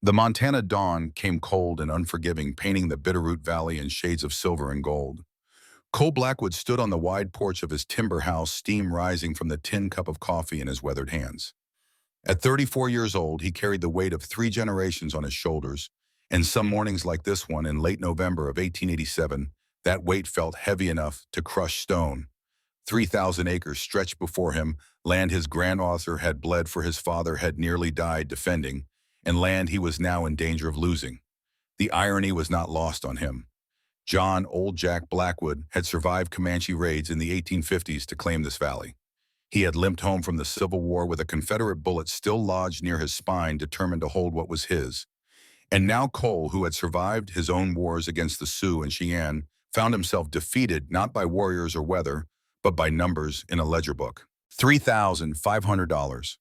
The Montana dawn came cold and unforgiving, painting the Bitterroot Valley in shades of silver and gold. Cole Blackwood stood on the wide porch of his timber house, steam rising from the tin cup of coffee in his weathered hands. At 34 years old, he carried the weight of 3 generations on his shoulders, and some mornings like this one in late November of 1887, that weight felt heavy enough to crush stone. 3,000 acres stretched before him, land his grandfather had bled for his father had nearly died defending, and land he was now in danger of losing. The irony was not lost on him. John "Old Jack" Blackwood had survived Comanche raids in the 1850s to claim this valley. He had limped home from the Civil War with a Confederate bullet still lodged near his spine, determined to hold what was his. And now Cole, who had survived his own wars against the Sioux and Cheyenne, found himself defeated not by warriors or weather, but by numbers in a ledger book. $3,500.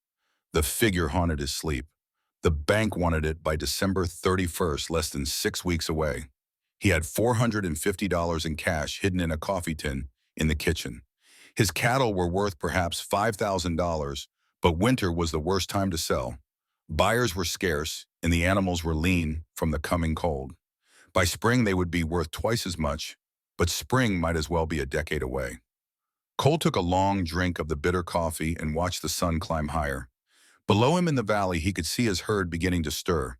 The figure haunted his sleep. The bank wanted it by December 31st, less than 6 weeks away. He had $450 in cash hidden in a coffee tin in the kitchen. His cattle were worth perhaps $5,000, but winter was the worst time to sell. Buyers were scarce, and the animals were lean from the coming cold. By spring, they would be worth twice as much, but spring might as well be a decade away. Cole took a long drink of the bitter coffee and watched the sun climb higher. Below him in the valley, he could see his herd beginning to stir.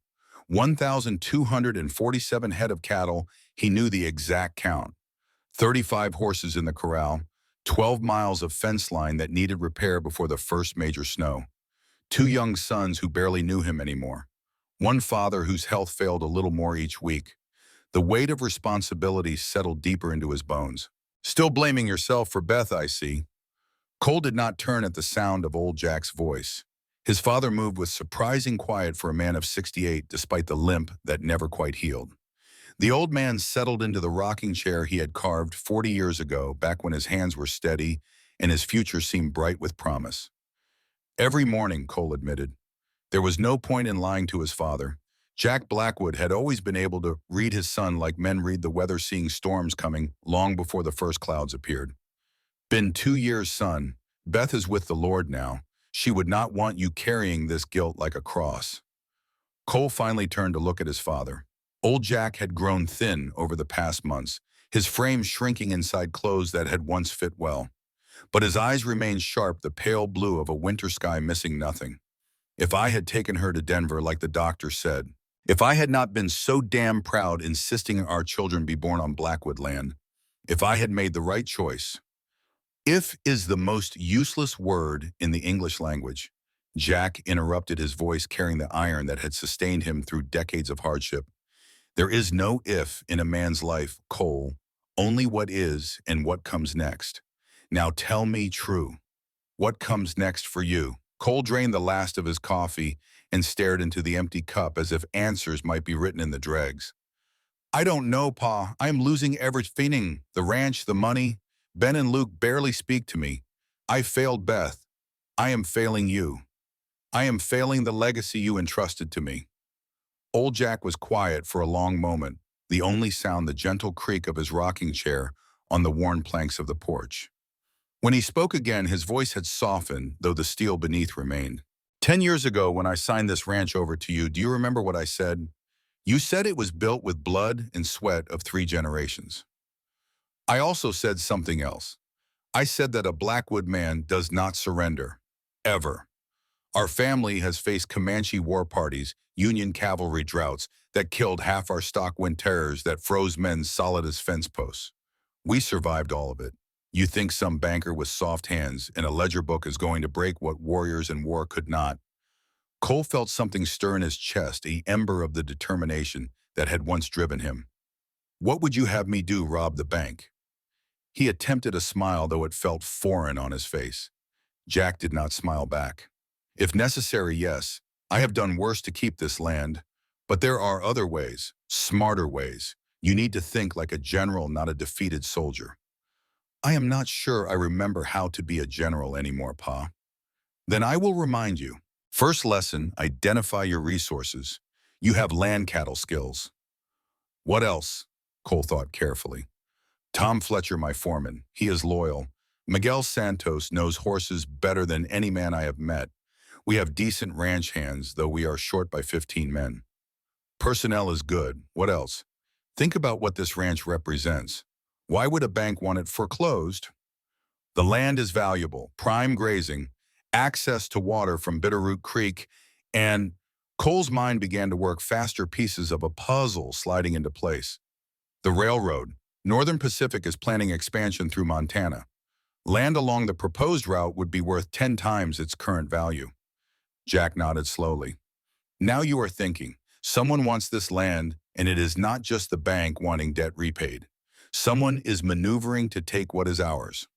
1,247 head of cattle, he knew the exact count. 35 horses in the corral, 12 miles of fence line that needed repair before the first major snow. 2 young sons who barely knew him anymore. One father whose health failed a little more each week. The weight of responsibility settled deeper into his bones. Still blaming yourself for Beth, I see. Cole did not turn at the sound of Old Jack's voice. His father moved with surprising quiet for a man of 68, despite the limp that never quite healed. The old man settled into the rocking chair he had carved 40 years ago, back when his hands were steady and his future seemed bright with promise. Every morning, Cole admitted. There was no point in lying to his father. Jack Blackwood had always been able to read his son like men read the weather, seeing storms coming long before the first clouds appeared. Been 2 years, son. Beth is with the Lord now. She would not want you carrying this guilt like a cross. Cole finally turned to look at his father. Old Jack had grown thin over the past months, his frame shrinking inside clothes that had once fit well. But his eyes remained sharp, the pale blue of a winter sky missing nothing. If I had taken her to Denver like the doctor said, if I had not been so damn proud insisting our children be born on Blackwood land, if I had made the right choice. If is the most useless word in the English language. Jack interrupted, his voice carrying the iron that had sustained him through decades of hardship. There is no if in a man's life, Cole, only what is and what comes next. Now tell me true. What comes next for you? Cole drained the last of his coffee and stared into the empty cup as if answers might be written in the dregs. I don't know, Pa. I am losing everything. The ranch, the money. Ben and Luke barely speak to me. I failed Beth. I am failing you. I am failing the legacy you entrusted to me. Old Jack was quiet for a long moment, the only sound the gentle creak of his rocking chair on the worn planks of the porch. When he spoke again, his voice had softened, though the steel beneath remained. 10 years ago, when I signed this ranch over to you, do you remember what I said? You said it was built with blood and sweat of 3 generations. I also said something else. I said that a Blackwood man does not surrender. Ever. Our family has faced Comanche war parties, Union cavalry droughts that killed half our stock, wind terrors that froze men solid as fence posts. We survived all of it. You think some banker with soft hands and a ledger book is going to break what warriors in war could not? Cole felt something stir in his chest, an ember of the determination that had once driven him. What would you have me do, rob the bank? He attempted a smile, though it felt foreign on his face. Jack did not smile back. If necessary, yes. I have done worse to keep this land. But there are other ways, smarter ways. You need to think like a general, not a defeated soldier. I am not sure I remember how to be a general anymore, Pa. Then I will remind you. First lesson, identify your resources. You have land cattle skills. What else? Cole thought carefully. Tom Fletcher, my foreman. He is loyal. Miguel Santos knows horses better than any man I have met. We have decent ranch hands, though we are short by 15 men. Personnel is good. What else? Think about what this ranch represents. Why would a bank want it foreclosed? The land is valuable, prime grazing, access to water from Bitterroot Creek, and Cole's mind began to work faster pieces of a puzzle sliding into place. The railroad. Northern Pacific is planning expansion through Montana. Land along the proposed route would be worth 10 times its current value. Jack nodded slowly. Now you are thinking. Someone wants this land, and it is not just the bank wanting debt repaid. Someone is maneuvering to take what is ours.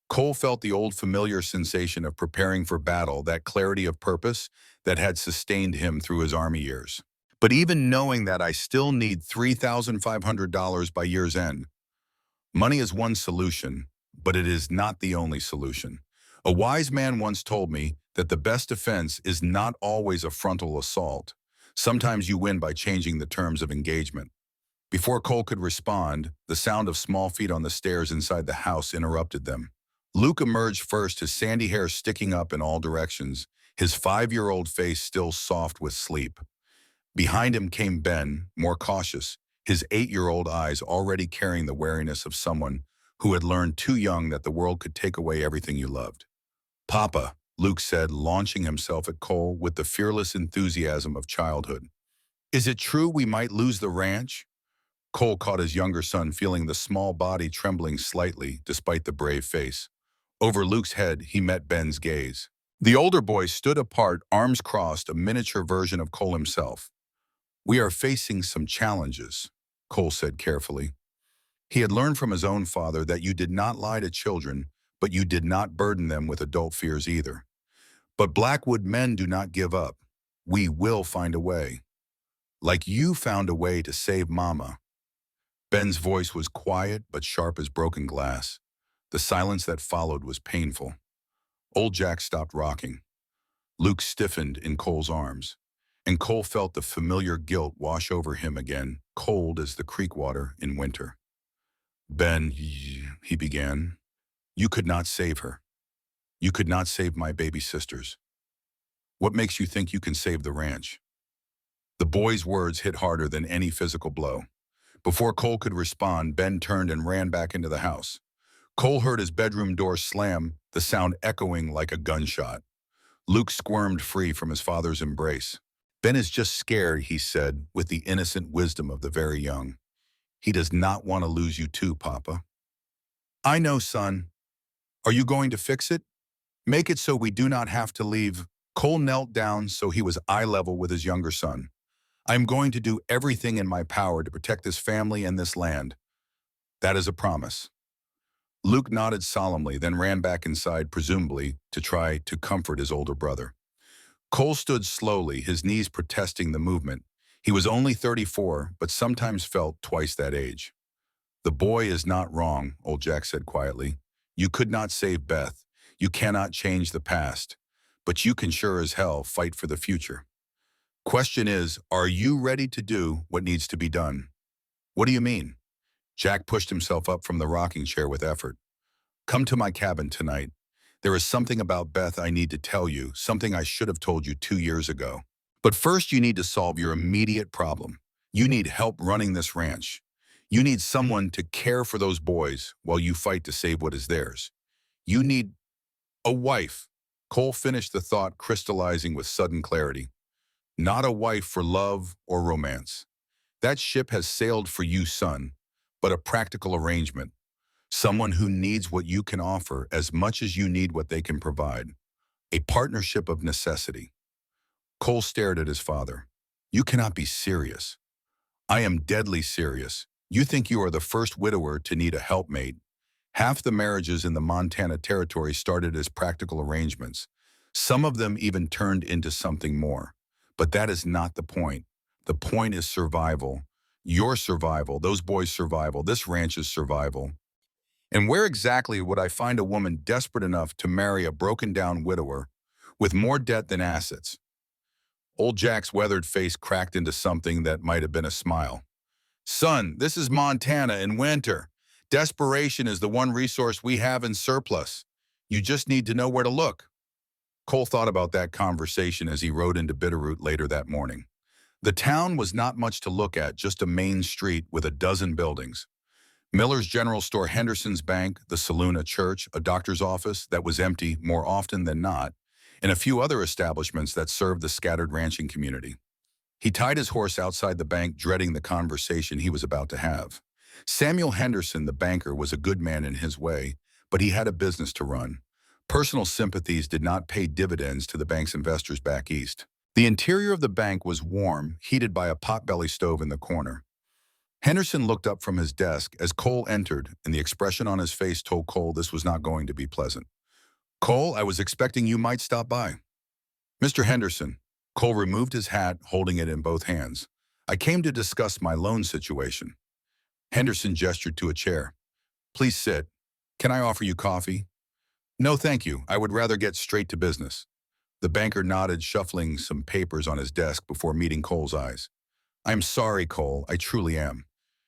Cole felt the old familiar sensation of preparing for battle, that clarity of purpose that had sustained him through his army years. But even knowing that I still need $3,500 by year's end, money is one solution, but it is not the only solution. A wise man once told me that the best defense is not always a frontal assault. Sometimes you win by changing the terms of engagement. Before Cole could respond, the sound of small feet on the stairs inside the house interrupted them. Luke emerged first, his sandy hair sticking up in all directions, his 5-year-old face still soft with sleep. Behind him came Ben, more cautious, his 8-year-old eyes already carrying the wariness of someone who had learned too young that the world could take away everything you loved. "Papa," Luke said, launching himself at Cole with the fearless enthusiasm of childhood. "Is it true we might lose the ranch?" Cole caught his younger son, feeling the small body trembling slightly despite the brave face. Over Luke's head, he met Ben's gaze. The older boy stood apart, arms crossed, a miniature version of Cole himself. "We are facing some challenges," Cole said carefully. He had learned from his own father that you did not lie to children, but you did not burden them with adult fears either. "But Blackwood men do not give up. We will find a way. Like you found a way to save Mama." Ben's voice was quiet but sharp as broken glass. The silence that followed was painful. Old Jack stopped rocking. Luke stiffened in Cole's arms, and Cole felt the familiar guilt wash over him again, cold as the creek water in winter. "Ben," he began, "you could not save her. You could not save my baby sisters. What makes you think you can save the ranch?" The boy's words hit harder than any physical blow. Before Cole could respond, Ben turned and ran back into the house. Cole heard his bedroom door slam, the sound echoing like a gunshot. Luke squirmed free from his father's embrace. "Ben is just scared," he said, with the innocent wisdom of the very young. "He does not want to lose you too, Papa." "I know, son. Are you going to fix it? Make it so we do not have to leave." Cole knelt down so he was eye level with his younger son. "I am going to do everything in my power to protect this family and this land. That is a promise." Luke nodded solemnly, then ran back inside, presumably to try to comfort his older brother. Cole stood slowly, his knees protesting the movement. He was only 34, but sometimes felt twice that age. "The boy is not wrong," old Jack said quietly. "You could not save Beth. You cannot change the past. But you can sure as hell fight for the future. Question is, are you ready to do what needs to be done?" "What do you mean?" Jack pushed himself up from the rocking chair with effort. "Come to my cabin tonight. There is something about Beth I need to tell you, something I should have told you 2 years ago. But first you need to solve your immediate problem. You need help running this ranch. You need someone to care for those boys while you fight to save what is theirs. You need a wife." Cole finished the thought, crystallizing with sudden clarity. "Not a wife for love or romance. That ship has sailed for you, son, but a practical arrangement. Someone who needs what you can offer as much as you need what they can provide. A partnership of necessity." Cole stared at his father. "You cannot be serious." "I am deadly serious. You think you are the first widower to need a helpmate. Half the marriages in the Montana Territory started as practical arrangements. Some of them even turned into something more. But that is not the point. The point is survival. Your survival, those boys' survival, this ranch's survival. And where exactly would I find a woman desperate enough to marry a broken-down widower with more debt than assets?" Old Jack's weathered face cracked into something that might have been a smile. "Son, this is Montana in winter. Desperation is the one resource we have in surplus. You just need to know where to look." Cole thought about that conversation as he rode into Bitterroot later that morning. The town was not much to look at, just a main street with a dozen buildings. Miller's General Store, Henderson's Bank, the saloon, a church, a doctor's office that was empty more often than not, and a few other establishments that served the scattered ranching community. He tied his horse outside the bank, dreading the conversation he was about to have. Samuel Henderson, the banker, was a good man in his way, but he had a business to run. Personal sympathies did not pay dividends to the bank's investors back east. The interior of the bank was warm, heated by a potbelly stove in the corner. Henderson looked up from his desk as Cole entered, and the expression on his face told Cole this was not going to be pleasant. "Cole, I was expecting you might stop by." "Mr. Henderson." Cole removed his hat, holding it in both hands. "I came to discuss my loan situation." Henderson gestured to a chair. "Please sit. Can I offer you coffee?" "No, thank you. I would rather get straight to business." The banker nodded, shuffling some papers on his desk before meeting Cole's eyes. "I'm sorry, Cole. I truly am.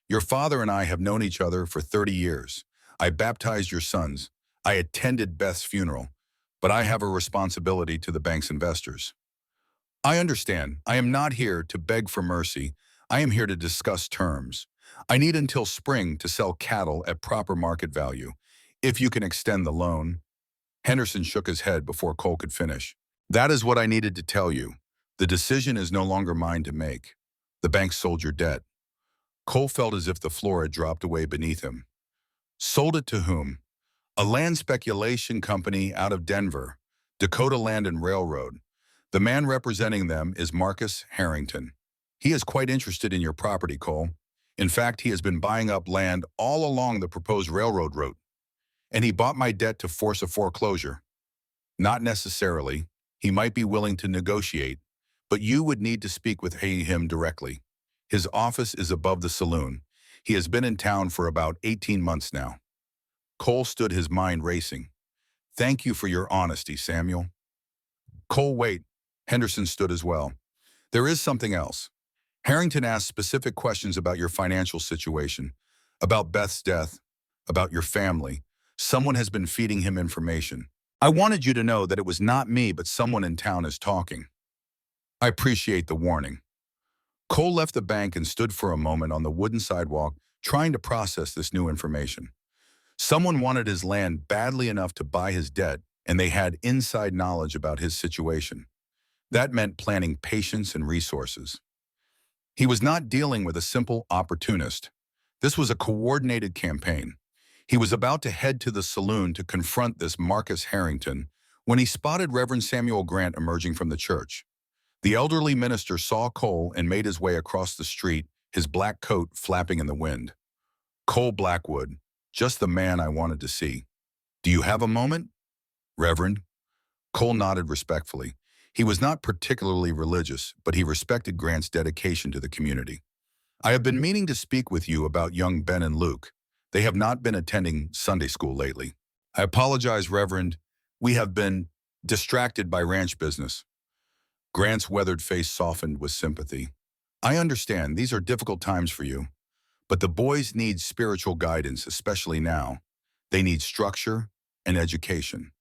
Your father and I have known each other for 30 years. I baptized your sons. I attended Beth's funeral. But I have a responsibility to the bank's investors." "I understand. I am not here to beg for mercy. I am here to discuss terms. I need until spring to sell cattle at proper market value. If you can extend the loan." Henderson shook his head before Cole could finish. "That is what I needed to tell you. The decision is no longer mine to make. The bank sold your debt." Cole felt as if the floor had dropped away beneath him. "Sold it to whom?" "A land speculation company out of Denver, Dakota Land and Railroad. The man representing them is Marcus Harrington. He is quite interested in your property, Cole. In fact, he has been buying up land all along the proposed railroad route. And he bought my debt to force a foreclosure." "Not necessarily. He might be willing to negotiate, but you would need to speak with him directly. His office is above the saloon. He has been in town for about 18 months now." Cole stood, his mind racing. "Thank you for your honesty, Samuel." "Cole, wait." Henderson stood as well. "There is something else. Harrington asked specific questions about your financial situation, about Beth's death, about your family. Someone has been feeding him information. I wanted you to know that it was not me, but someone in town is talking." "I appreciate the warning." Cole left the bank and stood for a moment on the wooden sidewalk, trying to process this new information. Someone wanted his land badly enough to buy his debt, and they had inside knowledge about his situation. That meant planning patience and resources. He was not dealing with a simple opportunist. This was a coordinated campaign. He was about to head to the saloon to confront this Marcus Harrington when he spotted Reverend Samuel Grant emerging from the church. The elderly minister saw Cole and made his way across the street, his black coat flapping in the wind. "Cole Blackwood, just the man I wanted to see. Do you have a moment?" "Reverend?" Cole nodded respectfully. He was not particularly religious, but he respected Grant's dedication to the community. "I have been meaning to speak with you about young Ben and Luke. They have not been attending Sunday school lately." "I apologize, Reverend. We have been distracted by ranch business." Grant's weathered face softened with sympathy. "I understand. These are difficult times for you. But the boys need spiritual guidance, especially now. They need structure and education.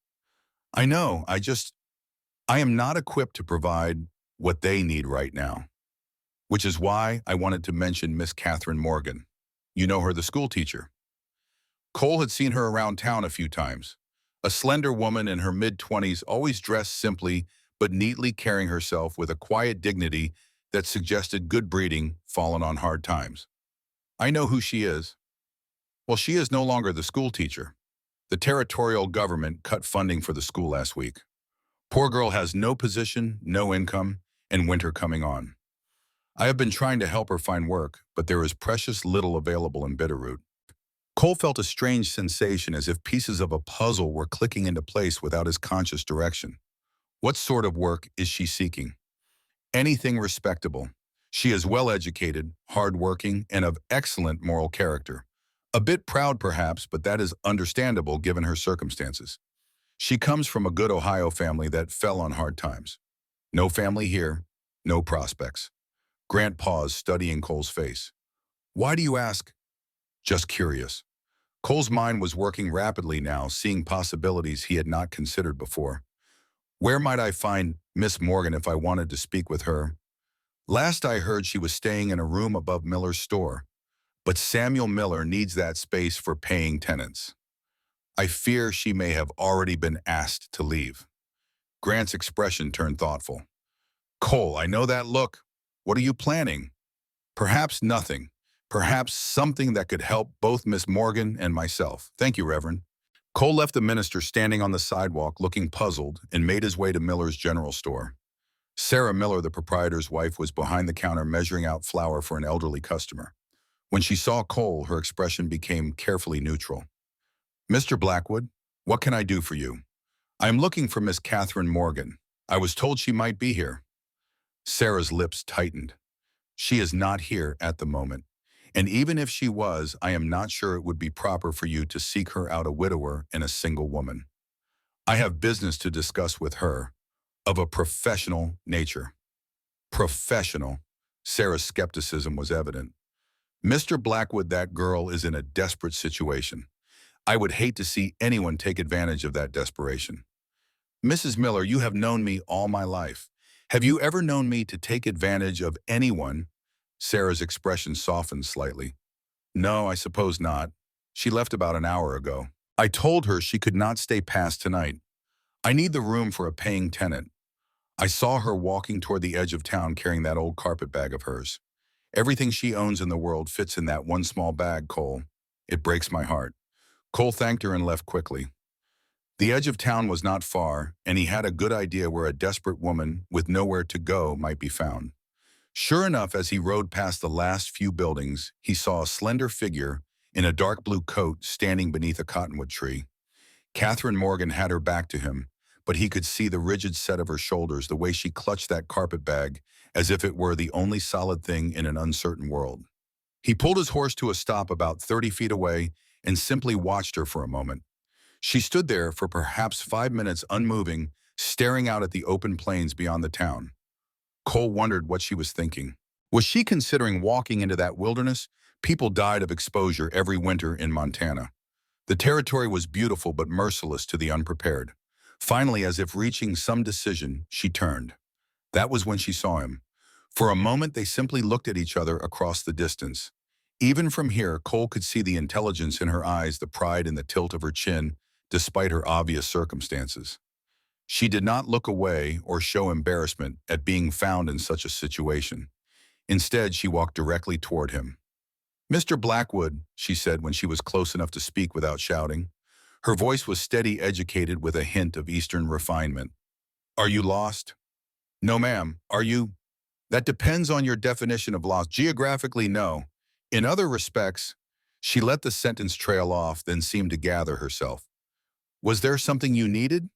I know, I am not equipped to provide what they need right now. Which is why I wanted to mention Miss Catherine Morgan. You know her, the school teacher." Cole had seen her around town a few times. A slender woman in her mid-20s, always dressed simply but neatly, carrying herself with a quiet dignity that suggested good breeding fallen on hard times. "I know who she is." "Well, she is no longer the school teacher. The territorial government cut funding for the school last week. Poor girl has no position, no income, and winter coming on. I have been trying to help her find work, but there is precious little available in Bitterroot." Cole felt a strange sensation, as if pieces of a puzzle were clicking into place without his conscious direction. "What sort of work is she seeking?" "Anything respectable. She is well-educated, hard-working, and of excellent moral character. A bit proud, perhaps, but that is understandable given her circumstances. She comes from a good Ohio family that fell on hard times. No family here, no prospects." Grant paused, studying Cole's face. "Why do you ask?" "Just curious." Cole's mind was working rapidly now, seeing possibilities he had not considered before. "Where might I find Miss Morgan if I wanted to speak with her?" Last I heard, she was staying in a room above Miller's store, but Samuel Miller needs that space for paying tenants. I fear she may have already been asked to leave. Grant's expression turned thoughtful. Cole, I know that look. What are you planning? Perhaps nothing. Perhaps something that could help both Miss Morgan and myself. Thank you, Reverend. Cole left the minister standing on the sidewalk looking puzzled and made his way to Miller's general store. Sarah Miller, the proprietor's wife, was behind the counter measuring out flour for an elderly customer. When she saw Cole, her expression became carefully neutral. Mr. Blackwood, what can I do for you? I am looking for Miss Catherine Morgan. I was told she might be here. Sarah's lips tightened. She is not here at the moment. And even if she was, I am not sure it would be proper for you to seek her out, a widower and a single woman. I have business to discuss with her, of a professional nature. Professional? Sarah's skepticism was evident. Mr. Blackwood, that girl is in a desperate situation. I would hate to see anyone take advantage of that desperation. Mrs. Miller, you have known me all my life. Have you ever known me to take advantage of anyone? Sarah's expression softened slightly. No, I suppose not. She left about an hour ago. I told her she could not stay past tonight. I need the room for a paying tenant. I saw her walking toward the edge of town carrying that old carpet bag of hers. Everything she owns in the world fits in that one small bag, Cole. It breaks my heart. Cole thanked her and left quickly. The edge of town was not far, and he had a good idea where a desperate woman with nowhere to go might be found. Sure enough, as he rode past the last few buildings, he saw a slender figure in a dark blue coat standing beneath a cottonwood tree. Catherine Morgan had her back to him, but he could see the rigid set of her shoulders, the way she clutched that carpet bag as if it were the only solid thing in an uncertain world. He pulled his horse to a stop about 30 feet away and simply watched her for a moment. She stood there for perhaps 5 minutes unmoving, staring out at the open plains beyond the town. Cole wondered what she was thinking. Was she considering walking into that wilderness? People died of exposure every winter in Montana. The territory was beautiful but merciless to the unprepared. Finally, as if reaching some decision, she turned. That was when she saw him. For a moment, they simply looked at each other across the distance. Even from here, Cole could see the intelligence in her eyes, the pride in the tilt of her chin, despite her obvious circumstances. She did not look away or show embarrassment at being found in such a situation. Instead, she walked directly toward him. Mr. Blackwood, she said when she was close enough to speak without shouting. Her voice was steady, educated, with a hint of Eastern refinement. Are you lost? No, ma'am. Are you? That depends on your definition of lost. Geographically, no. In other respects, she let the sentence trail off, then seemed to gather herself. Was there something you needed?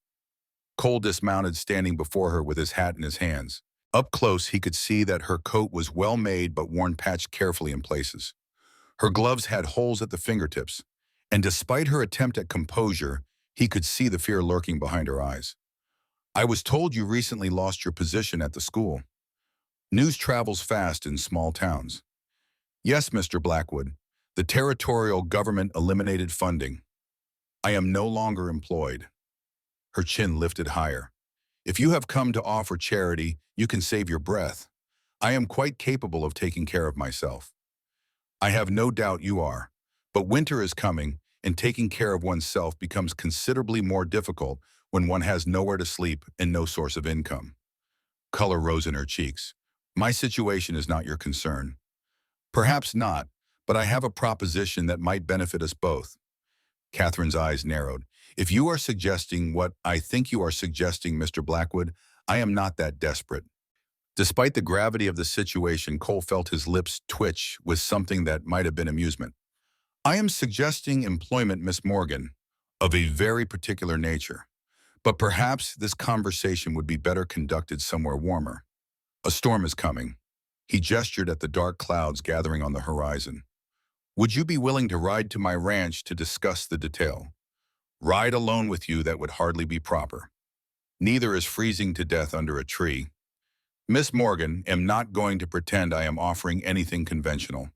Cole dismounted, standing before her with his hat in his hands. Up close, he could see that her coat was well made but worn, patched carefully in places. Her gloves had holes at the fingertips, and despite her attempt at composure, he could see the fear lurking behind her eyes. I was told you recently lost your position at the school. News travels fast in small towns. Yes, Mr. Blackwood, the territorial government eliminated funding. I am no longer employed. Her chin lifted higher. If you have come to offer charity, you can save your breath. I am quite capable of taking care of myself. I have no doubt you are. But winter is coming, and taking care of oneself becomes considerably more difficult when one has nowhere to sleep and no source of income. Color rose in her cheeks. My situation is not your concern. Perhaps not, but I have a proposition that might benefit us both. Catherine's eyes narrowed. If you are suggesting what I think you are suggesting, Mr. Blackwood, I am not that desperate. Despite the gravity of the situation, Cole felt his lips twitch with something that might have been amusement. I am suggesting employment, Miss Morgan, of a very particular nature. But perhaps this conversation would be better conducted somewhere warmer. A storm is coming. He gestured at the dark clouds gathering on the horizon. Would you be willing to ride to my ranch to discuss the detail? Ride alone with you, that would hardly be proper. Neither is freezing to death under a tree. Miss Morgan, am not going to pretend I am offering anything conventional,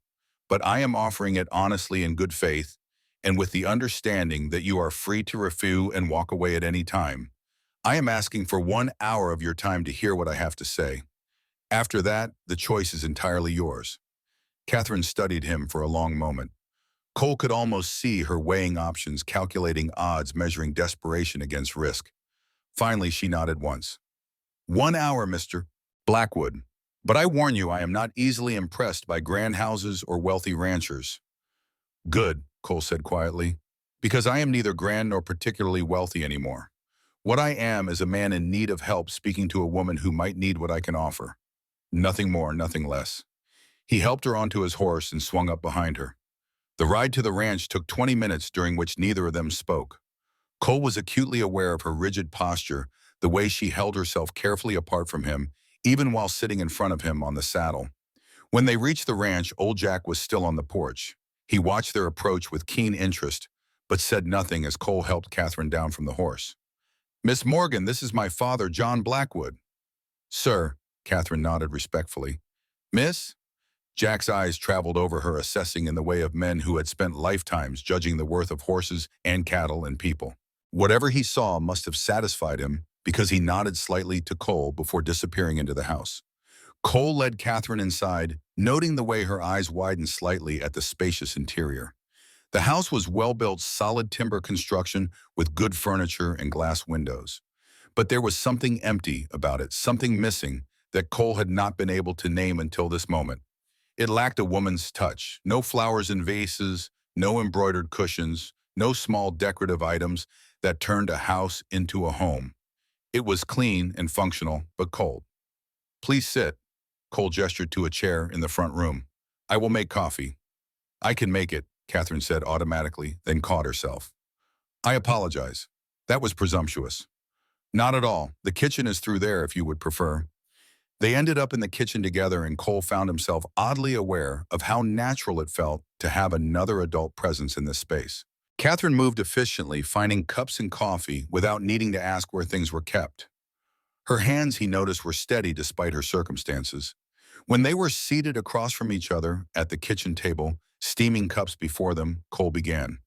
but I am offering it honestly in good faith and with the understanding that you are free to refuse and walk away at any time. I am asking for 1 hour of your time to hear what I have to say. After that, the choice is entirely yours. Catherine studied him for a long moment. Cole could almost see her weighing options, calculating odds, measuring desperation against risk. Finally, she nodded once. 1 hour, Mr. Blackwood. But I warn you, I am not easily impressed by grand houses or wealthy ranchers. Good, Cole said quietly, because I am neither grand nor particularly wealthy anymore. What I am is a man in need of help speaking to a woman who might need what I can offer. Nothing more, nothing less. He helped her onto his horse and swung up behind her. The ride to the ranch took 20 minutes, during which neither of them spoke. Cole was acutely aware of her rigid posture, the way she held herself carefully apart from him, even while sitting in front of him on the saddle. When they reached the ranch, old Jack was still on the porch. He watched their approach with keen interest, but said nothing as Cole helped Catherine down from the horse. Miss Morgan, this is my father, John Blackwood. Sir, Catherine nodded respectfully. Miss? Jack's eyes traveled over her, assessing in the way of men who had spent lifetimes judging the worth of horses and cattle and people. Whatever he saw must have satisfied him, because he nodded slightly to Cole before disappearing into the house. Cole led Catherine inside, noting the way her eyes widened slightly at the spacious interior. The house was well-built, solid timber construction with good furniture and glass windows. But there was something empty about it, something missing that Cole had not been able to name until this moment. It lacked a woman's touch. No flowers in vases, no embroidered cushions, no small decorative items that turned a house into a home. It was clean and functional, but cold. Please sit. Cole gestured to a chair in the front room. I will make coffee. I can make it, Catherine said automatically, then caught herself. I apologize. That was presumptuous. Not at all. The kitchen is through there if you would prefer. They ended up in the kitchen together, and Cole found himself oddly aware of how natural it felt to have another adult presence in this space. Catherine moved efficiently, finding cups and coffee without needing to ask where things were kept. Her hands, he noticed, were steady despite her circumstances. When they were seated across from each other at the kitchen table, steaming cups before them, Cole began.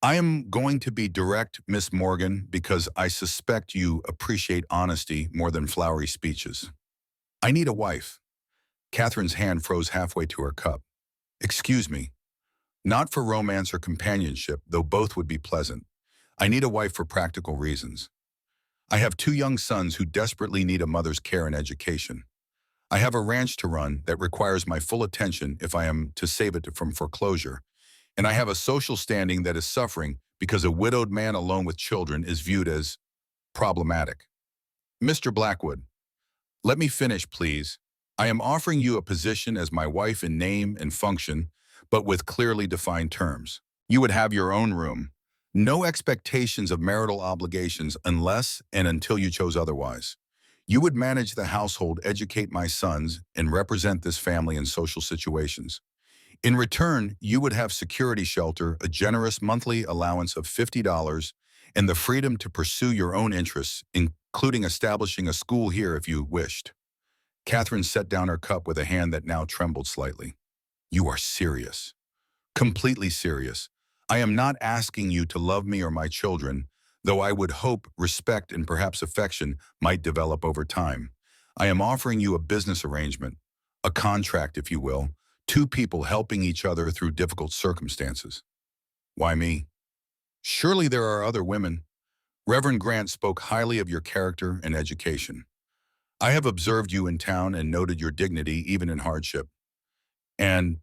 I am going to be direct, Miss Morgan, because I suspect you appreciate honesty more than flowery speeches. I need a wife. Catherine's hand froze halfway to her cup. Excuse me. Not for romance or companionship, though both would be pleasant. I need a wife for practical reasons. I have 2 young sons who desperately need a mother's care and education. I have a ranch to run that requires my full attention if I am to save it from foreclosure, and I have a social standing that is suffering because a widowed man alone with children is viewed as problematic. Mr. Blackwood, let me finish, please. I am offering you a position as my wife in name and function, but with clearly defined terms. You would have your own room. No expectations of marital obligations unless and until you chose otherwise. You would manage the household, educate my sons, and represent this family in social situations. In return, you would have security shelter, a generous monthly allowance of $50, and the freedom to pursue your own interests, including establishing a school here if you wished. Catherine set down her cup with a hand that now trembled slightly. You are serious. Completely serious. I am not asking you to love me or my children, though I would hope respect and perhaps affection might develop over time. I am offering you a business arrangement, a contract, if you will, 2 people helping each other through difficult circumstances. Why me? Surely there are other women. Reverend Grant spoke highly of your character and education. I have observed you in town and noted your dignity even in hardship. And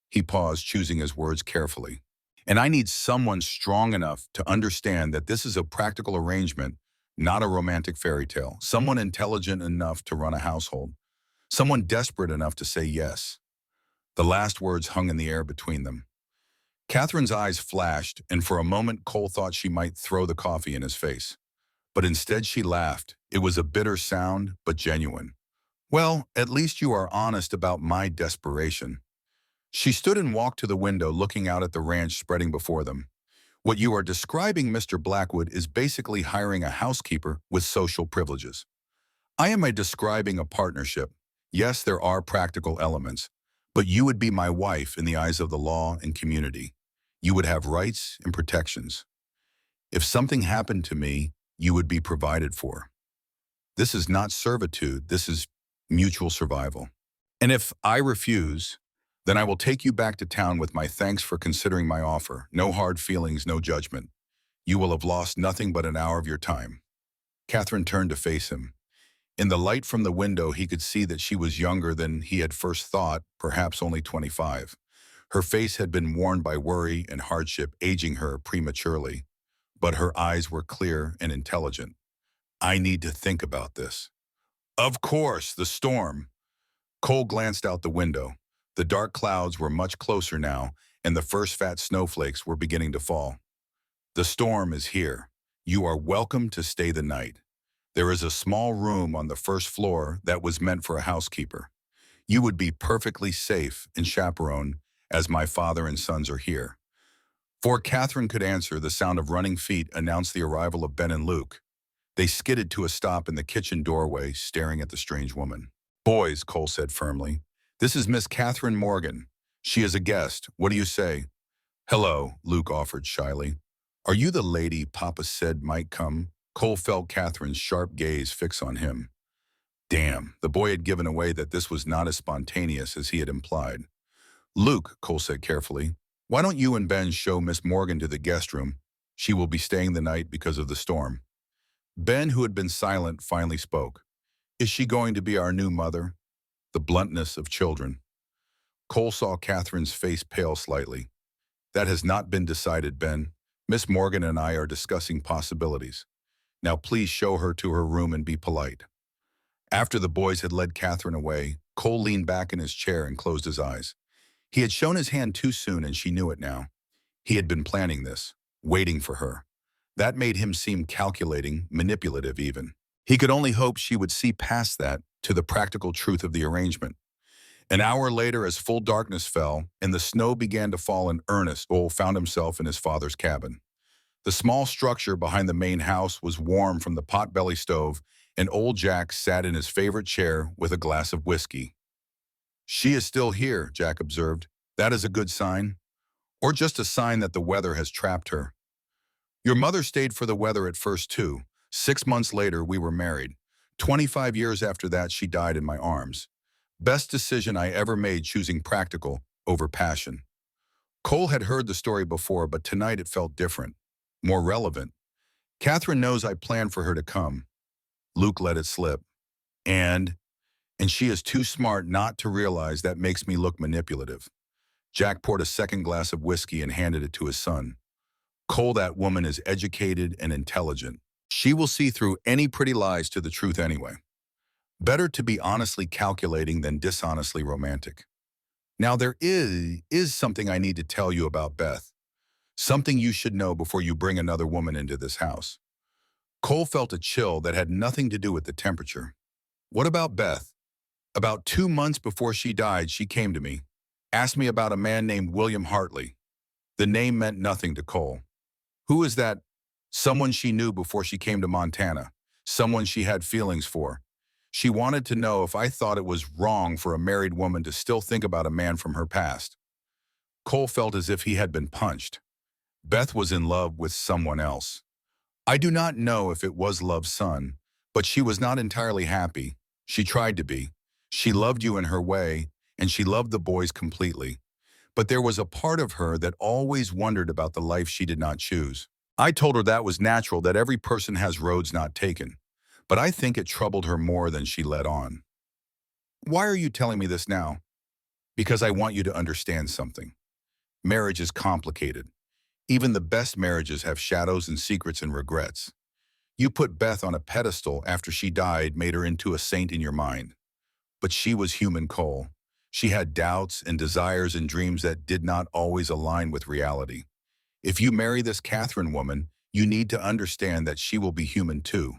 he paused, choosing his words carefully. And I need someone strong enough to understand that this is a practical arrangement, not a romantic fairy tale. Someone intelligent enough to run a household. Someone desperate enough to say yes. The last words hung in the air between them. Catherine's eyes flashed, and for a moment Cole thought she might throw the coffee in his face. But instead she laughed. It was a bitter sound, but genuine. Well, at least you are honest about my desperation. She stood and walked to the window, looking out at the ranch spreading before them. What you are describing, Mr. Blackwood, is basically hiring a housekeeper with social privileges. I am describing a partnership. Yes, there are practical elements, but you would be my wife in the eyes of the law and community. You would have rights and protections. If something happened to me, you would be provided for. This is not servitude, this is mutual survival. And if I refuse, then I will take you back to town with my thanks for considering my offer. No hard feelings, no judgment. You will have lost nothing but an hour of your time. Catherine turned to face him. In the light from the window, he could see that she was younger than he had first thought, perhaps only 25. Her face had been worn by worry and hardship, aging her prematurely. But her eyes were clear and intelligent. I need to think about this. Of course, the storm. Cole glanced out the window. The dark clouds were much closer now, and the first fat snowflakes were beginning to fall. The storm is here. You are welcome to stay the night. There is a small room on the first floor that was meant for a housekeeper. You would be perfectly safe and chaperoned, as my father and sons are here. Before Catherine could answer, the sound of running feet announced the arrival of Ben and Luke. They skidded to a stop in the kitchen doorway, staring at the strange woman. Boys, Cole said firmly, this is Miss Catherine Morgan. She is a guest. What do you say? Hello, Luke offered shyly. Are you the lady Papa said might come? Cole felt Catherine's sharp gaze fix on him. Damn, the boy had given away that this was not as spontaneous as he had implied. Luke, Cole said carefully, why don't you and Ben show Miss Morgan to the guest room? She will be staying the night because of the storm. Ben, who had been silent, finally spoke. Is she going to be our new mother? The bluntness of children. Cole saw Catherine's face pale slightly. That has not been decided, Ben. Miss Morgan and I are discussing possibilities. Now please show her to her room and be polite. After the boys had led Catherine away, Cole leaned back in his chair and closed his eyes. He had shown his hand too soon and she knew it now. He had been planning this, waiting for her. That made him seem calculating, manipulative even. He could only hope she would see past that to the practical truth of the arrangement. An hour later, as full darkness fell and the snow began to fall in earnest, Cole found himself in his father's cabin. The small structure behind the main house was warm from the potbelly stove, and old Jack sat in his favorite chair with a glass of whiskey. She is still here, Jack observed. That is a good sign. Or just a sign that the weather has trapped her. Your mother stayed for the weather at first too. 6 months later, we were married. 25 years after that, she died in my arms. Best decision I ever made, choosing practical over passion. Cole had heard the story before, but tonight it felt different, more relevant. Catherine knows I planned for her to come. Luke let it slip. And she is too smart not to realize that makes me look manipulative. Jack poured a second glass of whiskey and handed it to his son. Cole, that woman is educated and intelligent. She will see through any pretty lies to the truth anyway. Better to be honestly calculating than dishonestly romantic. Now there is something I need to tell you about Beth. Something you should know before you bring another woman into this house. Cole felt a chill that had nothing to do with the temperature. What about Beth? About 2 months before she died, she came to me, asked me about a man named William Hartley. The name meant nothing to Cole. Who is that? Someone she knew before she came to Montana. Someone she had feelings for. She wanted to know if I thought it was wrong for a married woman to still think about a man from her past. Cole felt as if he had been punched. Beth was in love with someone else. I do not know if it was love's son, but she was not entirely happy. She tried to be. She loved you in her way, and she loved the boys completely. But there was a part of her that always wondered about the life she did not choose. I told her that was natural, that every person has roads not taken. But I think it troubled her more than she let on. Why are you telling me this now? Because I want you to understand something. Marriage is complicated. Even the best marriages have shadows and secrets and regrets. You put Beth on a pedestal after she died, made her into a saint in your mind. But she was human, Cole. She had doubts and desires and dreams that did not always align with reality. If you marry this Catherine woman, you need to understand that she will be human too.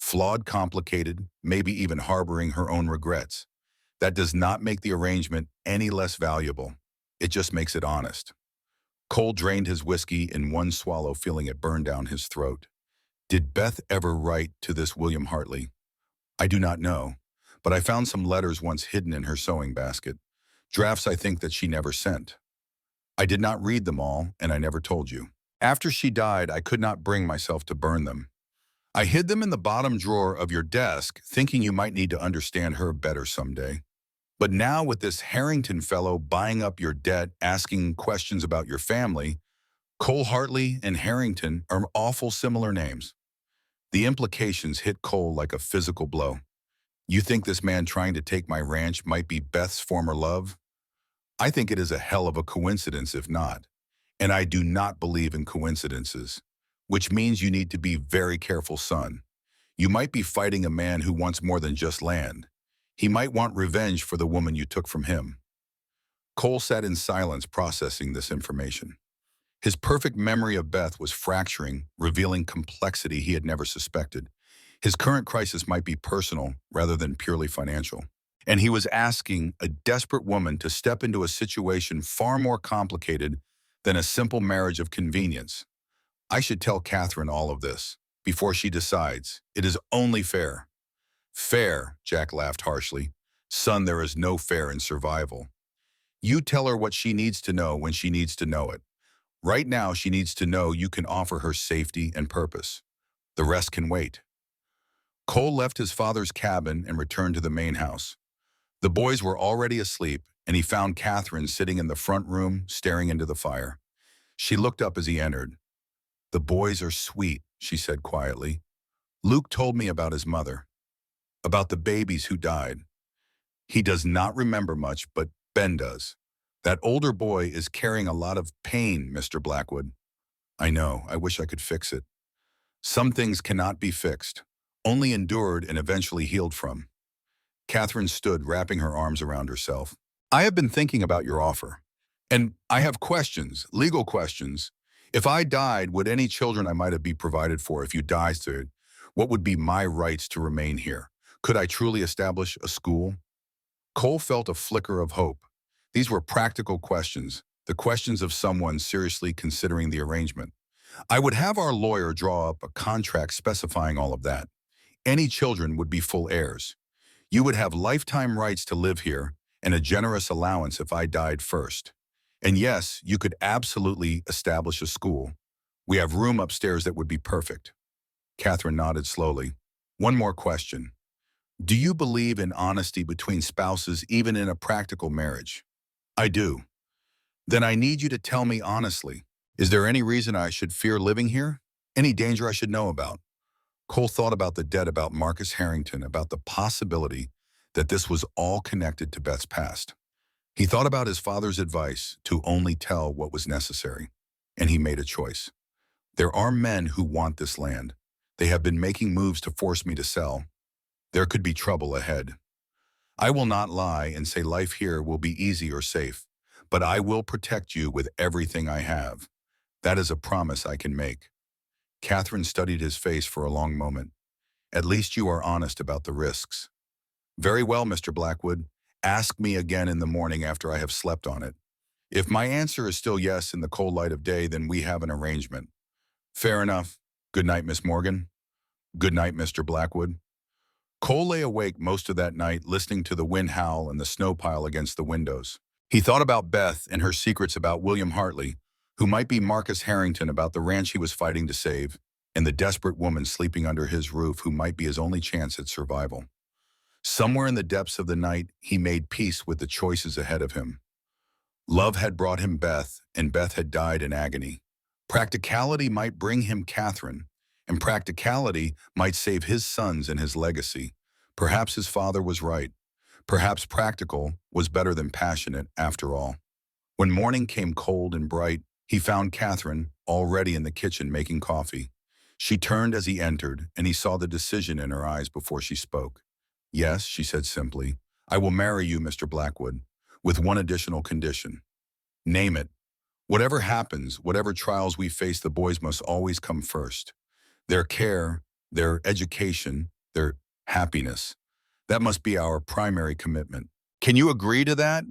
Flawed, complicated, maybe even harboring her own regrets. That does not make the arrangement any less valuable. It just makes it honest. Cole drained his whiskey in one swallow, feeling it burn down his throat. Did Beth ever write to this William Hartley? I do not know, but I found some letters once hidden in her sewing basket. Drafts I think that she never sent. I did not read them all, and I never told you. After she died, I could not bring myself to burn them. I hid them in the bottom drawer of your desk, thinking you might need to understand her better someday. But now with this Harrington fellow buying up your debt, asking questions about your family, Cole Hartley and Harrington are awful similar names. The implications hit Cole like a physical blow. You think this man trying to take my ranch might be Beth's former love? I think it is a hell of a coincidence if not. And I do not believe in coincidences, which means you need to be very careful, son. You might be fighting a man who wants more than just land. He might want revenge for the woman you took from him. Cole sat in silence processing this information. His perfect memory of Beth was fracturing, revealing complexity he had never suspected. His current crisis might be personal rather than purely financial. And he was asking a desperate woman to step into a situation far more complicated than a simple marriage of convenience. I should tell Catherine all of this before she decides. It is only fair. Fair, Jack laughed harshly. Son, there is no fair in survival. You tell her what she needs to know when she needs to know it. Right now, she needs to know you can offer her safety and purpose. The rest can wait. Cole left his father's cabin and returned to the main house. The boys were already asleep, and he found Catherine sitting in the front room, staring into the fire. She looked up as he entered. The boys are sweet, she said quietly. Luke told me about his mother, about the babies who died. He does not remember much, but Ben does. That older boy is carrying a lot of pain, Mr. Blackwood. I know, I wish I could fix it. Some things cannot be fixed, only endured and eventually healed from. Catherine stood, wrapping her arms around herself. I have been thinking about your offer. And I have questions, legal questions. If I died, would any children I might have be provided for if you died? What would be my rights to remain here? Could I truly establish a school? Cole felt a flicker of hope. These were practical questions, the questions of someone seriously considering the arrangement. I would have our lawyer draw up a contract specifying all of that. Any children would be full heirs. You would have lifetime rights to live here and a generous allowance if I died first. And yes, you could absolutely establish a school. We have room upstairs that would be perfect. Catherine nodded slowly. One more question. Do you believe in honesty between spouses even in a practical marriage? I do. Then I need you to tell me honestly. Is there any reason I should fear living here? Any danger I should know about? Cole thought about the debt, about Marcus Harrington, about the possibility that this was all connected to Beth's past. He thought about his father's advice to only tell what was necessary, and he made a choice. There are men who want this land. They have been making moves to force me to sell. There could be trouble ahead. I will not lie and say life here will be easy or safe, but I will protect you with everything I have. That is a promise I can make. Catherine studied his face for a long moment. At least you are honest about the risks. Very well, Mr. Blackwood. Ask me again in the morning after I have slept on it. If my answer is still yes in the cold light of day, then we have an arrangement. Fair enough. Good night, Miss Morgan. Good night, Mr. Blackwood. Cole lay awake most of that night, listening to the wind howl and the snow pile against the windows. He thought about Beth and her secrets about William Hartley, who might be Marcus Harrington, about the ranch he was fighting to save, and the desperate woman sleeping under his roof who might be his only chance at survival. Somewhere in the depths of the night, he made peace with the choices ahead of him. Love had brought him Beth, and Beth had died in agony. Practicality might bring him Catherine, and practicality might save his sons and his legacy. Perhaps his father was right. Perhaps practical was better than passionate after all. When morning came cold and bright, he found Catherine already in the kitchen making coffee. She turned as he entered, and he saw the decision in her eyes before she spoke. Yes, she said simply, I will marry you, Mr. Blackwood, with one additional condition. Name it. Whatever happens, whatever trials we face, the boys must always come first. Their care, their education, their happiness. That must be our primary commitment. Can you agree to that?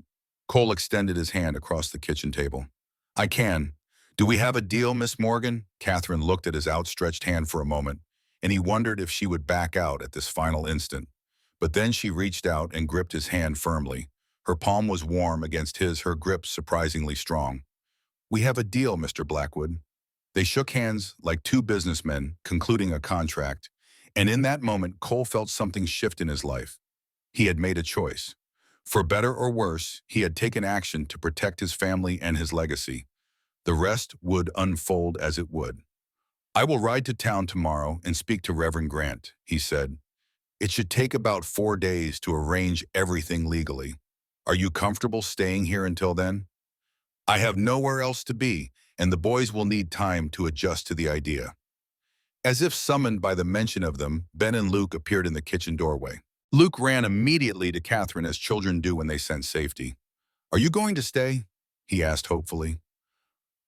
Cole extended his hand across the kitchen table. I can. Do we have a deal, Miss Morgan? Catherine looked at his outstretched hand for a moment, and he wondered if she would back out at this final instant. But then she reached out and gripped his hand firmly. Her palm was warm against his, her grip surprisingly strong. We have a deal, Mr. Blackwood. They shook hands like two businessmen concluding a contract, And in that moment, Cole felt something shift in his life. He had made a choice. For better or worse, he had taken action to protect his family and his legacy. The rest would unfold as it would. I will ride to town tomorrow and speak to Reverend Grant, he said. It should take about 4 days to arrange everything legally. Are you comfortable staying here until then? I have nowhere else to be, and the boys will need time to adjust to the idea. As if summoned by the mention of them, Ben and Luke appeared in the kitchen doorway. Luke ran immediately to Catherine as children do when they sense safety. Are you going to stay? He asked hopefully.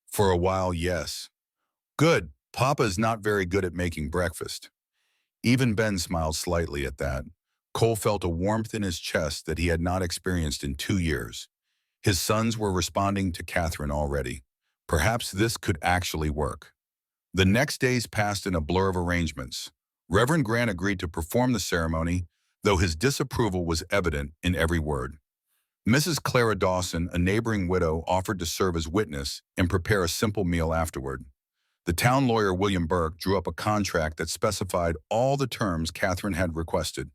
For a while, yes. Good. Papa is not very good at making breakfast. Even Ben smiled slightly at that. Cole felt a warmth in his chest that he had not experienced in 2 years. His sons were responding to Catherine already. Perhaps this could actually work. The next days passed in a blur of arrangements. Reverend Grant agreed to perform the ceremony, though his disapproval was evident in every word. Mrs. Clara Dawson, a neighboring widow, offered to serve as witness and prepare a simple meal afterward. The town lawyer William Burke drew up a contract that specified all the terms Catherine had requested.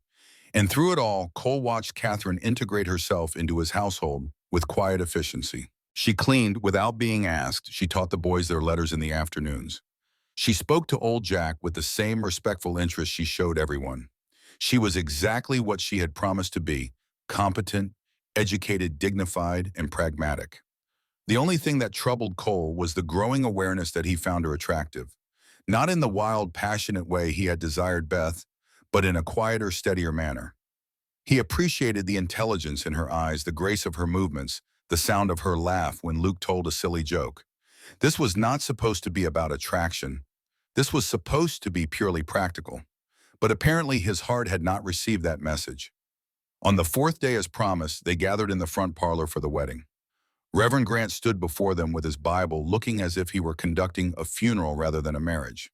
And through it all, Cole watched Catherine integrate herself into his household with quiet efficiency. She cleaned without being asked. She taught the boys their letters in the afternoons. She spoke to old Jack with the same respectful interest she showed everyone. She was exactly what she had promised to be: competent, educated, dignified, and pragmatic. The only thing that troubled Cole was the growing awareness that he found her attractive. Not in the wild, passionate way he had desired Beth, but in a quieter, steadier manner. He appreciated the intelligence in her eyes, the grace of her movements, the sound of her laugh when Luke told a silly joke. This was not supposed to be about attraction. This was supposed to be purely practical. But apparently his heart had not received that message. On the fourth day, as promised, they gathered in the front parlor for the wedding. Reverend Grant stood before them with his Bible, looking as if he were conducting a funeral rather than a marriage.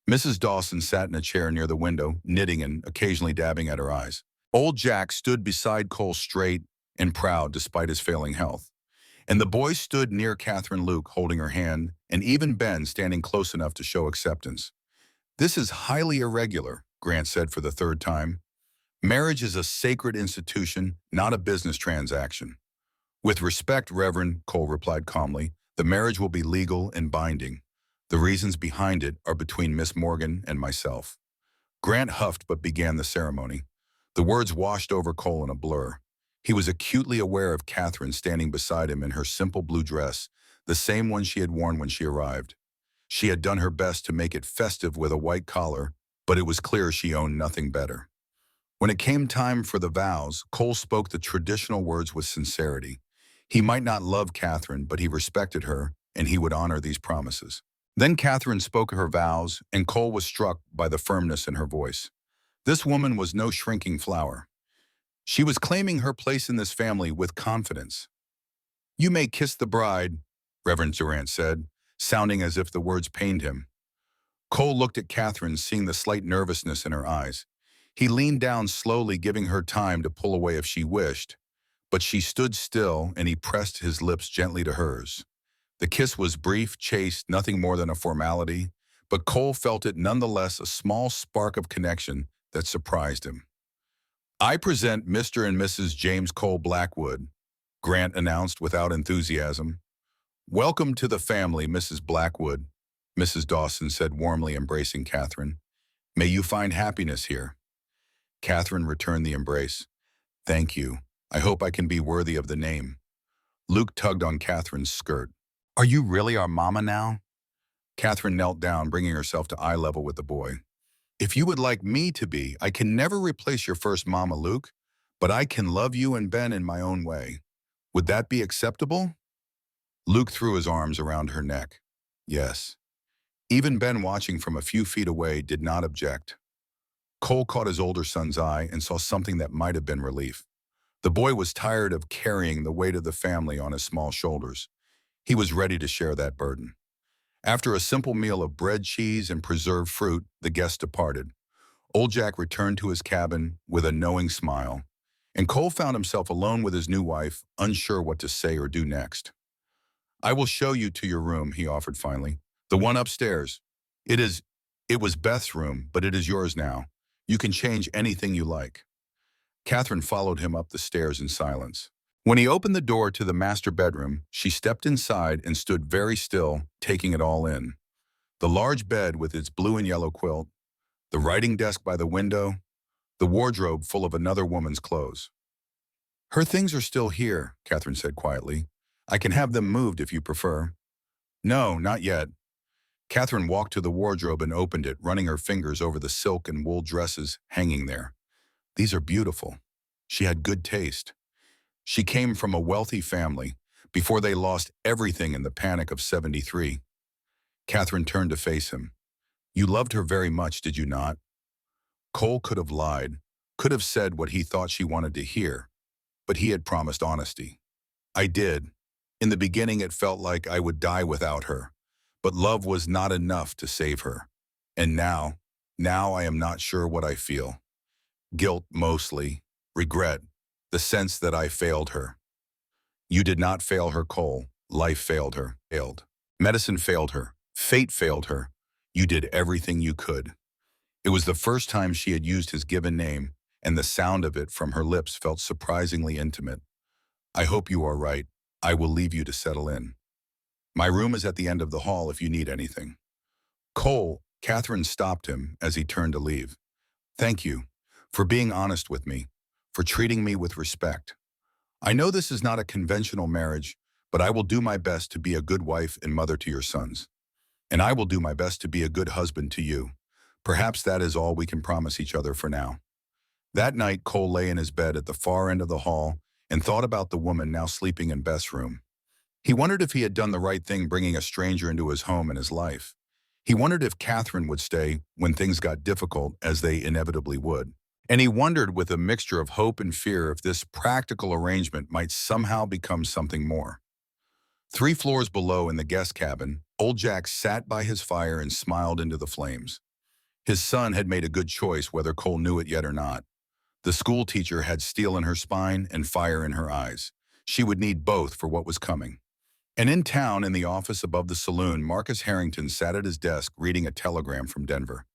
Mrs. Dawson sat in a chair near the window, knitting and occasionally dabbing at her eyes. Old Jack stood beside Cole, straight and proud despite his failing health. And the boys stood near Catherine, Luke holding her hand, and even Ben standing close enough to show acceptance. This is highly irregular, Grant said for the third time. Marriage is a sacred institution, not a business transaction. With respect, Reverend, Cole replied calmly, the marriage will be legal and binding. The reasons behind it are between Miss Morgan and myself. Grant huffed but began the ceremony. The words washed over Cole in a blur. He was acutely aware of Catherine standing beside him in her simple blue dress, the same one she had worn when she arrived. She had done her best to make it festive with a white collar, but it was clear she owned nothing better. When it came time for the vows, Cole spoke the traditional words with sincerity. He might not love Catherine, but he respected her, and he would honor these promises. Then Catherine spoke her vows, and Cole was struck by the firmness in her voice. This woman was no shrinking flower. She was claiming her place in this family with confidence. You may kiss the bride, Reverend Durant said, sounding as if the words pained him. Cole looked at Catherine, seeing the slight nervousness in her eyes. He leaned down slowly, giving her time to pull away if she wished. But she stood still, and he pressed his lips gently to hers. The kiss was brief, chaste, nothing more than a formality, but Cole felt it nonetheless, a small spark of connection that surprised him. I present Mr. and Mrs. James Cole Blackwood, Grant announced without enthusiasm. Welcome to the family, Mrs. Blackwood, Mrs. Dawson said warmly, embracing Catherine. May you find happiness here. Catherine returned the embrace. Thank you. I hope I can be worthy of the name. Luke tugged on Catherine's skirt. Are you really our mama now? Catherine knelt down, bringing herself to eye level with the boy. If you would like me to be, I can never replace your first mama, Luke, but I can love you and Ben in my own way. Would that be acceptable? Luke threw his arms around her neck. Yes. Even Ben, watching from a few feet away, did not object. Cole caught his older son's eye and saw something that might have been relief. The boy was tired of carrying the weight of the family on his small shoulders. He was ready to share that burden. After a simple meal of bread, cheese, and preserved fruit, the guests departed. Old Jack returned to his cabin with a knowing smile, and Cole found himself alone with his new wife, unsure what to say or do next. I will show you to your room, he offered finally. The one upstairs. It was Beth's room, but it is yours now. You can change anything you like. Catherine followed him up the stairs in silence. When he opened the door to the master bedroom, she stepped inside and stood very still, taking it all in. The large bed with its blue and yellow quilt, the writing desk by the window, the wardrobe full of another woman's clothes. Her things are still here, Catherine said quietly. I can have them moved if you prefer. No, not yet. Catherine walked to the wardrobe and opened it, running her fingers over the silk and wool dresses hanging there. These are beautiful. She had good taste. She came from a wealthy family before they lost everything in the panic of '73. Catherine turned to face him. You loved her very much, did you not? Cole could have lied, could have said what he thought she wanted to hear, but he had promised honesty. I did. In the beginning, it felt like I would die without her, but love was not enough to save her. And now I am not sure what I feel. Guilt mostly, regret, the sense that I failed her. You did not fail her, Cole. Life failed her, failed. Medicine failed her. Fate failed her. You did everything you could. It was the first time she had used his given name, and the sound of it from her lips felt surprisingly intimate. I hope you are right. I will leave you to settle in. My room is at the end of the hall if you need anything. Cole, Catherine stopped him as he turned to leave. Thank you for being honest with me, for treating me with respect. I know this is not a conventional marriage, but I will do my best to be a good wife and mother to your sons. And I will do my best to be a good husband to you. Perhaps that is all we can promise each other for now. That night, Cole lay in his bed at the far end of the hall and thought about the woman now sleeping in Beth's room. He wondered if he had done the right thing bringing a stranger into his home and his life. He wondered if Catherine would stay when things got difficult, as they inevitably would. And he wondered with a mixture of hope and fear if this practical arrangement might somehow become something more. 3 floors below in the guest cabin, old Jack sat by his fire and smiled into the flames. His son had made a good choice, whether Cole knew it yet or not. The school teacher had steel in her spine and fire in her eyes. She would need both for what was coming. And in town, in the office above the saloon, Marcus Harrington sat at his desk reading a telegram from Denver.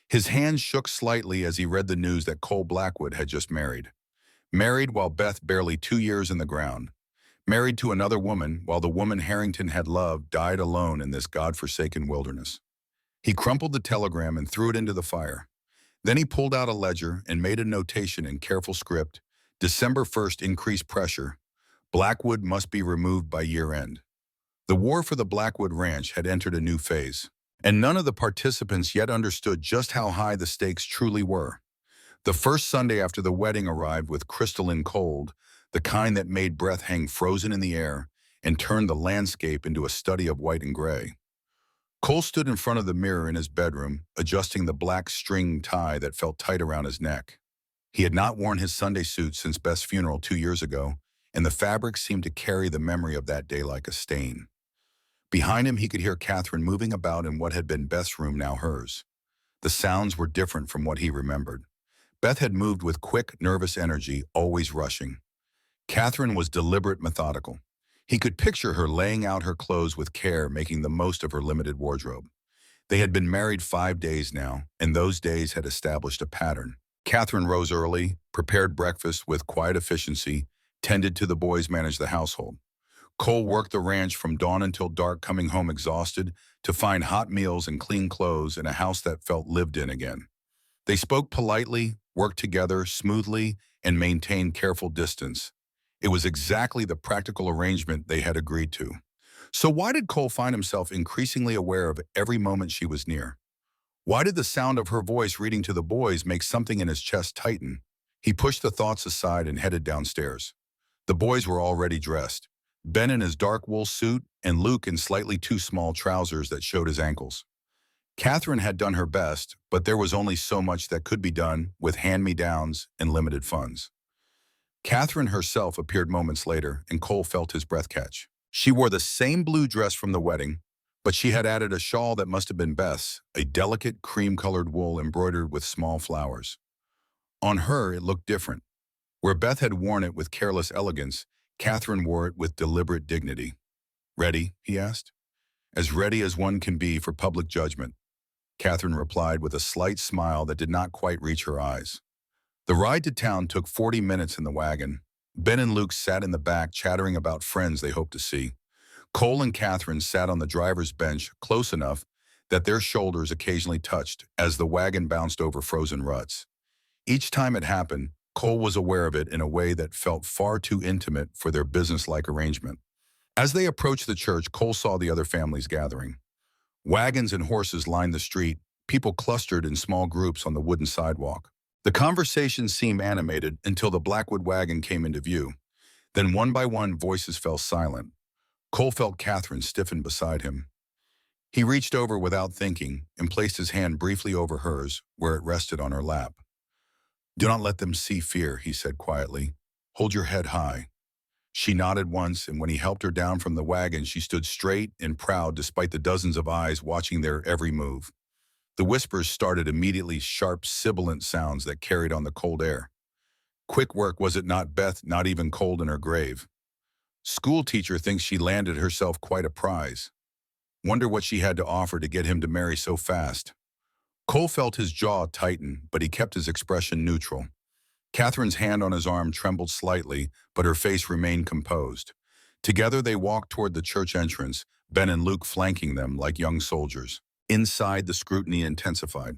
His hands shook slightly as he read the news that Cole Blackwood had just married. Married while Beth barely 2 years in the ground. Married to another woman while the woman Harrington had loved died alone in this God-forsaken wilderness. He crumpled the telegram and threw it into the fire. Then he pulled out a ledger and made a notation in careful script. December 1st, increased pressure. Blackwood must be removed by year-end. The war for the Blackwood Ranch had entered a new phase, and none of the participants yet understood just how high the stakes truly were. The first Sunday after the wedding arrived with crystalline cold, the kind that made breath hang frozen in the air and turned the landscape into a study of white and gray. Cole stood in front of the mirror in his bedroom, adjusting the black string tie that felt tight around his neck. He had not worn his Sunday suit since Beth's funeral 2 years ago, and the fabric seemed to carry the memory of that day like a stain. Behind him, he could hear Catherine moving about in what had been Beth's room, now hers. The sounds were different from what he remembered. Beth had moved with quick, nervous energy, always rushing. Catherine was deliberate, methodical. He could picture her laying out her clothes with care, making the most of her limited wardrobe. They had been married 5 days now, and those days had established a pattern. Catherine rose early, prepared breakfast with quiet efficiency, tended to the boys, managed the household. Cole worked the ranch from dawn until dark, coming home exhausted to find hot meals and clean clothes in a house that felt lived in again. They spoke politely, worked together smoothly, and maintained careful distance. It was exactly the practical arrangement they had agreed to. So why did Cole find himself increasingly aware of every moment she was near? Why did the sound of her voice reading to the boys make something in his chest tighten? He pushed the thoughts aside and headed downstairs. The boys were already dressed. Ben in his dark wool suit and Luke in slightly too small trousers that showed his ankles. Catherine had done her best, but there was only so much that could be done with hand-me-downs and limited funds. Catherine herself appeared moments later, and Cole felt his breath catch. She wore the same blue dress from the wedding, but she had added a shawl that must have been Beth's, a delicate cream-colored wool embroidered with small flowers. On her, it looked different. Where Beth had worn it with careless elegance, Catherine wore it with deliberate dignity. "Ready?" he asked. "As ready as one can be for public judgment." Catherine replied with a slight smile that did not quite reach her eyes. The ride to town took 40 minutes in the wagon. Ben and Luke sat in the back chattering about friends they hoped to see. Cole and Catherine sat on the driver's bench close enough that their shoulders occasionally touched as the wagon bounced over frozen ruts. Each time it happened, Cole was aware of it in a way that felt far too intimate for their business-like arrangement. As they approached the church, Cole saw the other families gathering. Wagons and horses lined the street, people clustered in small groups on the wooden sidewalk. The conversation seemed animated until the Blackwood wagon came into view. Then one by one, voices fell silent. Cole felt Catherine stiffen beside him. He reached over without thinking and placed his hand briefly over hers, where it rested on her lap. "Do not let them see fear," he said quietly. "Hold your head high." She nodded once, and when he helped her down from the wagon, she stood straight and proud despite the dozens of eyes watching their every move. The whispers started immediately, sharp, sibilant sounds that carried on the cold air. Quick work, was it not, Beth, not even cold in her grave? School teacher thinks she landed herself quite a prize. Wonder what she had to offer to get him to marry so fast. Cole felt his jaw tighten, but he kept his expression neutral. Catherine's hand on his arm trembled slightly, but her face remained composed. Together they walked toward the church entrance, Ben and Luke flanking them like young soldiers. Inside, the scrutiny intensified.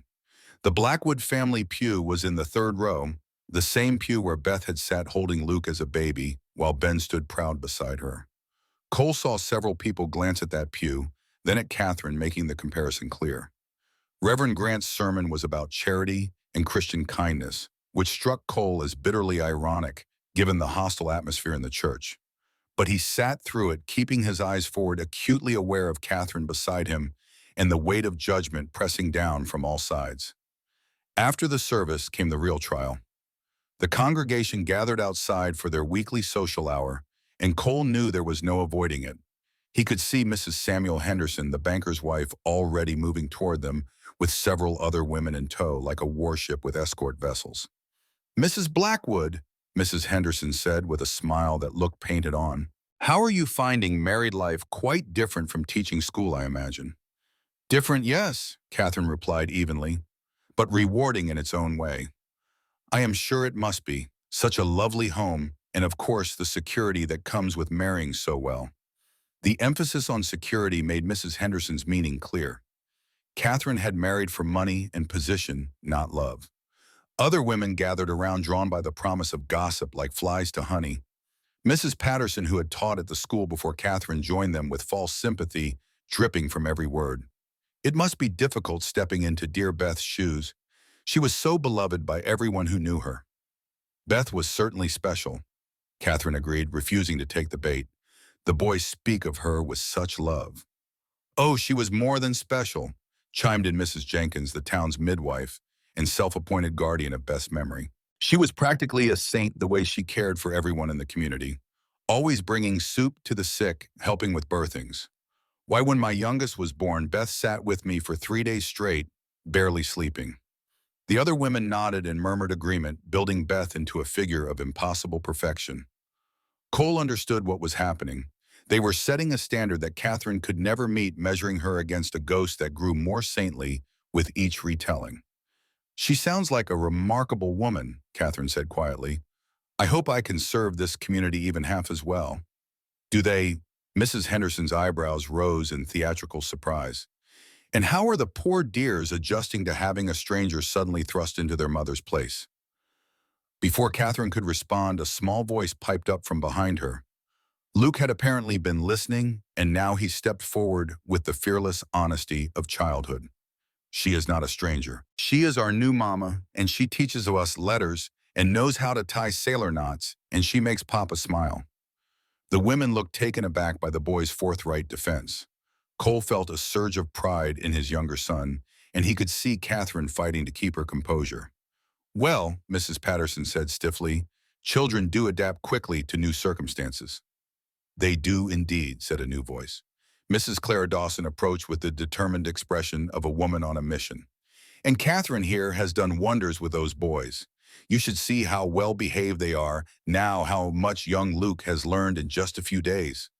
The Blackwood family pew was in the third row, the same pew where Beth had sat holding Luke as a baby, while Ben stood proud beside her. Cole saw several people glance at that pew, then at Catherine, making the comparison clear. Reverend Grant's sermon was about charity and Christian kindness, which struck Cole as bitterly ironic, given the hostile atmosphere in the church. But he sat through it, keeping his eyes forward, acutely aware of Catherine beside him and the weight of judgment pressing down from all sides. After the service came the real trial. The congregation gathered outside for their weekly social hour, and Cole knew there was no avoiding it. He could see Mrs. Samuel Henderson, the banker's wife, already moving toward them, with several other women in tow, like a warship with escort vessels. "Mrs. Blackwood," Mrs. Henderson said with a smile that looked painted on, "how are you finding married life? Quite different from teaching school, I imagine." "Different, yes," Catherine replied evenly, "but rewarding in its own way. I am sure it must be. Such a lovely home, and of course the security that comes with marrying so well." The emphasis on security made Mrs. Henderson's meaning clear. Catherine had married for money and position, not love. Other women gathered around, drawn by the promise of gossip like flies to honey. Mrs. Patterson, who had taught at the school before Catherine, joined them with false sympathy dripping from every word. It must be difficult stepping into dear Beth's shoes. She was so beloved by everyone who knew her. Beth was certainly special, Catherine agreed, refusing to take the bait. The boys speak of her with such love. "Oh, she was more than special," chimed in Mrs. Jenkins, the town's midwife and self-appointed guardian of Beth's memory. "She was practically a saint, the way she cared for everyone in the community, always bringing soup to the sick, helping with birthings. Why, when my youngest was born, Beth sat with me for 3 days straight, barely sleeping." The other women nodded and murmured agreement, building Beth into a figure of impossible perfection. Cole understood what was happening. They were setting a standard that Catherine could never meet, measuring her against a ghost that grew more saintly with each retelling. "She sounds like a remarkable woman," Catherine said quietly. "I hope I can serve this community even half as well." "Do they?" Mrs. Henderson's eyebrows rose in theatrical surprise. "And how are the poor dears adjusting to having a stranger suddenly thrust into their mother's place?" Before Catherine could respond, a small voice piped up from behind her. Luke had apparently been listening, and now he stepped forward with the fearless honesty of childhood. "She is not a stranger. She is our new mama, and she teaches us letters and knows how to tie sailor knots, and she makes Papa smile." The women looked taken aback by the boy's forthright defense. Cole felt a surge of pride in his younger son, and he could see Catherine fighting to keep her composure. "Well," Mrs. Patterson said stiffly, "children do adapt quickly to new circumstances." "They do indeed," said a new voice. Mrs. Clara Dawson approached with the determined expression of a woman on a mission. "And Catherine here has done wonders with those boys. You should see how well behaved they are now, how much young Luke has learned in just a few days."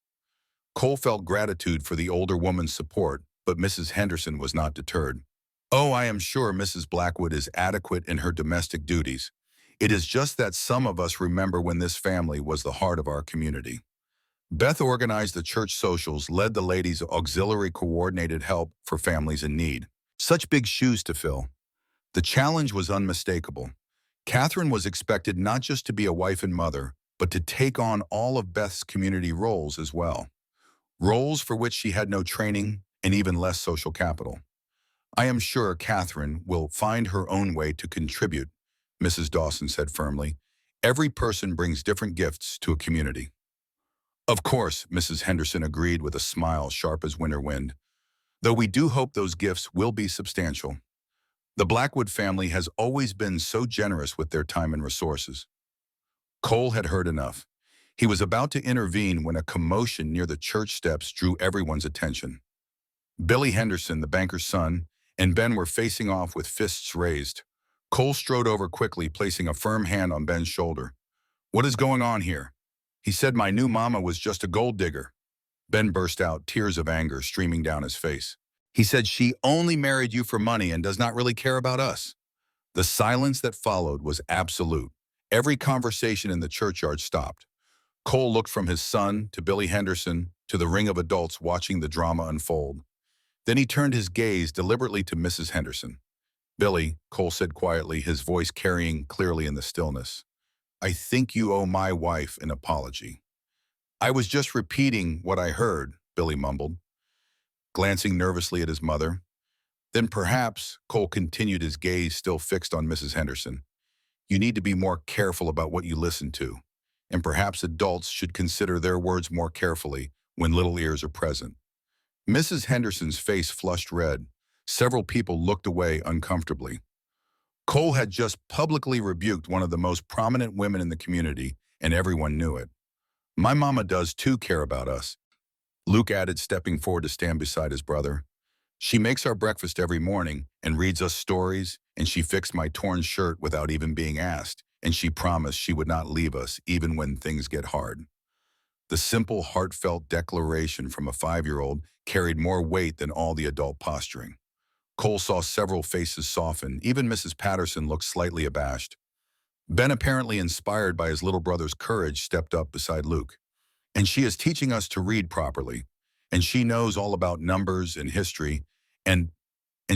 Cole felt gratitude for the older woman's support, but Mrs. Henderson was not deterred. Oh, I am sure Mrs. Blackwood is adequate in her domestic duties. It is just that some of us remember when this family was the heart of our community. Beth organized the church socials, led the ladies' auxiliary coordinated help for families in need. Such big shoes to fill. The challenge was unmistakable. Catherine was expected not just to be a wife and mother, but to take on all of Beth's community roles as well. Roles for which she had no training and even less social capital. I am sure Catherine will find her own way to contribute, Mrs. Dawson said firmly. Every person brings different gifts to a community. Of course, Mrs. Henderson agreed with a smile sharp as winter wind, though we do hope those gifts will be substantial. The Blackwood family has always been so generous with their time and resources. Cole had heard enough. He was about to intervene when a commotion near the church steps drew everyone's attention. Billy Henderson, the banker's son, and Ben were facing off with fists raised. Cole strode over quickly, placing a firm hand on Ben's shoulder. "What is going on here?" "He said my new mama was just a gold digger." Ben burst out, tears of anger streaming down his face. "He said she only married you for money and does not really care about us." The silence that followed was absolute. Every conversation in the churchyard stopped. Cole looked from his son to Billy Henderson to the ring of adults watching the drama unfold. Then he turned his gaze deliberately to Mrs. Henderson. "Billy," Cole said quietly, his voice carrying clearly in the stillness, "I think you owe my wife an apology." "I was just repeating what I heard," Billy mumbled, glancing nervously at his mother. "Then perhaps," Cole continued, his gaze still fixed on Mrs. Henderson, "you need to be more careful about what you listen to, and perhaps adults should consider their words more carefully when little ears are present." Mrs. Henderson's face flushed red. Several people looked away uncomfortably. Cole had just publicly rebuked one of the most prominent women in the community, and everyone knew it. "My mama does too care about us," Luke added, stepping forward to stand beside his brother. "She makes our breakfast every morning and reads us stories, and she fixed my torn shirt without even being asked, and she promised she would not leave us even when things get hard." The simple, heartfelt declaration from a 5-year-old carried more weight than all the adult posturing. Cole saw several faces soften. Even Mrs. Patterson looked slightly abashed. Ben, apparently inspired by his little brother's courage, stepped up beside Luke. "And she is teaching us to read properly. And she knows all about numbers and history. And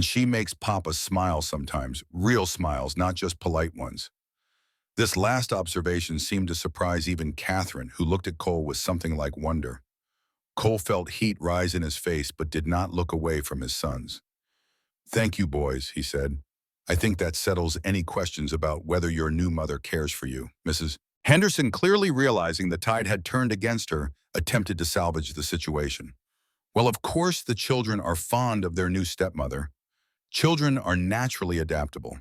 she makes Papa smile sometimes, real smiles, not just polite ones." This last observation seemed to surprise even Catherine, who looked at Cole with something like wonder. Cole felt heat rise in his face but did not look away from his sons. "Thank you, boys," he said. "I think that settles any questions about whether your new mother cares for you." Mrs. Henderson, clearly realizing the tide had turned against her, attempted to salvage the situation. "Well, of course the children are fond of their new stepmother. Children are naturally adaptable."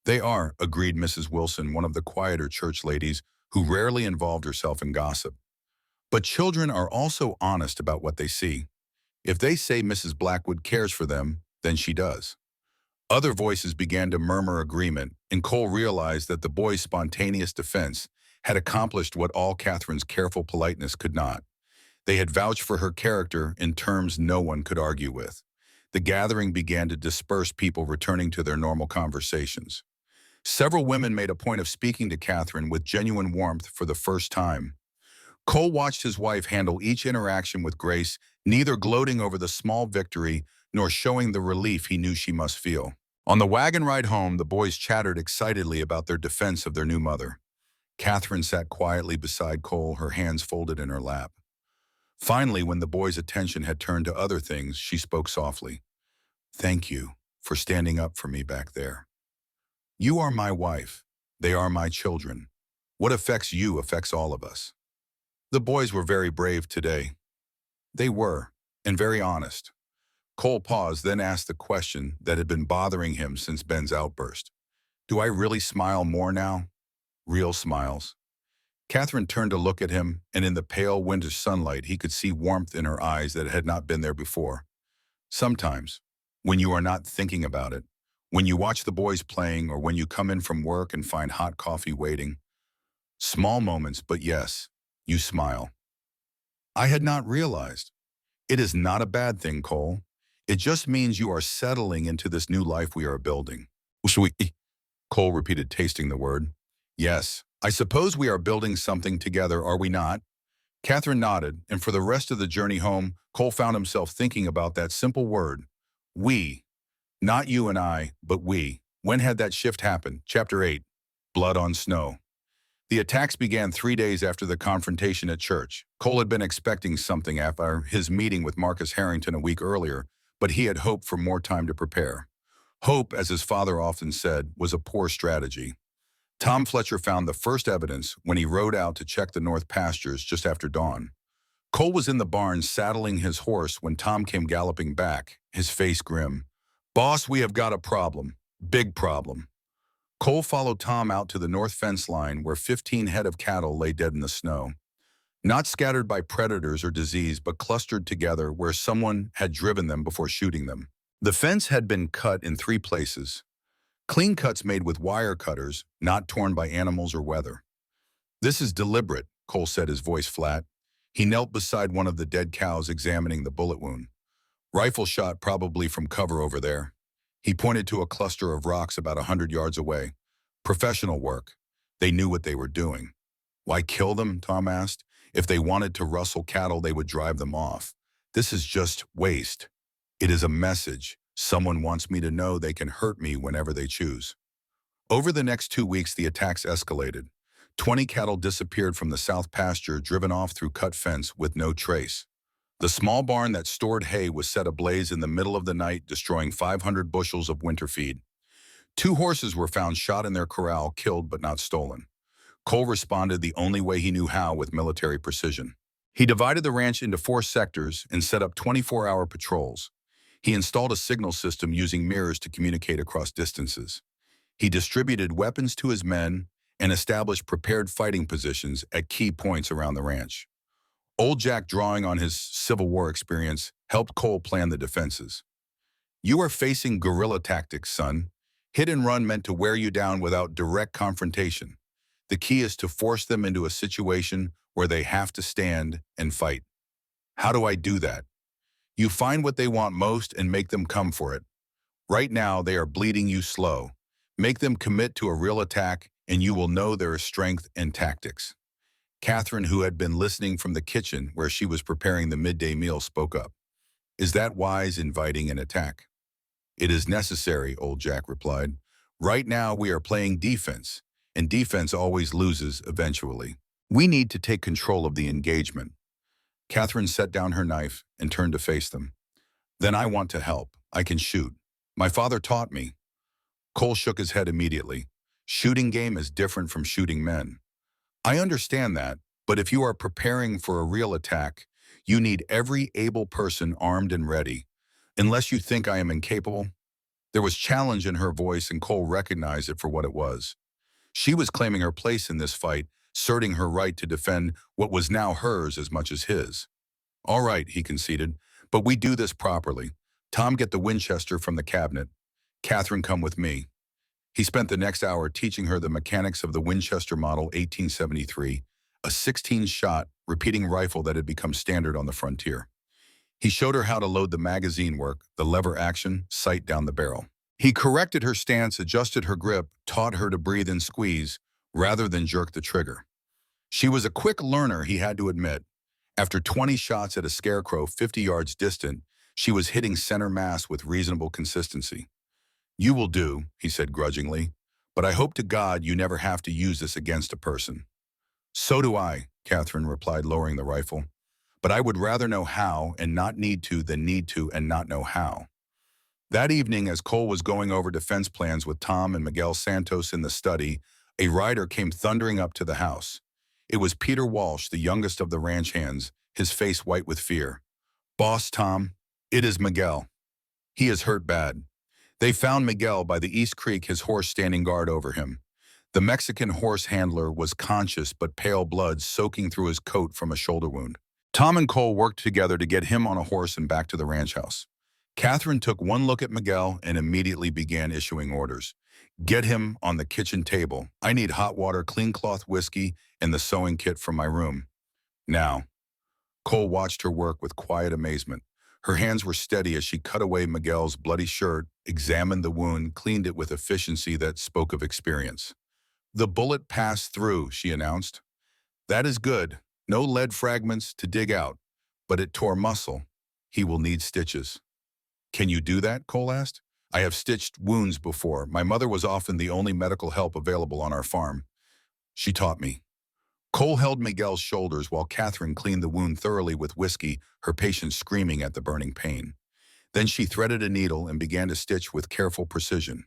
"They are," agreed Mrs. Wilson, one of the quieter church ladies who rarely involved herself in gossip. "But children are also honest about what they see. If they say Mrs. Blackwood cares for them, then she does." Other voices began to murmur agreement, and Cole realized that the boys' spontaneous defense had accomplished what all Catherine's careful politeness could not. They had vouched for her character in terms no one could argue with. The gathering began to disperse, people returning to their normal conversations. Several women made a point of speaking to Catherine with genuine warmth for the first time. Cole watched his wife handle each interaction with grace, neither gloating over the small victory nor showing the relief he knew she must feel. On the wagon ride home, the boys chattered excitedly about their defense of their new mother. Catherine sat quietly beside Cole, her hands folded in her lap. Finally, when the boys' attention had turned to other things, she spoke softly. "Thank you for standing up for me back there. You are my wife. They are my children. What affects you affects all of us." The boys were very brave today. They were, and very honest. Cole paused, then asked the question that had been bothering him since Ben's outburst. "Do I really smile more now?" Real smiles. Catherine turned to look at him, and in the pale winter sunlight he could see warmth in her eyes that had not been there before. "Sometimes, when you are not thinking about it, when you watch the boys playing or when you come in from work and find hot coffee waiting. Small moments, but yes, you smile." "I had not realized." "It is not a bad thing, Cole. It just means you are settling into this new life we are building. Sweet, Cole repeated, tasting the word. Yes, I suppose we are building something together, are we not? Catherine nodded, and for the rest of the journey home, Cole found himself thinking about that simple word. We. Not you and I, but we. When had that shift happened? Chapter 8. Blood on Snow. The attacks began 3 days after the confrontation at church. Cole had been expecting something after his meeting with Marcus Harrington a week earlier, but he had hoped for more time to prepare. Hope, as his father often said, was a poor strategy. Tom Fletcher found the first evidence when he rode out to check the north pastures just after dawn. Cole was in the barn saddling his horse when Tom came galloping back, his face grim. "Boss, we have got a problem. Big problem." Cole followed Tom out to the north fence line where 15 head of cattle lay dead in the snow. Not scattered by predators or disease, but clustered together where someone had driven them before shooting them. The fence had been cut in 3 places. Clean cuts made with wire cutters, not torn by animals or weather. "This is deliberate," Cole said, his voice flat. He knelt beside one of the dead cows examining the bullet wound. "Rifle shot probably from cover over there." He pointed to a cluster of rocks about 100 yards away. "Professional work. They knew what they were doing." "Why kill them?" Tom asked. "If they wanted to rustle cattle, they would drive them off. This is just waste. It is a message. Someone wants me to know they can hurt me whenever they choose." Over the next 2 weeks, the attacks escalated. 20 cattle disappeared from the south pasture, driven off through cut fence with no trace. The small barn that stored hay was set ablaze in the middle of the night, destroying 500 bushels of winter feed. 2 horses were found shot in their corral, killed but not stolen. Cole responded the only way he knew how, with military precision. He divided the ranch into 4 sectors and set up 24-hour patrols. He installed a signal system using mirrors to communicate across distances. He distributed weapons to his men and established prepared fighting positions at key points around the ranch. Old Jack, drawing on his Civil War experience, helped Cole plan the defenses. "You are facing guerrilla tactics, son. Hit and run meant to wear you down without direct confrontation. The key is to force them into a situation where they have to stand and fight." "How do I do that?" "You find what they want most and make them come for it. Right now, they are bleeding you slow. Make them commit to a real attack, and you will know there is strength in tactics." Catherine, who had been listening from the kitchen where she was preparing the midday meal, spoke up. "Is that wise, inviting an attack?" "It is necessary," Old Jack replied. "Right now we are playing defense, and defense always loses eventually. We need to take control of the engagement." Catherine set down her knife and turned to face them. "Then I want to help. I can shoot. My father taught me." Cole shook his head immediately. "Shooting game is different from shooting men." "I understand that, but if you are preparing for a real attack, you need every able person armed and ready. Unless you think I am incapable." There was challenge in her voice, and Cole recognized it for what it was. She was claiming her place in this fight, asserting her right to defend what was now hers as much as his. "All right," he conceded, "but we do this properly. Tom, get the Winchester from the cabinet. Catherine, come with me." He spent the next hour teaching her the mechanics of the Winchester Model 1873, a 16-shot repeating rifle that had become standard on the frontier. He showed her how to load the magazine work, the lever action, sight down the barrel. He corrected her stance, adjusted her grip, taught her to breathe and squeeze, rather than jerk the trigger. She was a quick learner, he had to admit. After 20 shots at a scarecrow 50 yards distant, she was hitting center mass with reasonable consistency. "You will do," he said grudgingly, "but I hope to God you never have to use this against a person." "So do I," Catherine replied, lowering the rifle. "But I would rather know how and not need to than need to and not know how." That evening, as Cole was going over defense plans with Tom and Miguel Santos in the study, a rider came thundering up to the house. It was Peter Walsh, the youngest of the ranch hands, his face white with fear. "Boss, Tom, it is Miguel. He is hurt bad." They found Miguel by the East Creek, his horse standing guard over him. The Mexican horse handler was conscious, but pale blood soaking through his coat from a shoulder wound. Tom and Cole worked together to get him on a horse and back to the ranch house. Catherine took one look at Miguel and immediately began issuing orders. "Get him on the kitchen table. I need hot water, clean cloth, whiskey, and the sewing kit from my room. Now." Cole watched her work with quiet amazement. Her hands were steady as she cut away Miguel's bloody shirt, examined the wound, cleaned it with efficiency that spoke of experience. "The bullet passed through," she announced. "That is good. No lead fragments to dig out. But it tore muscle. He will need stitches." "Can you do that?" Cole asked. "I have stitched wounds before. My mother was often the only medical help available on our farm. She taught me." Cole held Miguel's shoulders while Catherine cleaned the wound thoroughly with whiskey, her patient screaming at the burning pain. Then she threaded a needle and began to stitch with careful precision.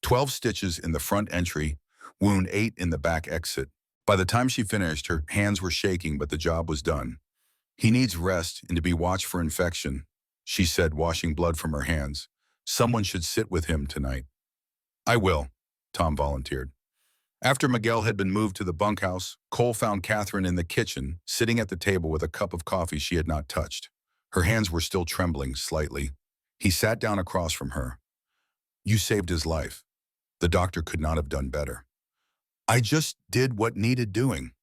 12 stitches in the front entry, wound 8 in the back exit. By the time she finished, her hands were shaking, but the job was done. "He needs rest and to be watched for infection," she said, washing blood from her hands. "Someone should sit with him tonight." "I will," Tom volunteered. After Miguel had been moved to the bunkhouse, Cole found Catherine in the kitchen, sitting at the table with a cup of coffee she had not touched. Her hands were still trembling slightly. He sat down across from her. "You saved his life. The doctor could not have done better." "I just did what needed doing.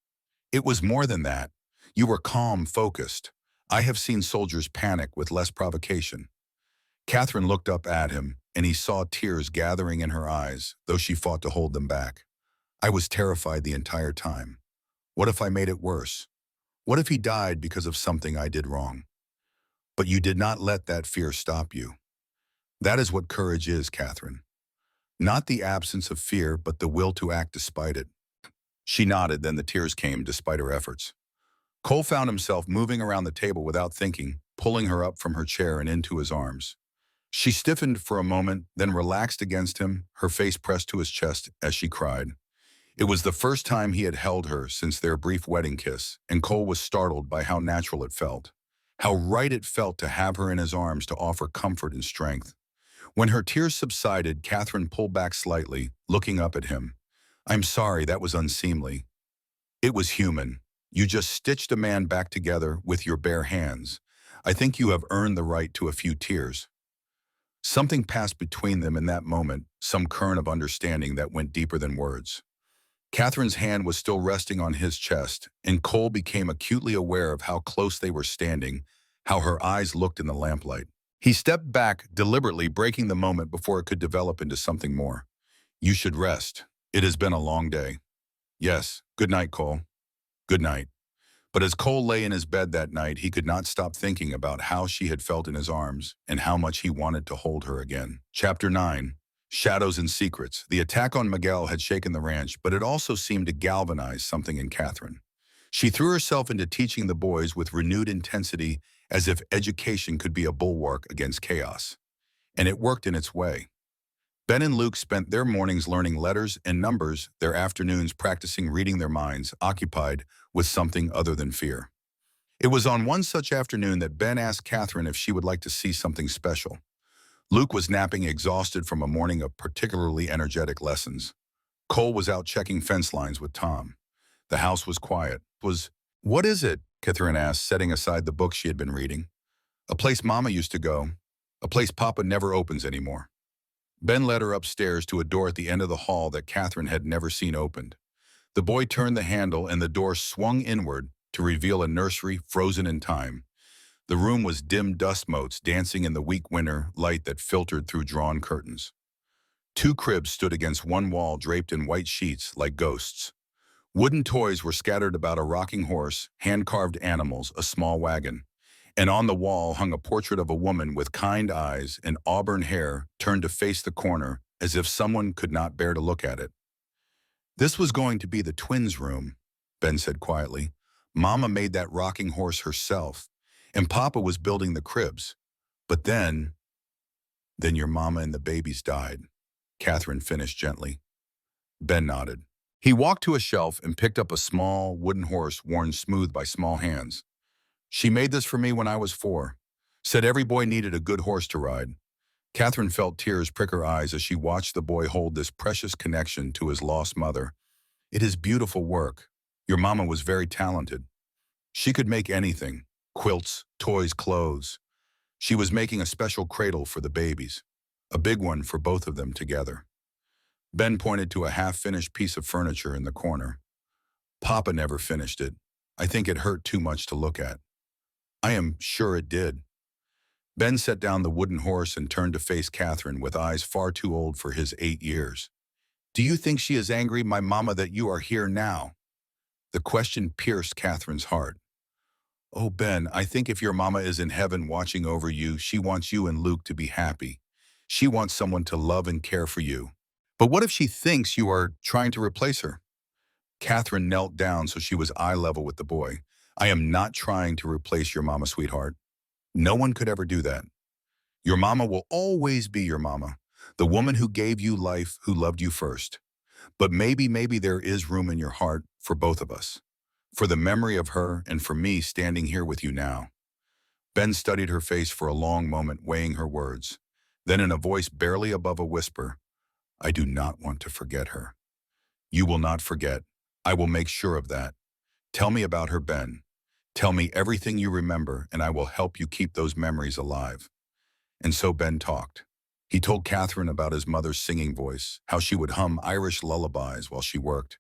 It was more than that. You were calm, focused. I have seen soldiers panic with less provocation." Catherine looked up at him, and he saw tears gathering in her eyes, though she fought to hold them back. "I was terrified the entire time. What if I made it worse? What if he died because of something I did wrong? But you did not let that fear stop you. That is what courage is, Catherine. Not the absence of fear, but the will to act despite it." She nodded, then the tears came despite her efforts. Cole found himself moving around the table without thinking, pulling her up from her chair and into his arms. She stiffened for a moment, then relaxed against him, her face pressed to his chest as she cried. It was the first time he had held her since their brief wedding kiss, and Cole was startled by how natural it felt. How right it felt to have her in his arms to offer comfort and strength. When her tears subsided, Catherine pulled back slightly, looking up at him. "I'm sorry, that was unseemly. It was human. You just stitched a man back together with your bare hands. I think you have earned the right to a few tears." Something passed between them in that moment, some current of understanding that went deeper than words. Catherine's hand was still resting on his chest, and Cole became acutely aware of how close they were standing, how her eyes looked in the lamplight. He stepped back, deliberately breaking the moment before it could develop into something more. "You should rest. It has been a long day." "Yes. Good night, Cole." "Good night." But as Cole lay in his bed that night, he could not stop thinking about how she had felt in his arms and how much he wanted to hold her again. Chapter 9. Shadows and Secrets. The attack on Miguel had shaken the ranch, but it also seemed to galvanize something in Catherine. She threw herself into teaching the boys with renewed intensity, as if education could be a bulwark against chaos. And it worked in its way. Ben and Luke spent their mornings learning letters and numbers, their afternoons practicing reading their minds, occupied with something other than fear. It was on one such afternoon that Ben asked Catherine if she would like to see something special. Luke was napping, exhausted from a morning of particularly energetic lessons. Cole was out checking fence lines with Tom. The house was quiet. "What is it?" Catherine asked, setting aside the book she had been reading. "A place Mama used to go. A place Papa never opens anymore." Ben led her upstairs to a door at the end of the hall that Catherine had never seen opened. The boy turned the handle and the door swung inward to reveal a nursery frozen in time. The room was dim dust motes dancing in the weak winter light that filtered through drawn curtains. 2 cribs stood against one wall draped in white sheets like ghosts. Wooden toys were scattered about: a rocking horse, hand-carved animals, a small wagon. And on the wall hung a portrait of a woman with kind eyes and auburn hair turned to face the corner as if someone could not bear to look at it. "This was going to be the twins' room," Ben said quietly. "Mama made that rocking horse herself, and Papa was building the cribs. But then your mama and the babies died," Catherine finished gently. Ben nodded. He walked to a shelf and picked up a small wooden horse worn smooth by small hands. "She made this for me when I was 4. Said every boy needed a good horse to ride." Catherine felt tears prick her eyes as she watched the boy hold this precious connection to his lost mother. "It is beautiful work. Your mama was very talented. She could make anything: quilts, toys, clothes. She was making a special cradle for the babies, a big one for both of them together." Ben pointed to a half-finished piece of furniture in the corner. "Papa never finished it. I think it hurt too much to look at." "I am sure it did." Ben set down the wooden horse and turned to face Catherine with eyes far too old for his 8 years. Do you think she is angry, my mama, that you are here now? The question pierced Catherine's heart. Oh, Ben, I think if your mama is in heaven watching over you, she wants you and Luke to be happy. She wants someone to love and care for you. But what if she thinks you are trying to replace her? Catherine knelt down so she was eye level with the boy. I am not trying to replace your mama, sweetheart. No one could ever do that. Your mama will always be your mama, the woman who gave you life, who loved you first. But maybe there is room in your heart for both of us, for the memory of her and for me standing here with you now. Ben studied her face for a long moment, weighing her words. Then in a voice barely above a whisper, I do not want to forget her. You will not forget. I will make sure of that. Tell me about her, Ben. Tell me everything you remember, and I will help you keep those memories alive. And so Ben talked. He told Catherine about his mother's singing voice, how she would hum Irish lullabies while she worked.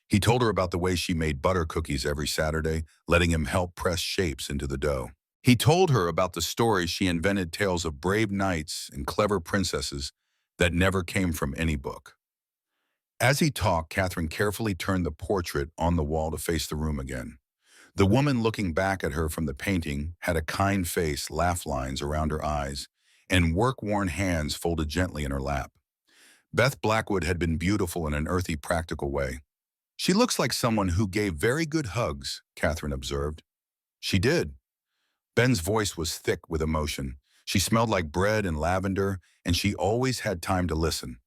He told her about the way she made butter cookies every Saturday, letting him help press shapes into the dough. He told her about the stories she invented, tales of brave knights and clever princesses that never came from any book. As he talked, Catherine carefully turned the portrait on the wall to face the room again. The woman looking back at her from the painting had a kind face, laugh lines around her eyes, and work-worn hands folded gently in her lap. Beth Blackwood had been beautiful in an earthy, practical way. She looks like someone who gave very good hugs, Catherine observed. She did. Ben's voice was thick with emotion. She smelled like bread and lavender, and she always had time to listen.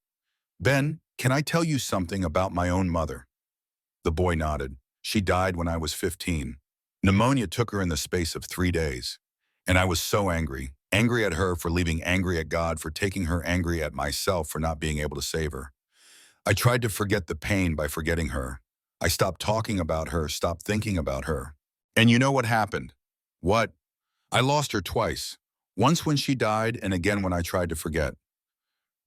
Ben, can I tell you something about my own mother? The boy nodded. She died when I was 15. Pneumonia took her in the space of 3 days. And I was so angry. Angry at her for leaving, angry at God for taking her, angry at myself for not being able to save her. I tried to forget the pain by forgetting her. I stopped talking about her, stopped thinking about her. And you know what happened? What? I lost her twice. Once when she died, and again when I tried to forget.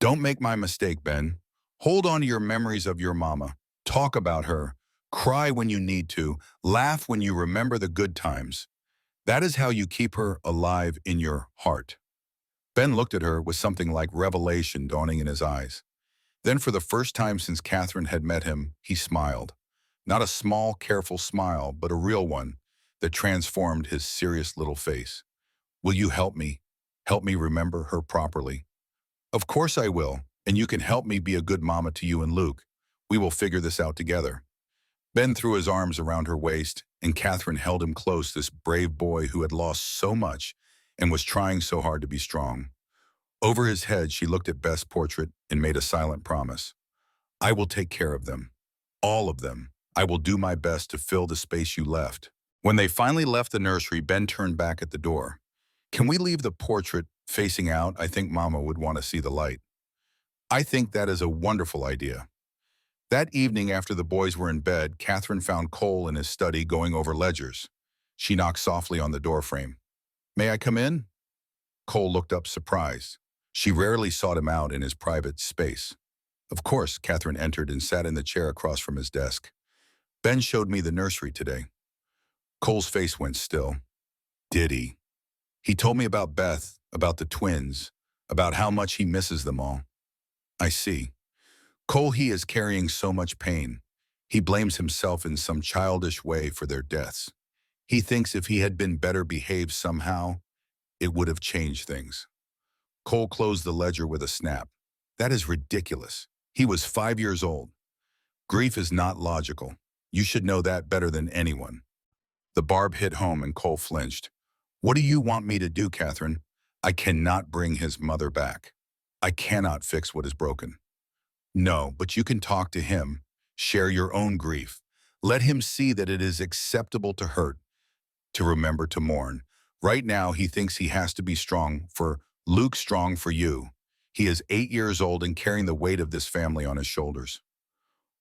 Don't make my mistake, Ben. Hold on to your memories of your mama. Talk about her. Cry when you need to. Laugh when you remember the good times. That is how you keep her alive in your heart. Ben looked at her with something like revelation dawning in his eyes. Then for the first time since Catherine had met him, he smiled. Not a small, careful smile, but a real one that transformed his serious little face. Will you help me? Help me remember her properly. Of course I will, and you can help me be a good mama to you and Luke. We will figure this out together. Ben threw his arms around her waist, and Catherine held him close, this brave boy who had lost so much and was trying so hard to be strong. Over his head, she looked at Beth's portrait and made a silent promise. I will take care of them. All of them. I will do my best to fill the space you left. When they finally left the nursery, Ben turned back at the door. Can we leave the portrait facing out? I think Mama would want to see the light. I think that is a wonderful idea. That evening, after the boys were in bed, Catherine found Cole in his study going over ledgers. She knocked softly on the doorframe. May I come in? Cole looked up surprised. She rarely sought him out in his private space. Of course, Catherine entered and sat in the chair across from his desk. Ben showed me the nursery today. Cole's face went still. Did he? He told me about Beth, about the twins, about how much he misses them all. I see. Cole, he is carrying so much pain. He blames himself in some childish way for their deaths. He thinks if he had been better behaved somehow, it would have changed things. Cole closed the ledger with a snap. That is ridiculous. He was 5 years old. Grief is not logical. You should know that better than anyone. The barb hit home and Cole flinched. What do you want me to do, Catherine? I cannot bring his mother back. I cannot fix what is broken. No, but you can talk to him. Share your own grief. Let him see that it is acceptable to hurt, to remember to mourn. Right now, he thinks he has to be strong for Luke, strong for you. He is 8 years old and carrying the weight of this family on his shoulders.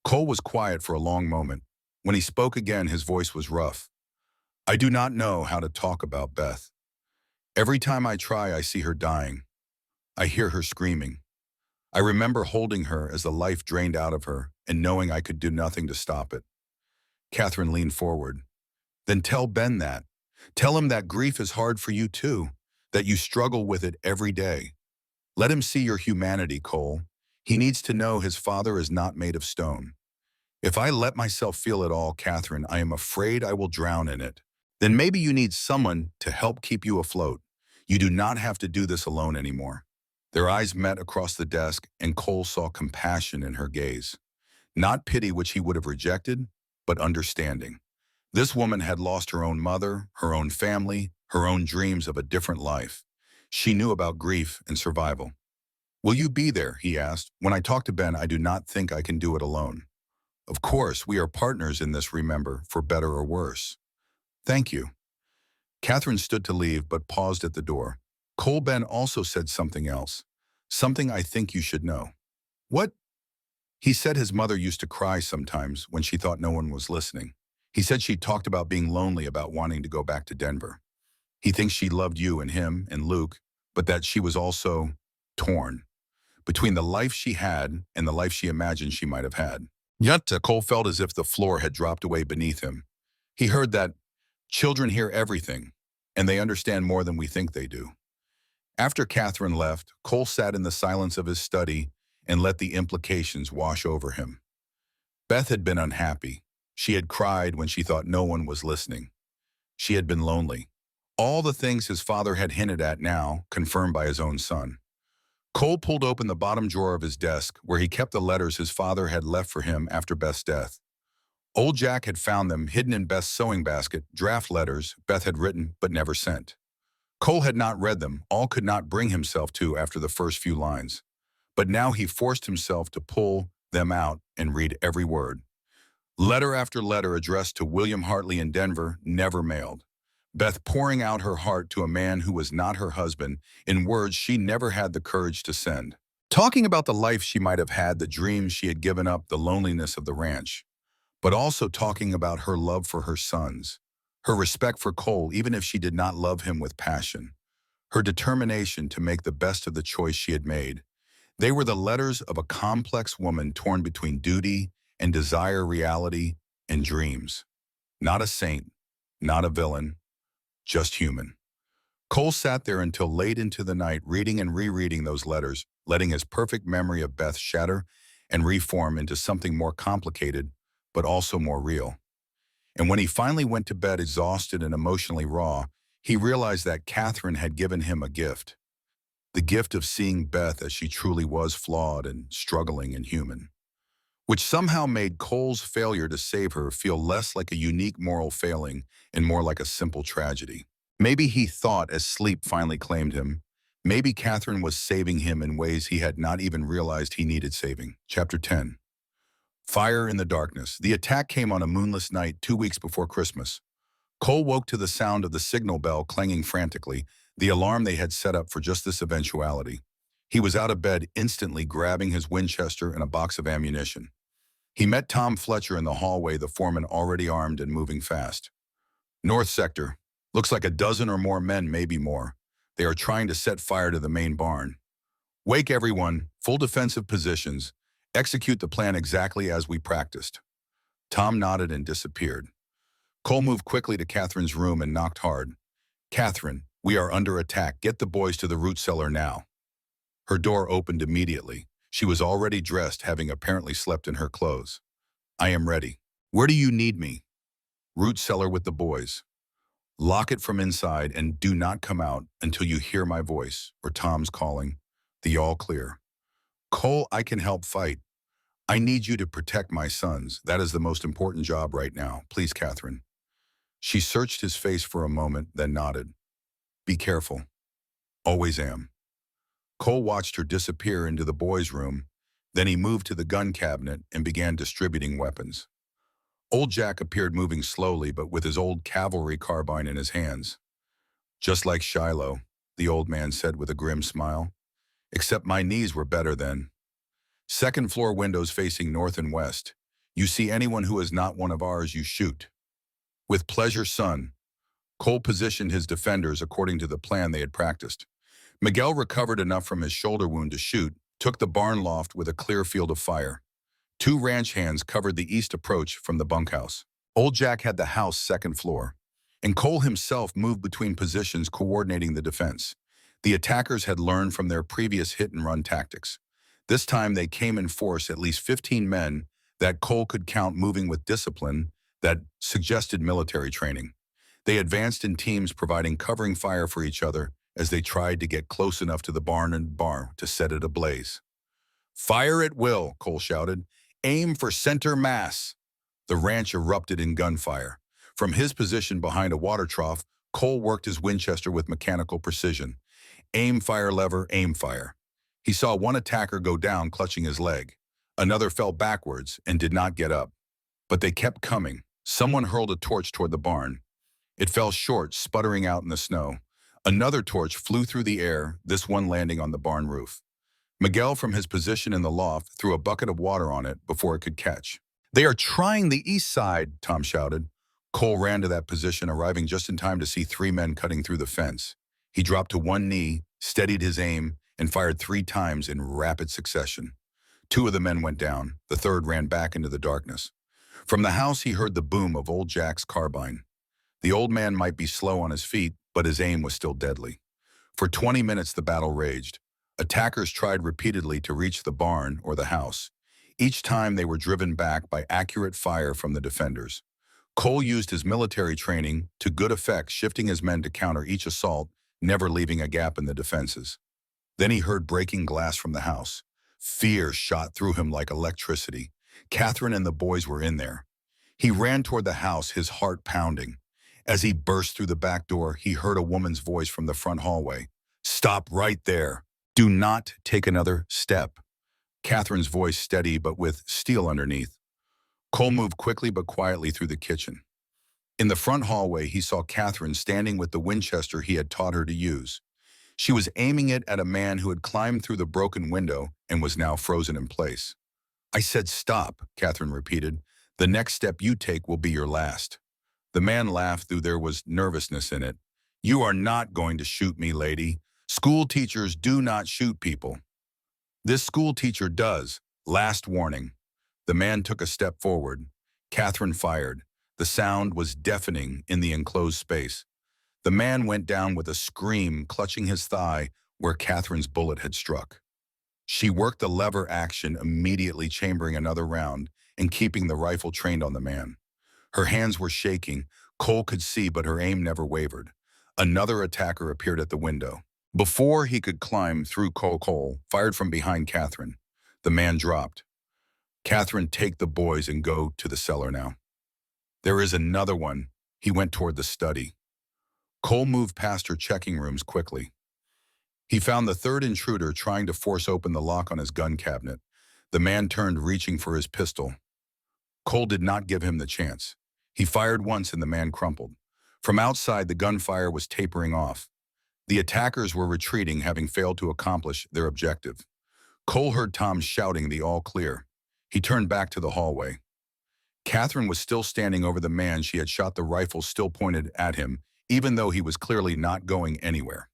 Cole was quiet for a long moment. When he spoke again, his voice was rough. I do not know how to talk about Beth. Every time I try, I see her dying. I hear her screaming. I remember holding her as the life drained out of her and knowing I could do nothing to stop it. Catherine leaned forward. Then tell Ben that. Tell him that grief is hard for you too, that you struggle with it every day. Let him see your humanity, Cole. He needs to know his father is not made of stone. If I let myself feel it all, Catherine, I am afraid I will drown in it. Then maybe you need someone to help keep you afloat. You do not have to do this alone anymore. Their eyes met across the desk, and Cole saw compassion in her gaze. Not pity, which he would have rejected, but understanding. This woman had lost her own mother, her own family, her own dreams of a different life. She knew about grief and survival. Will you be there? He asked. When I talk to Ben, I do not think I can do it alone. Of course, we are partners in this, remember, for better or worse. Thank you. Catherine stood to leave, but paused at the door. Cole, Ben also said something else. Something I think you should know. What? He said his mother used to cry sometimes when she thought no one was listening. He said she talked about being lonely, about wanting to go back to Denver. He thinks she loved you and him and Luke, but that she was also torn between the life she had and the life she imagined she might have had. Yet Cole felt as if the floor had dropped away beneath him. He heard that children hear everything, and they understand more than we think they do. After Catherine left, Cole sat in the silence of his study and let the implications wash over him. Beth had been unhappy. She had cried when she thought no one was listening. She had been lonely. All the things his father had hinted at now, confirmed by his own son. Cole pulled open the bottom drawer of his desk, where he kept the letters his father had left for him after Beth's death. Old Jack had found them hidden in Beth's sewing basket, draft letters Beth had written but never sent. Cole had not read them, all could not bring himself to after the first few lines. But now he forced himself to pull them out and read every word. Letter after letter addressed to William Hartley in Denver, never mailed. Beth pouring out her heart to a man who was not her husband in words she never had the courage to send. Talking about the life she might have had, the dreams she had given up, the loneliness of the ranch. But also talking about her love for her sons, her respect for Cole even if she did not love him with passion, her determination to make the best of the choice she had made. They were the letters of a complex woman torn between duty and desire, reality and dreams. Not a saint, not a villain, just human. Cole sat there until late into the night, reading and rereading those letters, letting his perfect memory of Beth shatter and reform into something more complicated, but also more real. And when he finally went to bed exhausted and emotionally raw, he realized that Catherine had given him a gift. The gift of seeing Beth as she truly was, flawed and struggling and human. Which somehow made Cole's failure to save her feel less like a unique moral failing and more like a simple tragedy. Maybe he thought as sleep finally claimed him. Maybe Catherine was saving him in ways he had not even realized he needed saving. Chapter 10. Fire in the darkness. The attack came on a moonless night 2 weeks before Christmas. Cole woke to the sound of the signal bell clanging frantically, the alarm they had set up for just this eventuality. He was out of bed instantly, grabbing his Winchester and a box of ammunition. He met Tom Fletcher in the hallway, the foreman already armed and moving fast. North sector. Looks like a dozen or more men, maybe more. They are trying to set fire to the main barn. Wake everyone, full defensive positions. Execute the plan exactly as we practiced. Tom nodded and disappeared. Cole moved quickly to Catherine's room and knocked hard. Catherine, we are under attack. Get the boys to the root cellar now. Her door opened immediately. She was already dressed, having apparently slept in her clothes. I am ready. Where do you need me? Root cellar with the boys. Lock it from inside and do not come out until you hear my voice or Tom's calling. The all clear. Cole, I can help fight. I need you to protect my sons. That is the most important job right now. Please, Catherine. She searched his face for a moment, then nodded. Be careful. Always am. Cole watched her disappear into the boys' room. Then he moved to the gun cabinet and began distributing weapons. Old Jack appeared, moving slowly, but with his old cavalry carbine in his hands. Just like Shiloh, the old man said with a grim smile. Except my knees were better then. Second floor windows facing north and west. You see anyone who is not one of ours, you shoot. With pleasure, son. Cole positioned his defenders according to the plan they had practiced. Miguel recovered enough from his shoulder wound to shoot, took the barn loft with a clear field of fire. 2 ranch hands covered the east approach from the bunkhouse. Old Jack had the house second floor, and Cole himself moved between positions, coordinating the defense. The attackers had learned from their previous hit-and-run tactics. This time they came in force, at least 15 men that Cole could count, moving with discipline that suggested military training. They advanced in teams, providing covering fire for each other as they tried to get close enough to the barn and bar to set it ablaze. "Fire at will," Cole shouted. "Aim for center mass." The ranch erupted in gunfire. From his position behind a water trough, Cole worked his Winchester with mechanical precision. Aim, fire, lever, aim, fire. He saw one attacker go down, clutching his leg. Another fell backwards and did not get up. But they kept coming. Someone hurled a torch toward the barn. It fell short, sputtering out in the snow. Another torch flew through the air, this one landing on the barn roof. Miguel, from his position in the loft, threw a bucket of water on it before it could catch. "They are trying the east side," Tom shouted. Cole ran to that position, arriving just in time to see three men cutting through the fence. He dropped to one knee, steadied his aim, and fired 3 times in rapid succession. 2 of the men went down. The third ran back into the darkness. From the house, he heard the boom of old Jack's carbine. The old man might be slow on his feet, but his aim was still deadly. For 20 minutes, the battle raged. Attackers tried repeatedly to reach the barn or the house. Each time they were driven back by accurate fire from the defenders. Cole used his military training to good effect, shifting his men to counter each assault, never leaving a gap in the defenses. Then he heard breaking glass from the house. Fear shot through him like electricity. Catherine and the boys were in there. He ran toward the house, his heart pounding. As he burst through the back door, he heard a woman's voice from the front hallway. "Stop right there. Do not take another step." Catherine's voice steady but with steel underneath. Cole moved quickly but quietly through the kitchen. In the front hallway, he saw Catherine standing with the Winchester he had taught her to use. She was aiming it at a man who had climbed through the broken window and was now frozen in place. "I said stop," Catherine repeated. "The next step you take will be your last." The man laughed, though there was nervousness in it. "You are not going to shoot me, lady. School teachers do not shoot people." "This school teacher does. Last warning." The man took a step forward. Catherine fired. The sound was deafening in the enclosed space. The man went down with a scream, clutching his thigh where Catherine's bullet had struck. She worked the lever action, immediately chambering another round and keeping the rifle trained on the man. Her hands were shaking. Cole could see, but her aim never wavered. Another attacker appeared at the window. Before he could climb through, Cole fired from behind Catherine. The man dropped. "Catherine, take the boys and go to the cellar now." "There is another one." He went toward the study. Cole moved past her checking rooms quickly. He found the third intruder trying to force open the lock on his gun cabinet. The man turned, reaching for his pistol. Cole did not give him the chance. He fired once and the man crumpled. From outside, the gunfire was tapering off. The attackers were retreating, having failed to accomplish their objective. Cole heard Tom shouting the all clear. He turned back to the hallway. Catherine was still standing over the man she had shot, the rifle still pointed at him, even though he was clearly not going anywhere.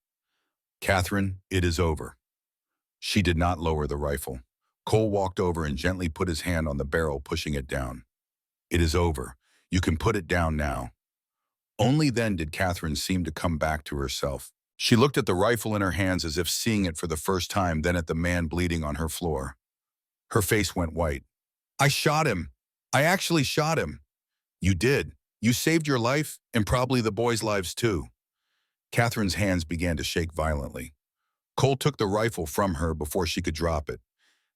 "Catherine, it is over." She did not lower the rifle. Cole walked over and gently put his hand on the barrel, pushing it down. "It is over. You can put it down now." Only then did Catherine seem to come back to herself. She looked at the rifle in her hands as if seeing it for the first time, then at the man bleeding on her floor. Her face went white. "I shot him. I actually shot him." "You did. You saved your life, and probably the boys' lives too." Catherine's hands began to shake violently. Cole took the rifle from her before she could drop it.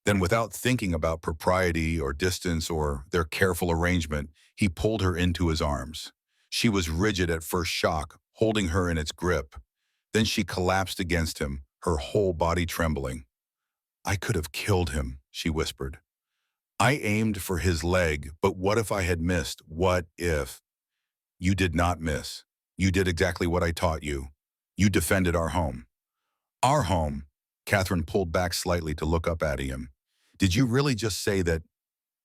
Then, without thinking about propriety or distance or their careful arrangement, he pulled her into his arms. She was rigid at first shock, holding her in its grip. Then she collapsed against him, her whole body trembling. "I could have killed him," she whispered. "I aimed for his leg, but what if I had missed? What if?" "You did not miss. You did exactly what I taught you. You defended our home." "Our home?" Catherine pulled back slightly to look up at him. "Did you really just say that?"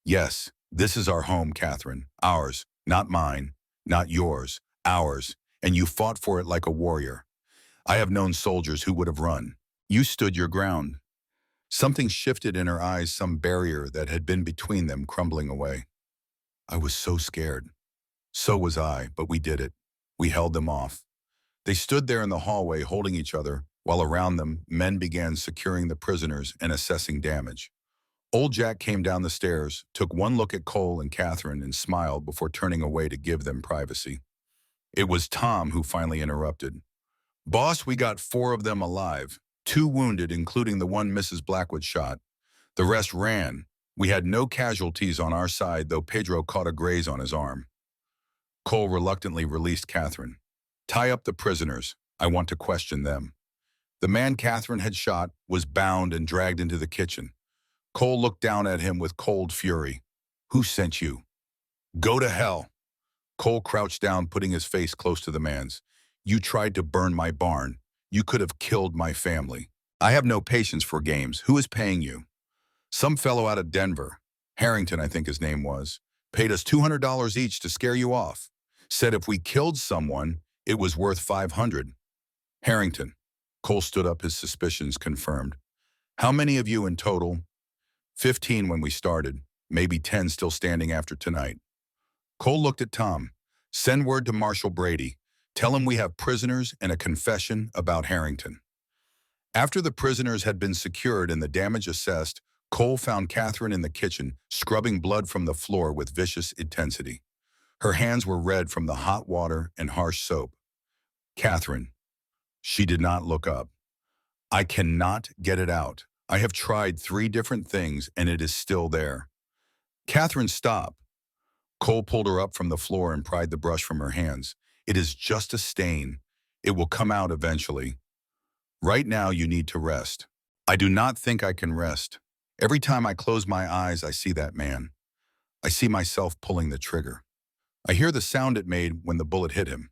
"Yes, this is our home, Catherine. Ours, not mine, not yours, ours. And you fought for it like a warrior. I have known soldiers who would have run. You stood your ground." Something shifted in her eyes, some barrier that had been between them crumbling away. "I was so scared." "So was I, but we did it. We held them off." They stood there in the hallway, holding each other, while around them, men began securing the prisoners and assessing damage. Old Jack came down the stairs, took one look at Cole and Catherine, and smiled before turning away to give them privacy. It was Tom who finally interrupted. "Boss, we got 4 of them alive, 2 wounded, including the one Mrs. Blackwood shot. The rest ran. We had no casualties on our side, though Pedro caught a graze on his arm." Cole reluctantly released Catherine. "Tie up the prisoners. I want to question them." The man Catherine had shot was bound and dragged into the kitchen. Cole looked down at him with cold fury. "Who sent you?" "Go to hell." Cole crouched down, putting his face close to the man's. "You tried to burn my barn. You could have killed my family. I have no patience for games. Who is paying you?" "Some fellow out of Denver. Harrington, I think his name was. Paid us $200 each to scare you off. Said if we killed someone, it was worth 500. Harrington. Cole stood up, his suspicions confirmed. "How many of you in total?" 15 when we started. Maybe 10 still standing after tonight." Cole looked at Tom. "Send word to Marshal Brady. Tell him we have prisoners and a confession about Harrington." After the prisoners had been secured and the damage assessed, Cole found Catherine in the kitchen, scrubbing blood from the floor with vicious intensity. Her hands were red from the hot water and harsh soap. "Catherine." She did not look up. "I cannot get it out. I have tried 3 different things and it is still there." "Catherine, stop." Cole pulled her up from the floor and pried the brush from her hands. "It is just a stain. It will come out eventually. Right now you need to rest." "I do not think I can rest. Every time I close my eyes, I see that man. I see myself pulling the trigger. I hear the sound it made when the bullet hit him."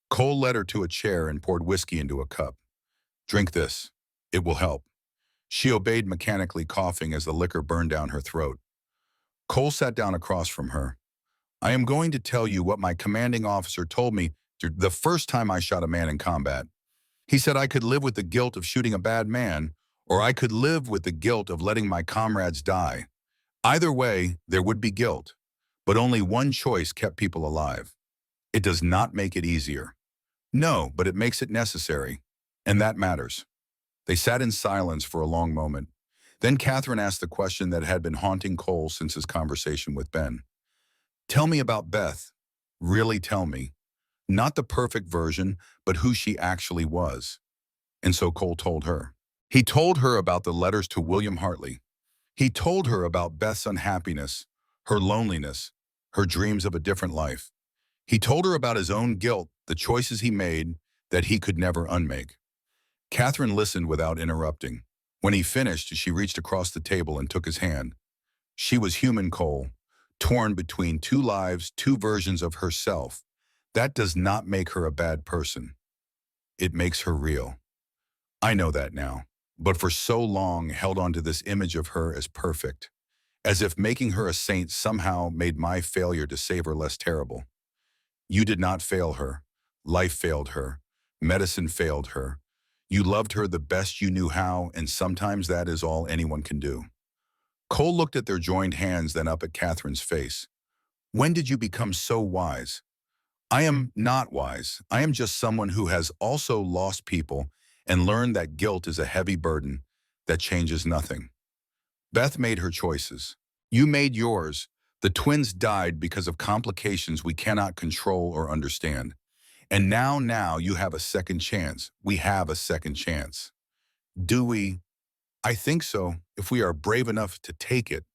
Cole led her to a chair and poured whiskey into a cup. "Drink this. It will help." She obeyed, mechanically coughing as the liquor burned down her throat. Cole sat down across from her. "I am going to tell you what my commanding officer told me the first time I shot a man in combat. He said I could live with the guilt of shooting a bad man, or I could live with the guilt of letting my comrades die. Either way, there would be guilt, but only one choice kept people alive. It does not make it easier. No, but it makes it necessary, and that matters." They sat in silence for a long moment. Then Catherine asked the question that had been haunting Cole since his conversation with Ben. "Tell me about Beth. Really tell me. Not the perfect version, but who she actually was." And so Cole told her. He told her about the letters to William Hartley. He told her about Beth's unhappiness, her loneliness, her dreams of a different life. He told her about his own guilt, the choices he made that he could never unmake. Catherine listened without interrupting. When he finished, she reached across the table and took his hand. She was human, Cole, torn between 2 lives, 2 versions of herself. That does not make her a bad person. It makes her real. I know that now, but for so long held on to this image of her as perfect, as if making her a saint somehow made my failure to save her less terrible. You did not fail her. Life failed her. Medicine failed her. You loved her the best you knew how, and sometimes that is all anyone can do." Cole looked at their joined hands, then up at Catherine's face. "When did you become so wise?" "I am not wise. I am just someone who has also lost people and learned that guilt is a heavy burden that changes nothing. Beth made her choices. You made yours. The twins died because of complications we cannot control or understand. And now you have a second chance. We have a second chance. Do we? I think so, if we are brave enough to take it."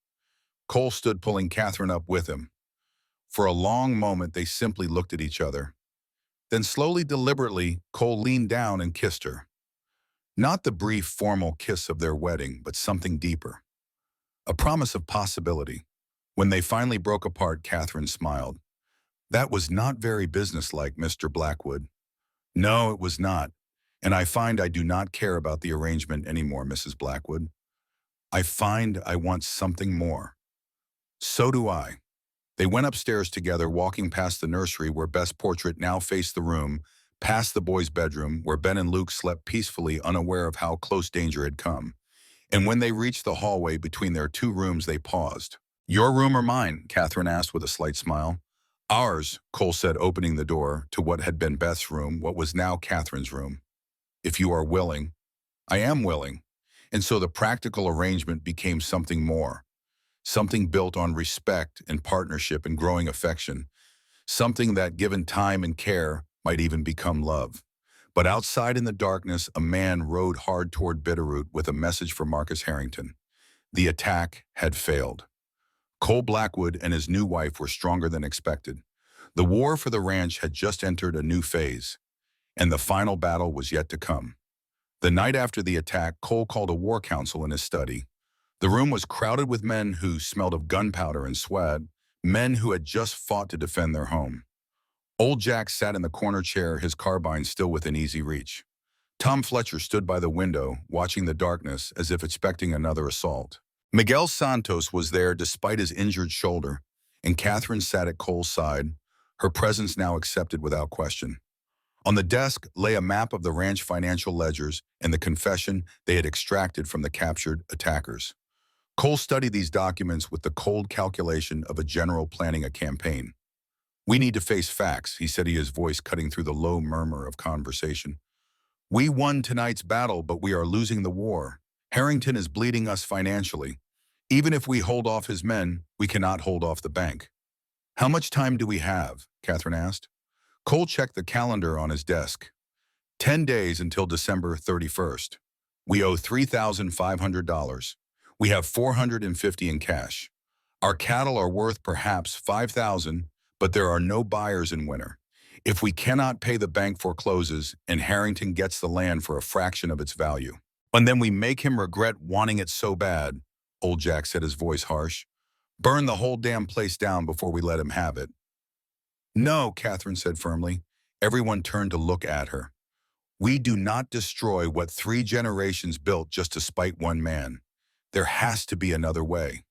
Cole stood, pulling Catherine up with him. For a long moment, they simply looked at each other. Then slowly, deliberately, Cole leaned down and kissed her. Not the brief, formal kiss of their wedding, but something deeper. A promise of possibility. When they finally broke apart, Catherine smiled. "That was not very businesslike, Mr. Blackwood." "No, it was not. And I find I do not care about the arrangement anymore, Mrs. Blackwood. I find I want something more." "So do I." They went upstairs together, walking past the nursery where Beth's portrait now faced the room, past the boys' bedroom where Ben and Luke slept peacefully, unaware of how close danger had come. And when they reached the hallway between their 2 rooms, they paused. "Your room or mine?" Catherine asked with a slight smile. "Ours," Cole said, opening the door to what had been Beth's room, what was now Catherine's room. If you are willing, I am willing. And so the practical arrangement became something more, something built on respect and partnership and growing affection, something that, given time and care, might even become love. But outside in the darkness, a man rode hard toward Bitterroot with a message for Marcus Harrington. The attack had failed. Cole Blackwood and his new wife were stronger than expected. The war for the ranch had just entered a new phase, and the final battle was yet to come. The night after the attack, Cole called a war council in his study. The room was crowded with men who smelled of gunpowder and sweat, men who had just fought to defend their home. Old Jack sat in the corner chair, his carbine still within easy reach. Tom Fletcher stood by the window, watching the darkness as if expecting another assault. Miguel Santos was there despite his injured shoulder, and Catherine sat at Cole's side, her presence now accepted without question. On the desk lay a map of the ranch financial ledgers and the confession they had extracted from the captured attackers. Cole studied these documents with the cold calculation of a general planning a campaign. "We need to face facts," he said, his voice cutting through the low murmur of conversation. "We won tonight's battle, but we are losing the war. Harrington is bleeding us financially. Even if we hold off his men, we cannot hold off the bank." "How much time do we have?" Catherine asked. Cole checked the calendar on his desk. 10 days until December 31st. We owe $3,500. We have $450 in cash. Our cattle are worth perhaps $5,000, but there are no buyers in winter. If we cannot pay, the bank forecloses and Harrington gets the land for a fraction of its value. And then we make him regret wanting it so bad, Old Jack said, his voice harsh. Burn the whole damn place down before we let him have it. "No," Catherine said firmly. Everyone turned to look at her. "We do not destroy what 3 generations built just to spite one man. There has to be another way."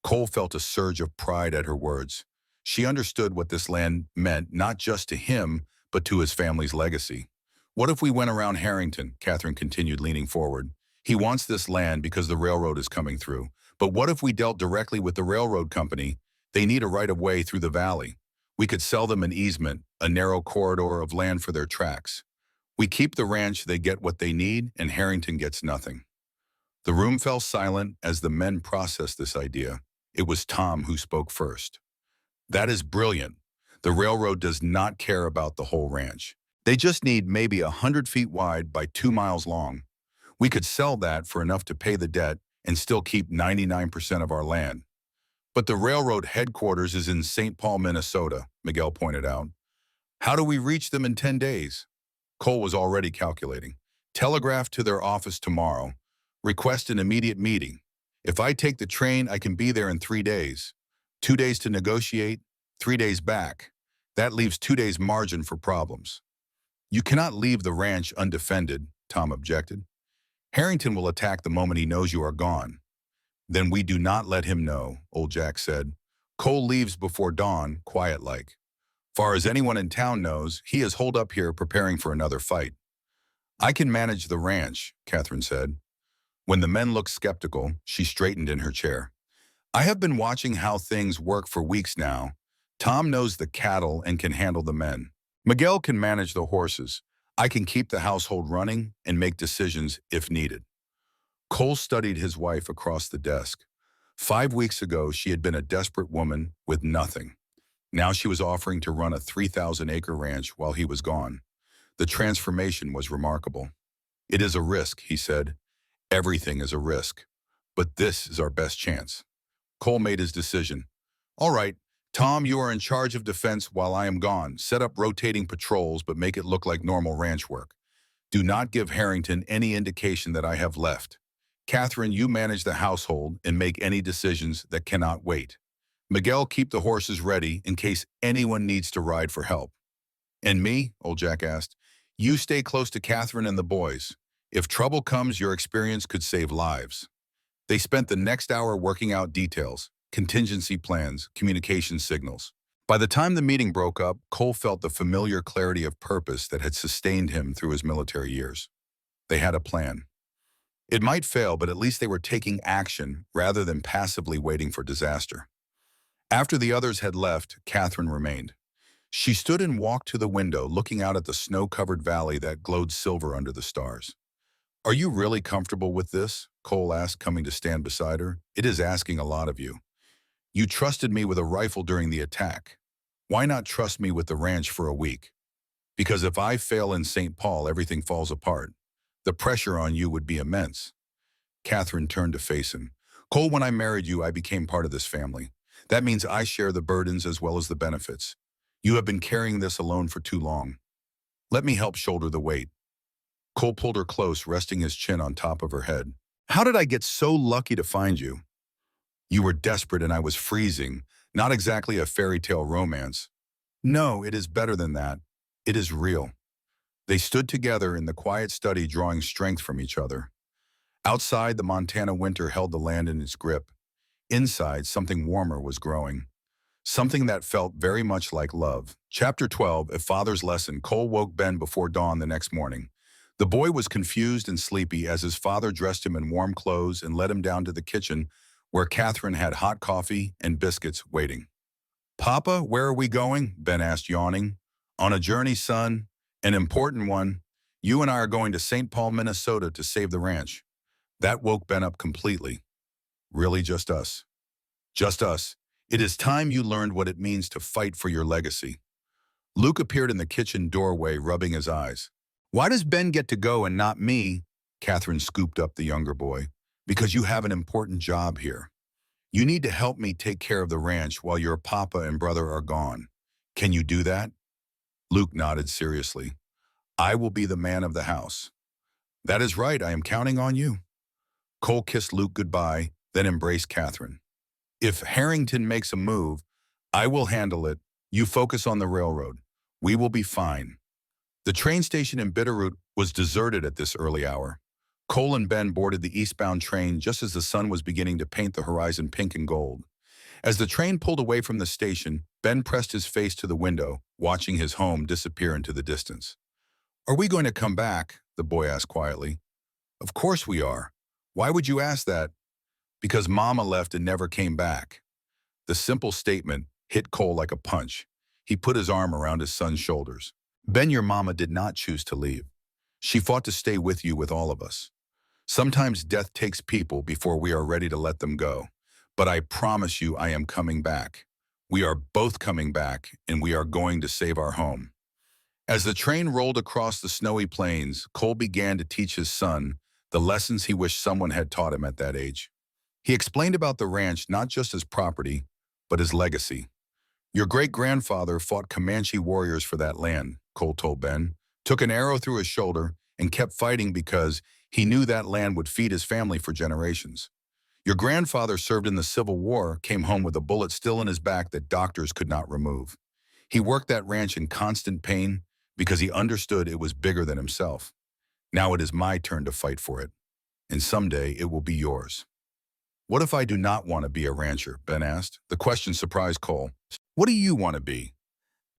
Cole felt a surge of pride at her words. She understood what this land meant, not just to him, but to his family's legacy. "What if we went around Harrington?" Catherine continued, leaning forward. "He wants this land because the railroad is coming through. But what if we dealt directly with the railroad company? They need a right-of-way through the valley. We could sell them an easement, a narrow corridor of land for their tracks. We keep the ranch, they get what they need, and Harrington gets nothing." The room fell silent as the men processed this idea. It was Tom who spoke first. "That is brilliant. The railroad does not care about the whole ranch. They just need maybe 100 feet wide by 2 miles long. We could sell that for enough to pay the debt and still keep 99% of our land." "But the railroad headquarters is in St. Paul, Minnesota," Miguel pointed out. "How do we reach them in 10 days? Cole was already calculating. "Telegraph to their office tomorrow. Request an immediate meeting. If I take the train, I can be there in 3 days. 2 days to negotiate, 3 days back. That leaves 2 days margin for problems." "You cannot leave the ranch undefended," Tom objected. "Harrington will attack the moment he knows you are gone." "Then we do not let him know," Old Jack said. "Cole leaves before dawn, quiet-like. Far as anyone in town knows, he is holed up here preparing for another fight." "I can manage the ranch," Catherine said. When the men looked skeptical, she straightened in her chair. "I have been watching how things work for weeks now. Tom knows the cattle and can handle the men. Miguel can manage the horses. I can keep the household running and make decisions if needed." Cole studied his wife across the desk. 5 weeks ago, she had been a desperate woman with nothing. Now she was offering to run a 3,000-acre ranch while he was gone. The transformation was remarkable. "It is a risk," he said. "Everything is a risk. But this is our best chance." Cole made his decision. "All right, Tom, you are in charge of defense while I am gone. Set up rotating patrols, but make it look like normal ranch work. Do not give Harrington any indication that I have left. Catherine, you manage the household and make any decisions that cannot wait. Miguel, keep the horses ready in case anyone needs to ride for help." "And me?" Old Jack asked. "You stay close to Catherine and the boys. If trouble comes, your experience could save lives." They spent the next hour working out details, contingency plans, communication signals. By the time the meeting broke up, Cole felt the familiar clarity of purpose that had sustained him through his military years. They had a plan. It might fail, but at least they were taking action rather than passively waiting for disaster. After the others had left, Catherine remained. She stood and walked to the window, looking out at the snow-covered valley that glowed silver under the stars. "Are you really comfortable with this?" Cole asked, coming to stand beside her. "It is asking a lot of you. You trusted me with a rifle during the attack. Why not trust me with the ranch for a week? Because if I fail in St. Paul, everything falls apart. The pressure on you would be immense." Catherine turned to face him. "Cole, when I married you, I became part of this family. That means I share the burdens as well as the benefits. You have been carrying this alone for too long. Let me help shoulder the weight." Cole pulled her close, resting his chin on top of her head. "How did I get so lucky to find you? You were desperate and I was freezing. Not exactly a fairy tale romance. No, it is better than that. It is real." They stood together in the quiet study, drawing strength from each other. Outside, the Montana winter held the land in its grip. Inside, something warmer was growing. Something that felt very much like love. Chapter 12, A Father's Lesson. Cole woke Ben before dawn the next morning. The boy was confused and sleepy as his father dressed him in warm clothes and led him down to the kitchen where Catherine had hot coffee and biscuits waiting. "Papa, where are we going?" Ben asked, yawning. "On a journey, son. An important one. You and I are going to St. Paul, Minnesota to save the ranch." That woke Ben up completely. "Really, just us?" "Just us. It is time you learned what it means to fight for your legacy." Luke appeared in the kitchen doorway, rubbing his eyes. "Why does Ben get to go and not me?" Catherine scooped up the younger boy. "Because you have an important job here. You need to help me take care of the ranch while your papa and brother are gone. Can you do that?" Luke nodded seriously. "I will be the man of the house." "That is right, I am counting on you." Cole kissed Luke goodbye, then embraced Catherine. "If Harrington makes a move, I will handle it. You focus on the railroad. We will be fine." The train station in Bitterroot was deserted at this early hour. Cole and Ben boarded the eastbound train just as the sun was beginning to paint the horizon pink and gold. As the train pulled away from the station, Ben pressed his face to the window, watching his home disappear into the distance. "Are we going to come back?" the boy asked quietly. "Of course we are. Why would you ask that?" "Because Mama left and never came back." The simple statement hit Cole like a punch. He put his arm around his son's shoulders. "Ben, your mama did not choose to leave. She fought to stay with you with all of us. Sometimes death takes people before we are ready to let them go. But I promise you I am coming back. We are both coming back, and we are going to save our home." As the train rolled across the snowy plains, Cole began to teach his son the lessons he wished someone had taught him at that age. He explained about the ranch not just as property, but as legacy. "Your great-grandfather fought Comanche warriors for that land," Cole told Ben, "took an arrow through his shoulder and kept fighting because he knew that land would feed his family for generations. Your grandfather served in the Civil War, came home with a bullet still in his back that doctors could not remove. He worked that ranch in constant pain because he understood it was bigger than himself. Now it is my turn to fight for it, and someday it will be yours." "What if I do not want to be a rancher?" Ben asked. The question surprised Cole. "What do you want to be?"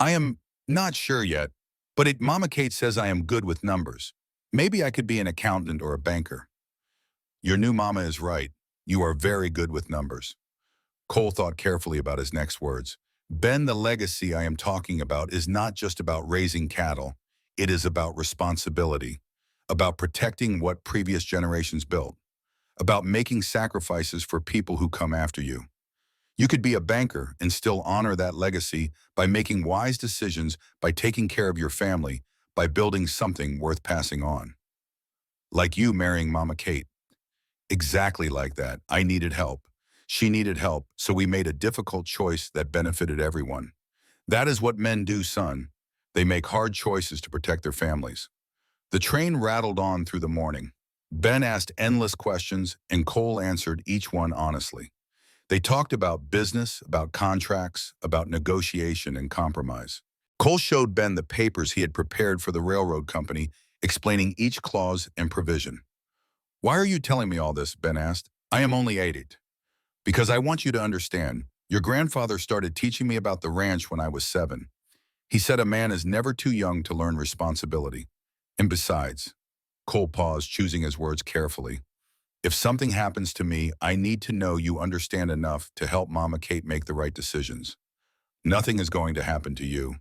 "I am not sure yet, but Mama Kate says I am good with numbers. Maybe I could be an accountant or a banker." "Your new mama is right. You are very good with numbers." Cole thought carefully about his next words. "Ben, the legacy I am talking about is not just about raising cattle. It is about responsibility, about protecting what previous generations built, about making sacrifices for people who come after you. You could be a banker and still honor that legacy by making wise decisions, by taking care of your family, by building something worth passing on. Like you marrying Mama Kate. Exactly like that. I needed help. She needed help, so we made a difficult choice that benefited everyone. That is what men do, son. They make hard choices to protect their families." The train rattled on through the morning. Ben asked endless questions, and Cole answered each one honestly. They talked about business, about contracts, about negotiation and compromise. Cole showed Ben the papers he had prepared for the railroad company, explaining each clause and provision. "Why are you telling me all this?" Ben asked. "I am only 8. Because I want you to understand. Your grandfather started teaching me about the ranch when I was 7. He said a man is never too young to learn responsibility. And besides," Cole paused, choosing his words carefully, "if something happens to me, I need to know you understand enough to help Mama Kate make the right decisions. Nothing is going to happen to you.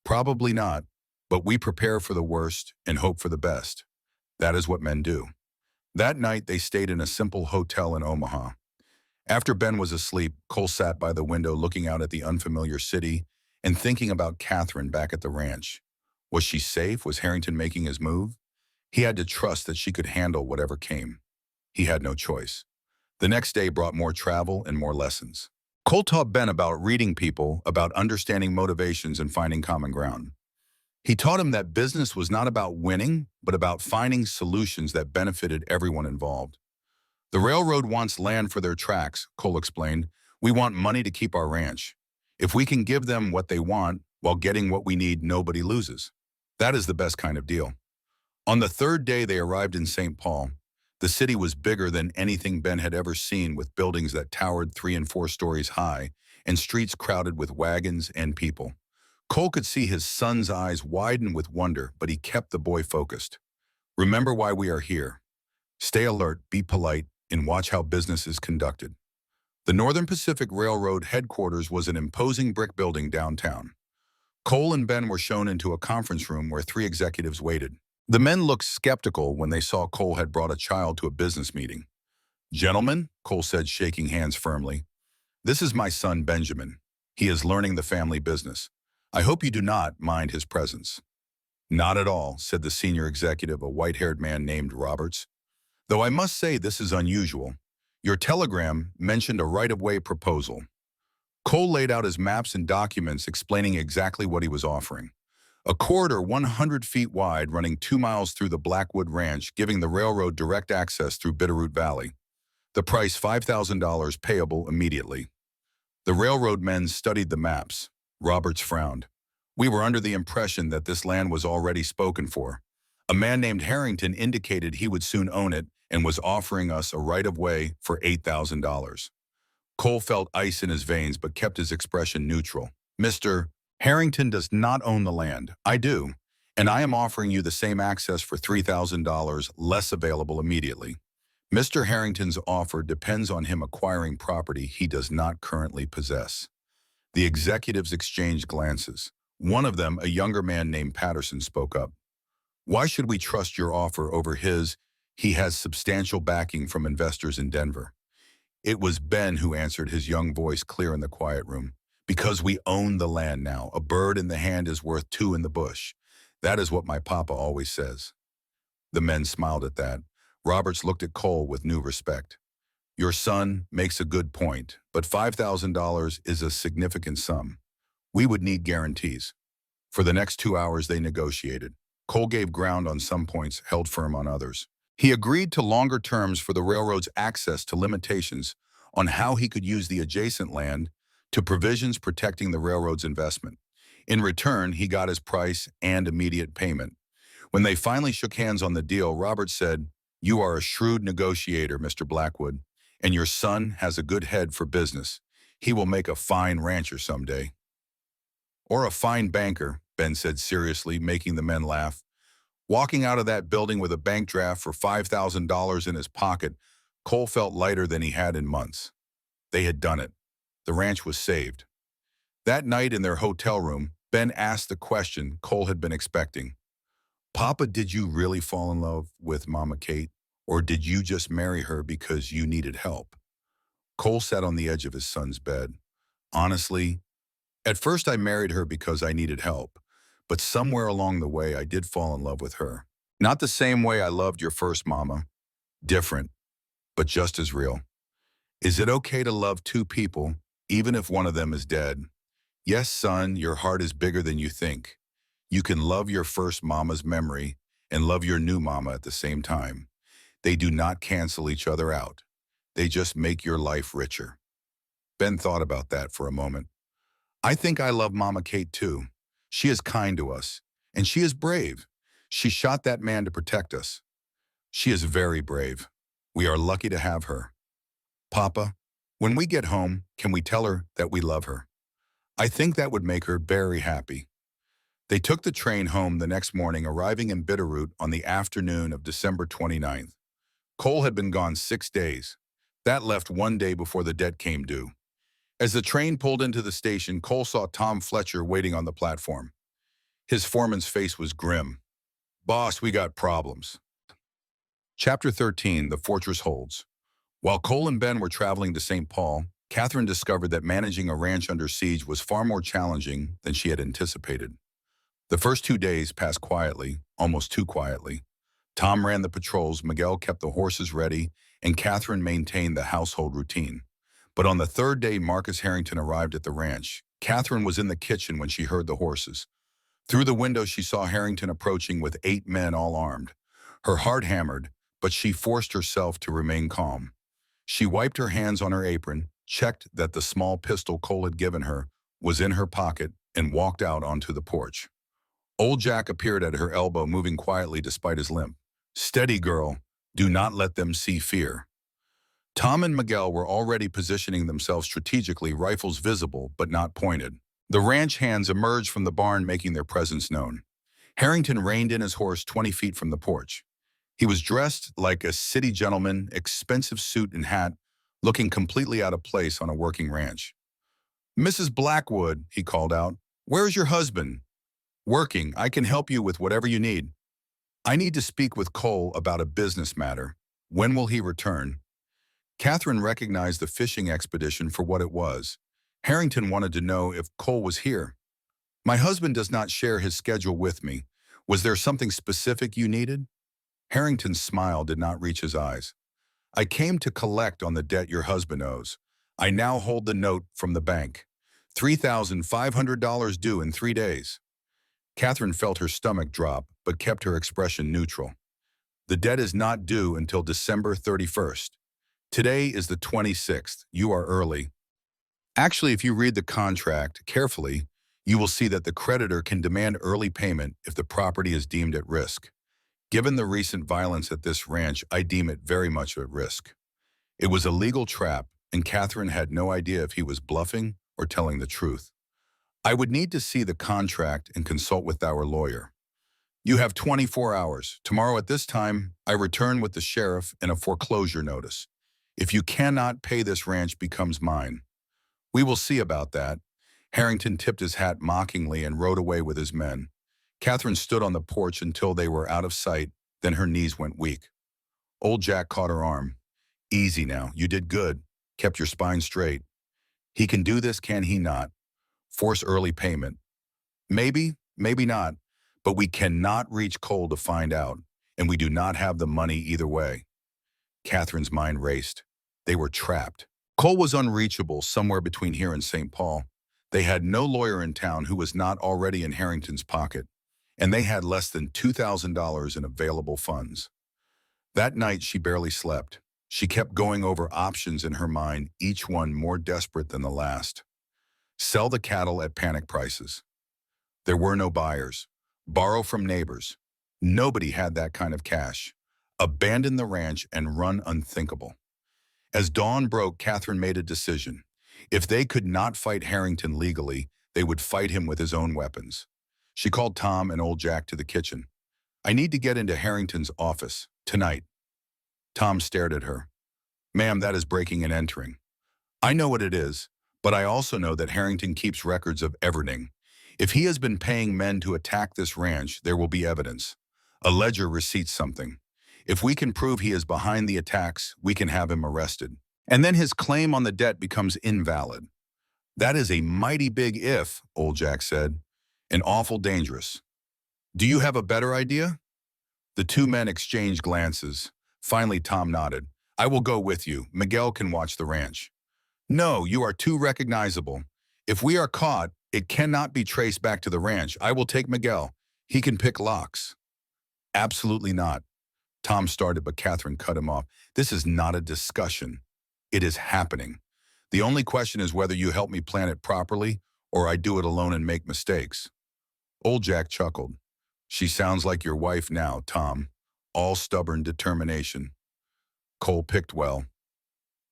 Probably not, but we prepare for the worst and hope for the best. That is what men do. That night, they stayed in a simple hotel in Omaha. After Ben was asleep, Cole sat by the window looking out at the unfamiliar city and thinking about Catherine back at the ranch. Was she safe? Was Harrington making his move? He had to trust that she could handle whatever came. He had no choice. The next day brought more travel and more lessons. Cole taught Ben about reading people, about understanding motivations and finding common ground. He taught him that business was not about winning, but about finding solutions that benefited everyone involved. The railroad wants land for their tracks, Cole explained. We want money to keep our ranch. If we can give them what they want while getting what we need, nobody loses. That is the best kind of deal. On the third day they arrived in St. Paul. The city was bigger than anything Ben had ever seen, with buildings that towered 3 and 4 stories high and streets crowded with wagons and people. Cole could see his son's eyes widen with wonder, but he kept the boy focused. Remember why we are here. Stay alert, be polite, and watch how business is conducted. The Northern Pacific Railroad headquarters was an imposing brick building downtown. Cole and Ben were shown into a conference room where 3 executives waited. The men looked skeptical when they saw Cole had brought a child to a business meeting. Gentlemen, Cole said, shaking hands firmly, this is my son Benjamin. He is learning the family business. I hope you do not mind his presence. Not at all, said the senior executive, a white-haired man named Roberts. Though I must say this is unusual. Your telegram mentioned a right-of-way proposal. Cole laid out his maps and documents explaining exactly what he was offering. A corridor 100 feet wide running 2 miles through the Blackwood Ranch, giving the railroad direct access through Bitterroot Valley. The price $5,000 payable immediately. The railroad men studied the maps. Roberts frowned. We were under the impression that this land was already spoken for. A man named Harrington indicated he would soon own it and was offering us a right-of-way for $8,000. Cole felt ice in his veins but kept his expression neutral. Mr. Harrington does not own the land. I do, and I am offering you the same access for $3,000, less available immediately. Mr. Harrington's offer depends on him acquiring property he does not currently possess. The executives exchanged glances. One of them, a younger man named Patterson, spoke up. Why should we trust your offer over his? He has substantial backing from investors in Denver. It was Ben who answered, his young voice clear in the quiet room. Because we own the land now. A bird in the hand is worth 2 in the bush. That is what my papa always says. The men smiled at that. Roberts looked at Cole with new respect. Your son makes a good point, but $5,000 is a significant sum. We would need guarantees. For the next 2 hours they negotiated. Cole gave ground on some points, held firm on others. He agreed to longer terms for the railroad's access to limitations on how he could use the adjacent land, to provisions protecting the railroad's investment. In return, he got his price and immediate payment. When they finally shook hands on the deal, Roberts said, You are a shrewd negotiator, Mr. Blackwood, and your son has a good head for business. He will make a fine rancher someday. Or a fine banker, Ben said seriously, making the men laugh. Walking out of that building with a bank draft for $5,000 in his pocket, Cole felt lighter than he had in months. They had done it. The ranch was saved. That night in their hotel room, Ben asked the question Cole had been expecting. Papa, did you really fall in love with Mama Kate, or did you just marry her because you needed help? Cole sat on the edge of his son's bed. Honestly, at first I married her because I needed help, but somewhere along the way I did fall in love with her. Not the same way I loved your first mama. Different, but just as real. Is it okay to love 2 people, even if one of them is dead? Yes, son, your heart is bigger than you think. You can love your first mama's memory and love your new mama at the same time. They do not cancel each other out. They just make your life richer. Ben thought about that for a moment. I think I love Mama Kate too. She is kind to us, and she is brave. She shot that man to protect us. She is very brave. We are lucky to have her. Papa, when we get home, can we tell her that we love her? I think that would make her very happy. They took the train home the next morning, arriving in Bitterroot on the afternoon of December 29th. Cole had been gone 6 days. That left 1 day before the debt came due. As the train pulled into the station, Cole saw Tom Fletcher waiting on the platform. His foreman's face was grim. Boss, we got problems. Chapter 13, The Fortress Holds. While Cole and Ben were traveling to St. Paul, Catherine discovered that managing a ranch under siege was far more challenging than she had anticipated. The first 2 days passed quietly, almost too quietly. Tom ran the patrols, Miguel kept the horses ready, and Catherine maintained the household routine. But on the third day Marcus Harrington arrived at the ranch, Catherine was in the kitchen when she heard the horses. Through the window she saw Harrington approaching with 8 men all armed. Her heart hammered, but she forced herself to remain calm. She wiped her hands on her apron, checked that the small pistol Cole had given her was in her pocket, and walked out onto the porch. Old Jack appeared at her elbow, moving quietly despite his limp. Steady, girl. Do not let them see fear. Tom and Miguel were already positioning themselves strategically, rifles visible but not pointed. The ranch hands emerged from the barn, making their presence known. Harrington reined in his horse 20 feet from the porch. He was dressed like a city gentleman, expensive suit and hat, looking completely out of place on a working ranch. Mrs. Blackwood, he called out, where's your husband? Working. I can help you with whatever you need. I need to speak with Cole about a business matter. When will he return? Catherine recognized the fishing expedition for what it was. Harrington wanted to know if Cole was here. My husband does not share his schedule with me. Was there something specific you needed? Harrington's smile did not reach his eyes. I came to collect on the debt your husband owes. I now hold the note from the bank. $3,500 due in 3 days. Catherine felt her stomach drop, but kept her expression neutral. The debt is not due until December 31st. Today is the 26th. You are early. Actually, if you read the contract carefully, you will see that the creditor can demand early payment if the property is deemed at risk. Given the recent violence at this ranch, I deem it very much at risk. It was a legal trap, and Catherine had no idea if he was bluffing or telling the truth. I would need to see the contract and consult with our lawyer. You have 24 hours. Tomorrow at this time, I return with the sheriff and a foreclosure notice. If you cannot pay, this ranch becomes mine. We will see about that. Harrington tipped his hat mockingly and rode away with his men. Catherine stood on the porch until they were out of sight, then her knees went weak. Old Jack caught her arm. Easy now, you did good. Kept your spine straight. He can do this, can he not? Force early payment. Maybe, maybe not, but we cannot reach Cole to find out, and we do not have the money either way. Catherine's mind raced. They were trapped. Cole was unreachable somewhere between here and St. Paul. They had no lawyer in town who was not already in Harrington's pocket, and they had less than $2,000 in available funds. That night, she barely slept. She kept going over options in her mind, each one more desperate than the last. Sell the cattle at panic prices. There were no buyers. Borrow from neighbors. Nobody had that kind of cash. Abandon the ranch and run unthinkable. As dawn broke, Catherine made a decision. If they could not fight Harrington legally, they would fight him with his own weapons. She called Tom and Old Jack to the kitchen. I need to get into Harrington's office, tonight. Tom stared at her. Ma'am, that is breaking and entering. I know what it is, but I also know that Harrington keeps records of everything. If he has been paying men to attack this ranch, there will be evidence. A ledger receipts something. If we can prove he is behind the attacks, we can have him arrested. And then his claim on the debt becomes invalid. That is a mighty big if, Old Jack said, and awful dangerous. Do you have a better idea? The two men exchanged glances. Finally, Tom nodded. I will go with you. Miguel can watch the ranch. No, you are too recognizable. If we are caught, it cannot be traced back to the ranch. I will take Miguel. He can pick locks. Absolutely not. Tom started, but Catherine cut him off. This is not a discussion. It is happening. The only question is whether you help me plan it properly or I do it alone and make mistakes. Old Jack chuckled. She sounds like your wife now, Tom. All stubborn determination. Cole picked well.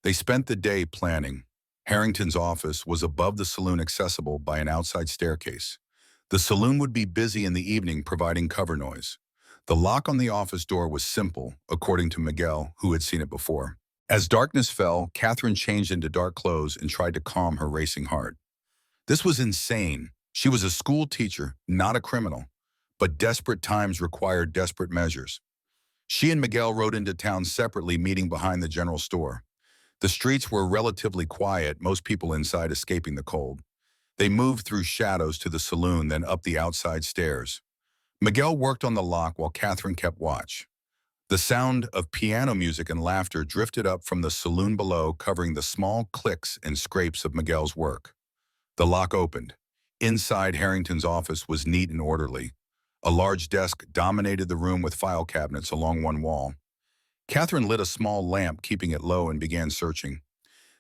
They spent the day planning. Harrington's office was above the saloon, accessible by an outside staircase. The saloon would be busy in the evening, providing cover noise. The lock on the office door was simple, according to Miguel, who had seen it before. As darkness fell, Catherine changed into dark clothes and tried to calm her racing heart. This was insane. She was a school teacher, not a criminal, but desperate times required desperate measures. She and Miguel rode into town separately, meeting behind the general store. The streets were relatively quiet, most people inside escaping the cold. They moved through shadows to the saloon, then up the outside stairs. Miguel worked on the lock while Catherine kept watch. The sound of piano music and laughter drifted up from the saloon below, covering the small clicks and scrapes of Miguel's work. The lock opened. Inside, Harrington's office was neat and orderly. A large desk dominated the room with file cabinets along one wall. Catherine lit a small lamp, keeping it low, and began searching.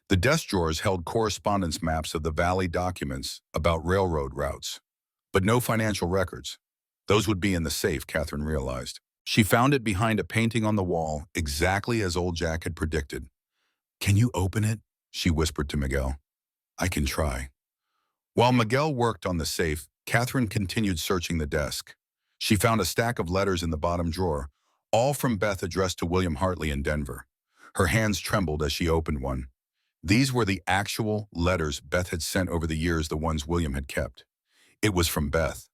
The desk drawers held correspondence maps of the valley, documents about railroad routes, but no financial records. Those would be in the safe, Catherine realized. She found it behind a painting on the wall, exactly as old Jack had predicted. "Can you open it?" she whispered to Miguel. "I can try." While Miguel worked on the safe, Catherine continued searching the desk. She found a stack of letters in the bottom drawer, all from Beth, addressed to William Hartley in Denver. Her hands trembled as she opened one. These were the actual letters Beth had sent over the years, the ones William had kept. It was from Beth,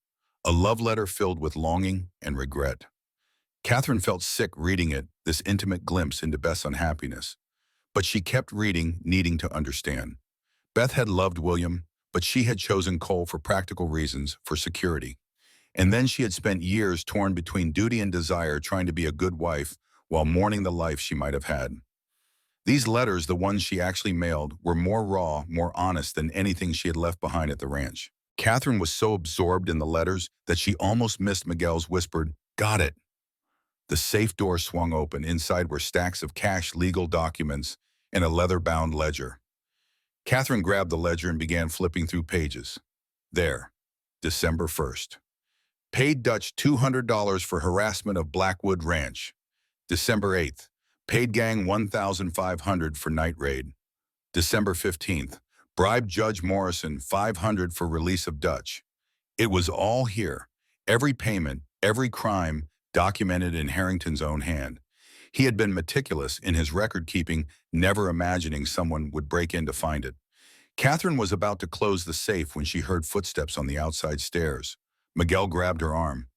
a love letter filled with longing and regret. Catherine felt sick reading it, this intimate glimpse into Beth's unhappiness. But she kept reading, needing to understand. Beth had loved William, but she had chosen Cole for practical reasons, for security. And then she had spent years torn between duty and desire, trying to be a good wife while mourning the life she might have had. These letters, the ones she actually mailed, were more raw, more honest than anything she had left behind at the ranch. Catherine was so absorbed in the letters that she almost missed Miguel's whispered, "Got it." The safe door swung open. Inside were stacks of cash, legal documents, and a leather-bound ledger. Catherine grabbed the ledger and began flipping through pages. There, December 1st. Paid Dutch $200 for harassment of Blackwood Ranch. December 8th. Paid gang $1,500 for night raid. December 15th. Bribed Judge Morrison $500 for release of Dutch. It was all here. Every payment, every crime, documented in Harrington's own hand. He had been meticulous in his record-keeping, never imagining someone would break in to find it. Catherine was about to close the safe when she heard footsteps on the outside stairs. Miguel grabbed her arm.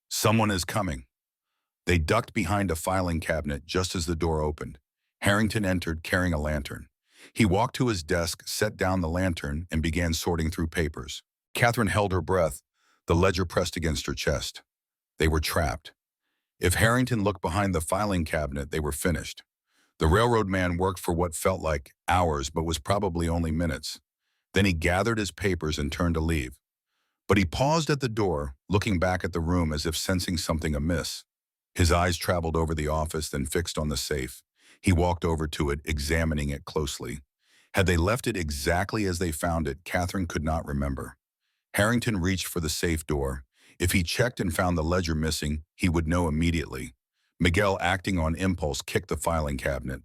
"Someone is coming." They ducked behind a filing cabinet just as the door opened. Harrington entered carrying a lantern. He walked to his desk, set down the lantern, and began sorting through papers. Catherine held her breath, the ledger pressed against her chest. They were trapped. If Harrington looked behind the filing cabinet, they were finished. The railroad man worked for what felt like hours, but was probably only minutes. Then he gathered his papers and turned to leave. But he paused at the door, looking back at the room as if sensing something amiss. His eyes traveled over the office, then fixed on the safe. He walked over to it, examining it closely. Had they left it exactly as they found it, Catherine could not remember. Harrington reached for the safe door. If he checked and found the ledger missing, he would know immediately. Miguel, acting on impulse, kicked the filing cabinet.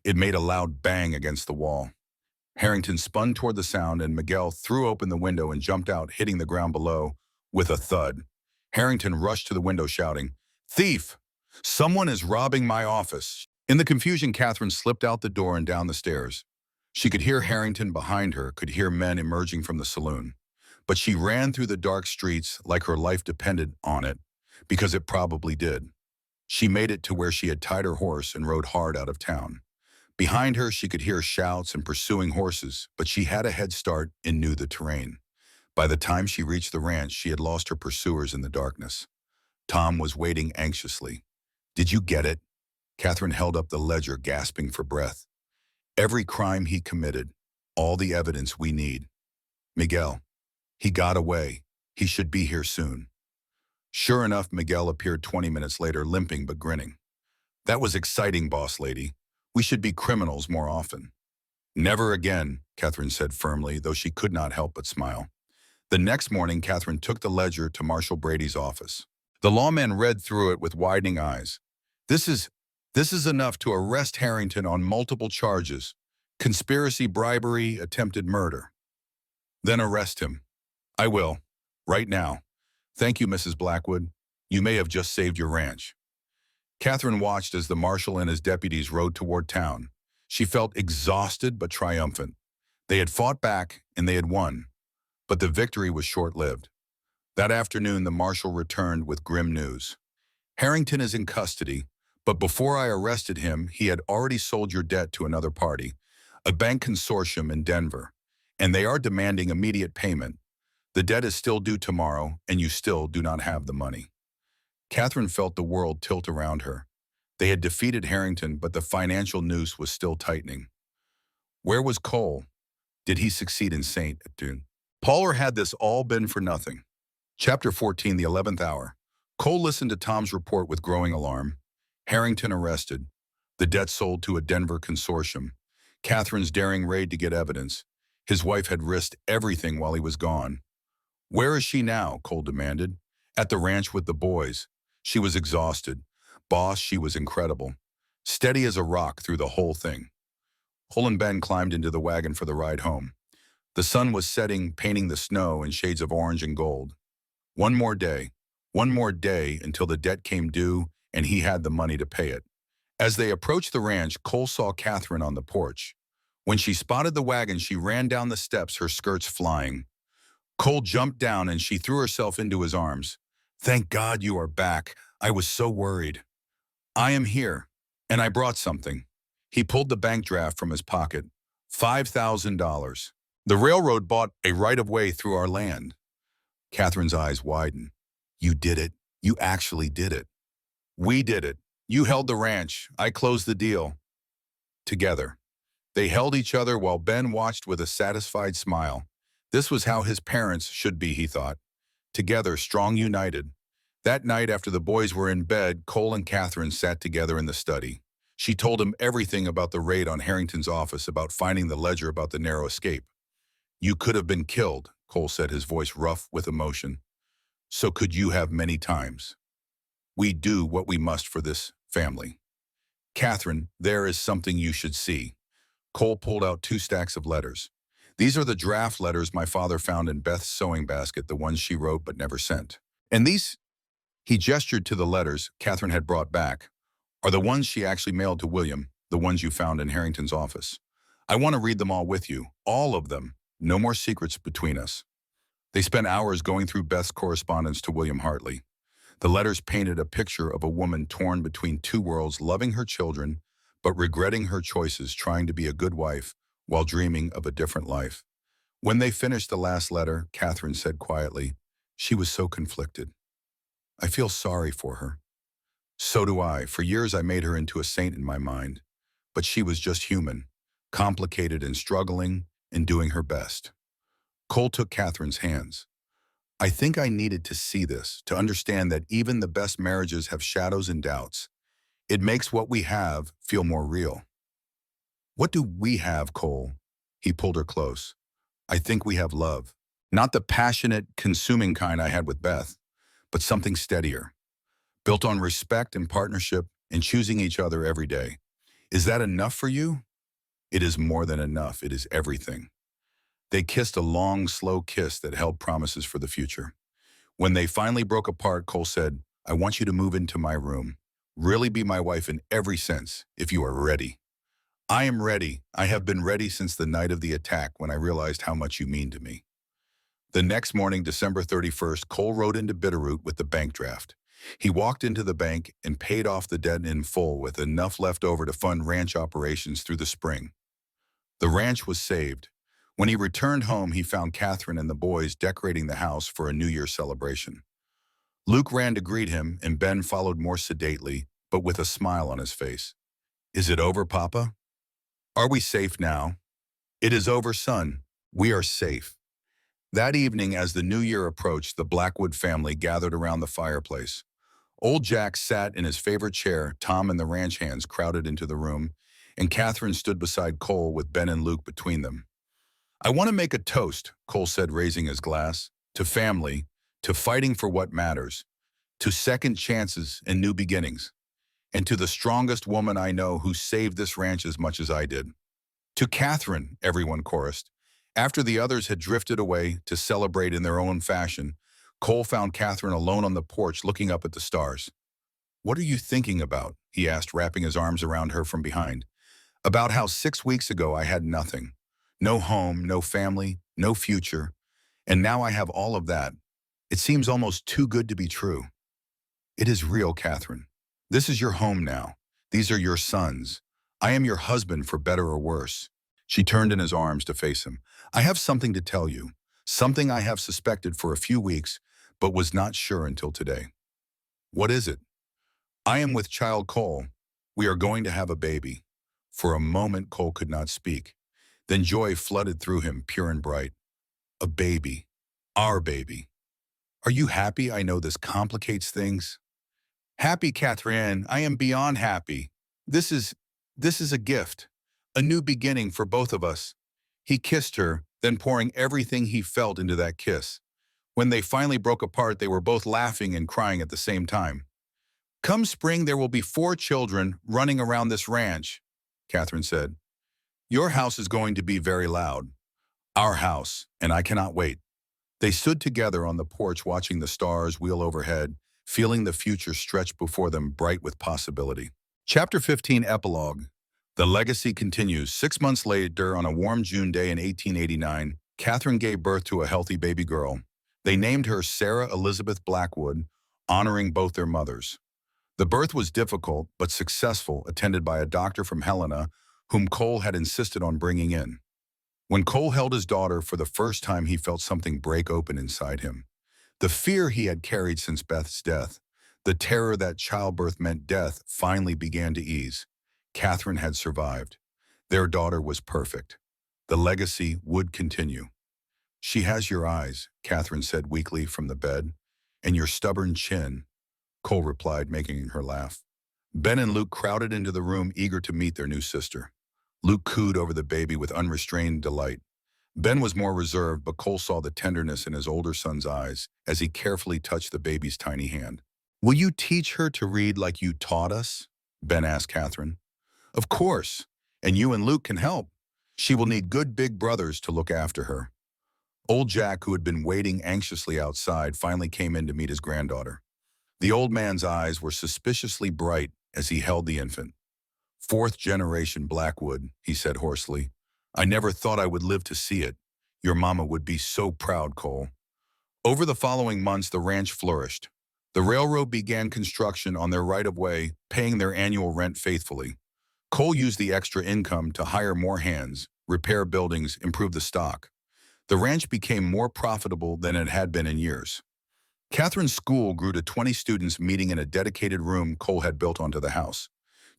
It made a loud bang against the wall. Harrington spun toward the sound, and Miguel threw open the window and jumped out, hitting the ground below with a thud. Harrington rushed to the window, shouting, "Thief! Someone is robbing my office." In the confusion, Catherine slipped out the door and down the stairs. She could hear Harrington behind her, could hear men emerging from the saloon. But she ran through the dark streets like her life depended on it, because it probably did. She made it to where she had tied her horse and rode hard out of town. Behind her, she could hear shouts and pursuing horses, but she had a head start and knew the terrain. By the time she reached the ranch, she had lost her pursuers in the darkness. Tom was waiting anxiously. "Did you get it?" Catherine held up the ledger, gasping for breath. "Every crime he committed, all the evidence we need. Miguel. He got away. He should be here soon." Sure enough, Miguel appeared 20 minutes later, limping but grinning. "That was exciting, boss lady. We should be criminals more often." "Never again," Catherine said firmly, though she could not help but smile. The next morning, Catherine took the ledger to Marshal Brady's office. The lawman read through it with widening eyes. This is enough to arrest Harrington on multiple charges: conspiracy, bribery, attempted murder." "Then arrest him." "I will. Right now. Thank you, Mrs. Blackwood. You may have just saved your ranch." Catherine watched as the marshal and his deputies rode toward town. She felt exhausted but triumphant. They had fought back, and they had won. But the victory was short-lived. That afternoon, the marshal returned with grim news. Harrington is in custody, but before I arrested him, he had already sold your debt to another party, a bank consortium in Denver, and they are demanding immediate payment. The debt is still due tomorrow, and you still do not have the money. Catherine felt the world tilt around her. They had defeated Harrington, but the financial noose was still tightening. Where was Cole? Did he succeed in St. Etienne? Paul, or had this all been for nothing? Chapter 14, the 11th hour. Cole listened to Tom's report with growing alarm. Harrington arrested. The debt sold to a Denver consortium. Catherine's daring raid to get evidence. His wife had risked everything while he was gone. Where is she now? Cole demanded. At the ranch with the boys. She was exhausted. Boss, she was incredible. Steady as a rock through the whole thing. Cole and Ben climbed into the wagon for the ride home. The sun was setting, painting the snow in shades of orange and gold. One more day until the debt came due and he had the money to pay it. As they approached the ranch, Cole saw Catherine on the porch. When she spotted the wagon, she ran down the steps, her skirts flying. Cole jumped down and she threw herself into his arms. Thank God you are back. I was so worried. I am here, and I brought something. He pulled the bank draft from his pocket. $5,000. The railroad bought a right-of-way through our land. Catherine's eyes widened. You did it. You actually did it. We did it. You held the ranch. I closed the deal. Together. They held each other while Ben watched with a satisfied smile. This was how his parents should be, he thought. Together, strong, united. That night, after the boys were in bed, Cole and Catherine sat together in the study. She told him everything about the raid on Harrington's office, about finding the ledger, about the narrow escape. You could have been killed, Cole said, his voice rough with emotion. So could you have many times. We do what we must for this family. Catherine, there is something you should see. Cole pulled out 2 stacks of letters. These are the draft letters my father found in Beth's sewing basket, the ones she wrote but never sent. And these, he gestured to the letters Catherine had brought back, are the ones she actually mailed to William, the ones you found in Harrington's office. I want to read them all with you, all of them. No more secrets between us. They spent hours going through Beth's correspondence to William Hartley. The letters painted a picture of a woman torn between 2 worlds, loving her children, but regretting her choices, trying to be a good wife while dreaming of a different life. When they finished the last letter, Catherine said quietly, she was so conflicted. I feel sorry for her. So do I. For years I made her into a saint in my mind, but she was just human, complicated and struggling and doing her best. Cole took Catherine's hands. I think I needed to see this, to understand that even the best marriages have shadows and doubts. It makes what we have feel more real. What do we have, Cole? He pulled her close. I think we have love. Not the passionate, consuming kind I had with Beth, but something steadier, built on respect and partnership and choosing each other every day. Is that enough for you? It is more than enough. It is everything. They kissed a long, slow kiss that held promises for the future. When they finally broke apart, Cole said, I want you to move into my room. Really be my wife in every sense, if you are ready. I am ready. I have been ready since the night of the attack when I realized how much you mean to me. The next morning, December 31st, Cole rode into Bitterroot with the bank draft. He walked into the bank and paid off the debt in full with enough left over to fund ranch operations through the spring. The ranch was saved. When he returned home, he found Catherine and the boys decorating the house for a New Year's celebration. Luke ran to greet him, and Ben followed more sedately, but with a smile on his face. Is it over, Papa? Are we safe now? It is over, son. We are safe. That evening, as the new year approached, the Blackwood family gathered around the fireplace. Old Jack sat in his favorite chair, Tom and the ranch hands crowded into the room, and Catherine stood beside Cole with Ben and Luke between them. I want to make a toast, Cole said, raising his glass, to family, to fighting for what matters, to second chances and new beginnings, and to the strongest woman I know who saved this ranch as much as I did. To Catherine, everyone chorused. After the others had drifted away to celebrate in their own fashion, Cole found Catherine alone on the porch looking up at the stars. What are you thinking about? He asked, wrapping his arms around her from behind. About how 6 weeks ago I had nothing. No home, no family, no future. And now I have all of that. It seems almost too good to be true. It is real, Catherine. This is your home now. These are your sons. I am your husband for better or worse. She turned in his arms to face him. I have something to tell you. Something I have suspected for a few weeks, but was not sure until today. What is it? I am with child Cole. We are going to have a baby. For a moment, Cole could not speak. Then joy flooded through him, pure and bright. A baby. Our baby. Are you happy? I know this complicates things. Happy, Catherine. I am beyond happy. This is, this is a gift. A new beginning for both of us. He kissed her, then pouring everything he felt into that kiss. When they finally broke apart, they were both laughing and crying at the same time. Come spring, there will be 4 children running around this ranch, Catherine said. Your house is going to be very loud. Our house, and I cannot wait. They stood together on the porch watching the stars wheel overhead, feeling the future stretch before them bright with possibility. Chapter 15 Epilogue. The legacy continues. 6 months later, on a warm June day in 1889, Catherine gave birth to a healthy baby girl. They named her Sarah Elizabeth Blackwood, honoring both their mothers. The birth was difficult but successful, attended by a doctor from Helena, whom Cole had insisted on bringing in. When Cole held his daughter for the first time, he felt something break open inside him. The fear he had carried since Beth's death, the terror that childbirth meant death, finally began to ease. Catherine had survived. Their daughter was perfect. The legacy would continue. She has your eyes, Catherine said weakly from the bed, and your stubborn chin, Cole replied, making her laugh. Ben and Luke crowded into the room, eager to meet their new sister. Luke cooed over the baby with unrestrained delight. Ben was more reserved, but Cole saw the tenderness in his older son's eyes as he carefully touched the baby's tiny hand. Will you teach her to read like you taught us? Ben asked Catherine. Of course, and you and Luke can help. She will need good big brothers to look after her. Old Jack, who had been waiting anxiously outside, finally came in to meet his granddaughter. The old man's eyes were suspiciously bright as he held the infant. 4th generation Blackwood, he said hoarsely. I never thought I would live to see it. Your mama would be so proud, Cole. Over the following months, the ranch flourished. The railroad began construction on their right-of-way, paying their annual rent faithfully. Cole used the extra income to hire more hands, repair buildings, improve the stock. The ranch became more profitable than it had been in years. Catherine's school grew to 20 students meeting in a dedicated room Cole had built onto the house.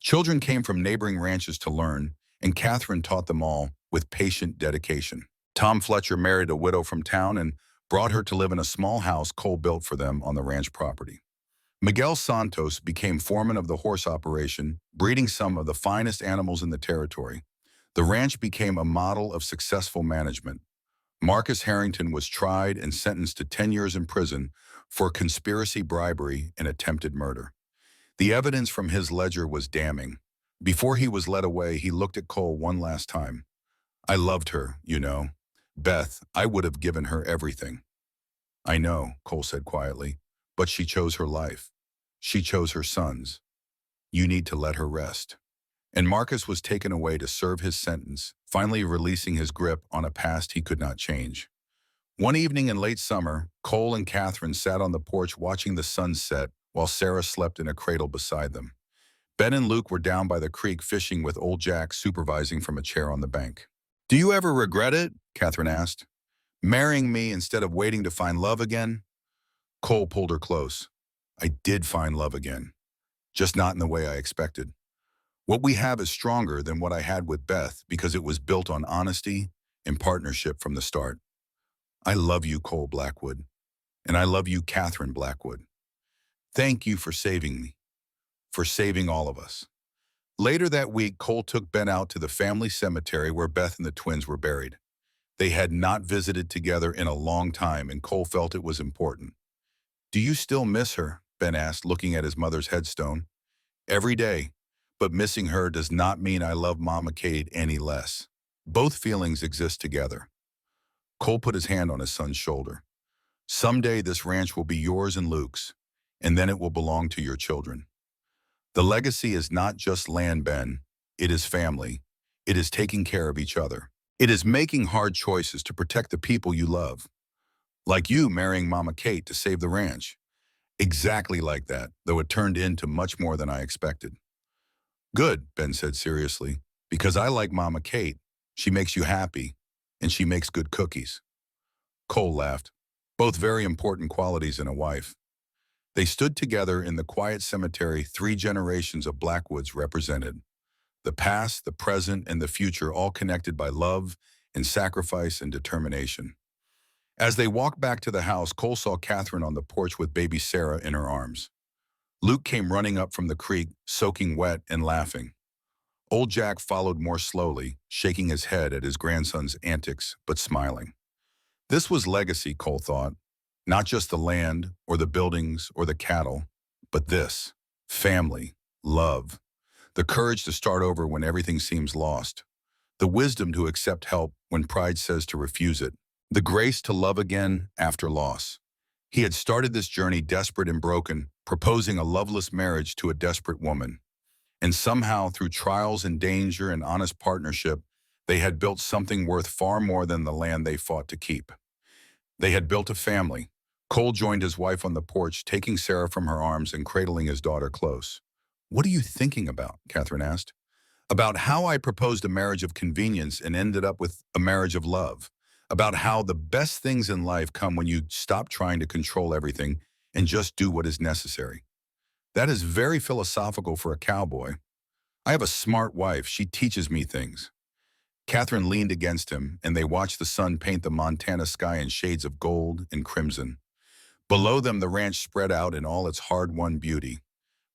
Children came from neighboring ranches to learn, and Catherine taught them all with patient dedication. Tom Fletcher married a widow from town and brought her to live in a small house Cole built for them on the ranch property. Miguel Santos became foreman of the horse operation, breeding some of the finest animals in the territory. The ranch became a model of successful management. Marcus Harrington was tried and sentenced to 10 years in prison for conspiracy, bribery, and attempted murder. The evidence from his ledger was damning. Before he was led away, he looked at Cole one last time. I loved her, you know. Beth, I would have given her everything. I know, Cole said quietly, but she chose her life. She chose her sons. You need to let her rest. And Marcus was taken away to serve his sentence, finally releasing his grip on a past he could not change. One evening in late summer, Cole and Catherine sat on the porch watching the sun set while Sarah slept in a cradle beside them. Ben and Luke were down by the creek fishing with old Jack supervising from a chair on the bank. Do you ever regret it? Catherine asked. Marrying me instead of waiting to find love again? Cole pulled her close. I did find love again, just not in the way I expected. What we have is stronger than what I had with Beth because it was built on honesty and partnership from the start. I love you, Cole Blackwood, and I love you, Catherine Blackwood. Thank you for saving me, for saving all of us. Later that week, Cole took Ben out to the family cemetery where Beth and the twins were buried. They had not visited together in a long time, and Cole felt it was important. Do you still miss her? Ben asked, looking at his mother's headstone. Every day, but missing her does not mean I love Mama Cade any less. Both feelings exist together. Cole put his hand on his son's shoulder. Someday this ranch will be yours and Luke's, and then it will belong to your children. The legacy is not just land, Ben. It is family. It is taking care of each other. It is making hard choices to protect the people you love. Like you marrying Mama Kate to save the ranch. Exactly like that, though it turned into much more than I expected. Good, Ben said seriously, because I like Mama Kate. She makes you happy, and she makes good cookies. Cole laughed. Both very important qualities in a wife. They stood together in the quiet cemetery 3 generations of Blackwoods represented. The past, the present, and the future all connected by love and sacrifice and determination. As they walked back to the house, Cole saw Catherine on the porch with baby Sarah in her arms. Luke came running up from the creek, soaking wet and laughing. Old Jack followed more slowly, shaking his head at his grandson's antics, but smiling. This was legacy, Cole thought. Not just the land, or the buildings, or the cattle, but this. Family, love, the courage to start over when everything seems lost, the wisdom to accept help when pride says to refuse it, the grace to love again after loss. He had started this journey desperate and broken, proposing a loveless marriage to a desperate woman. And somehow, through trials and danger and honest partnership, they had built something worth far more than the land they fought to keep. They had built a family. Cole joined his wife on the porch, taking Sarah from her arms and cradling his daughter close. "What are you thinking about?" Catherine asked. "About how I proposed a marriage of convenience and ended up with a marriage of love. About how the best things in life come when you stop trying to control everything and just do what is necessary." "That is very philosophical for a cowboy. I have a smart wife. She teaches me things." Catherine leaned against him, and they watched the sun paint the Montana sky in shades of gold and crimson. Below them, the ranch spread out in all its hard-won beauty.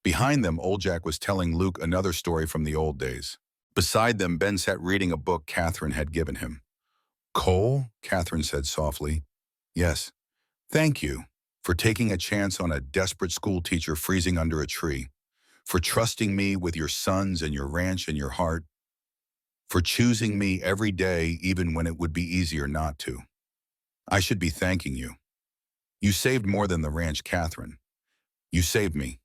Behind them, Old Jack was telling Luke another story from the old days. Beside them, Ben sat reading a book Catherine had given him. "Cole," Catherine said softly. "Yes, thank you for taking a chance on a desperate schoolteacher freezing under a tree, for trusting me with your sons and your ranch and your heart, for choosing me every day even when it would be easier not to. I should be thanking you. You saved more than the ranch, Catherine. You saved me."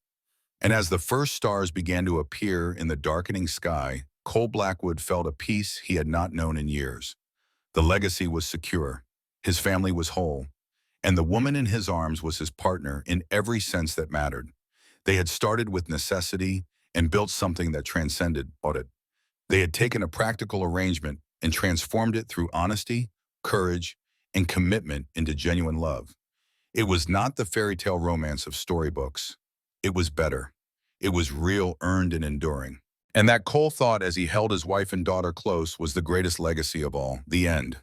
And as the first stars began to appear in the darkening sky, Cole Blackwood felt a peace he had not known in years. The legacy was secure, his family was whole, and the woman in his arms was his partner in every sense that mattered. They had started with necessity and built something that transcended audit. They had taken a practical arrangement and transformed it through honesty, courage, and commitment into genuine love. It was not the fairy tale romance of storybooks. It was better. It was real, earned, and enduring. And that Cole thought as he held his wife and daughter close was the greatest legacy of all, the end.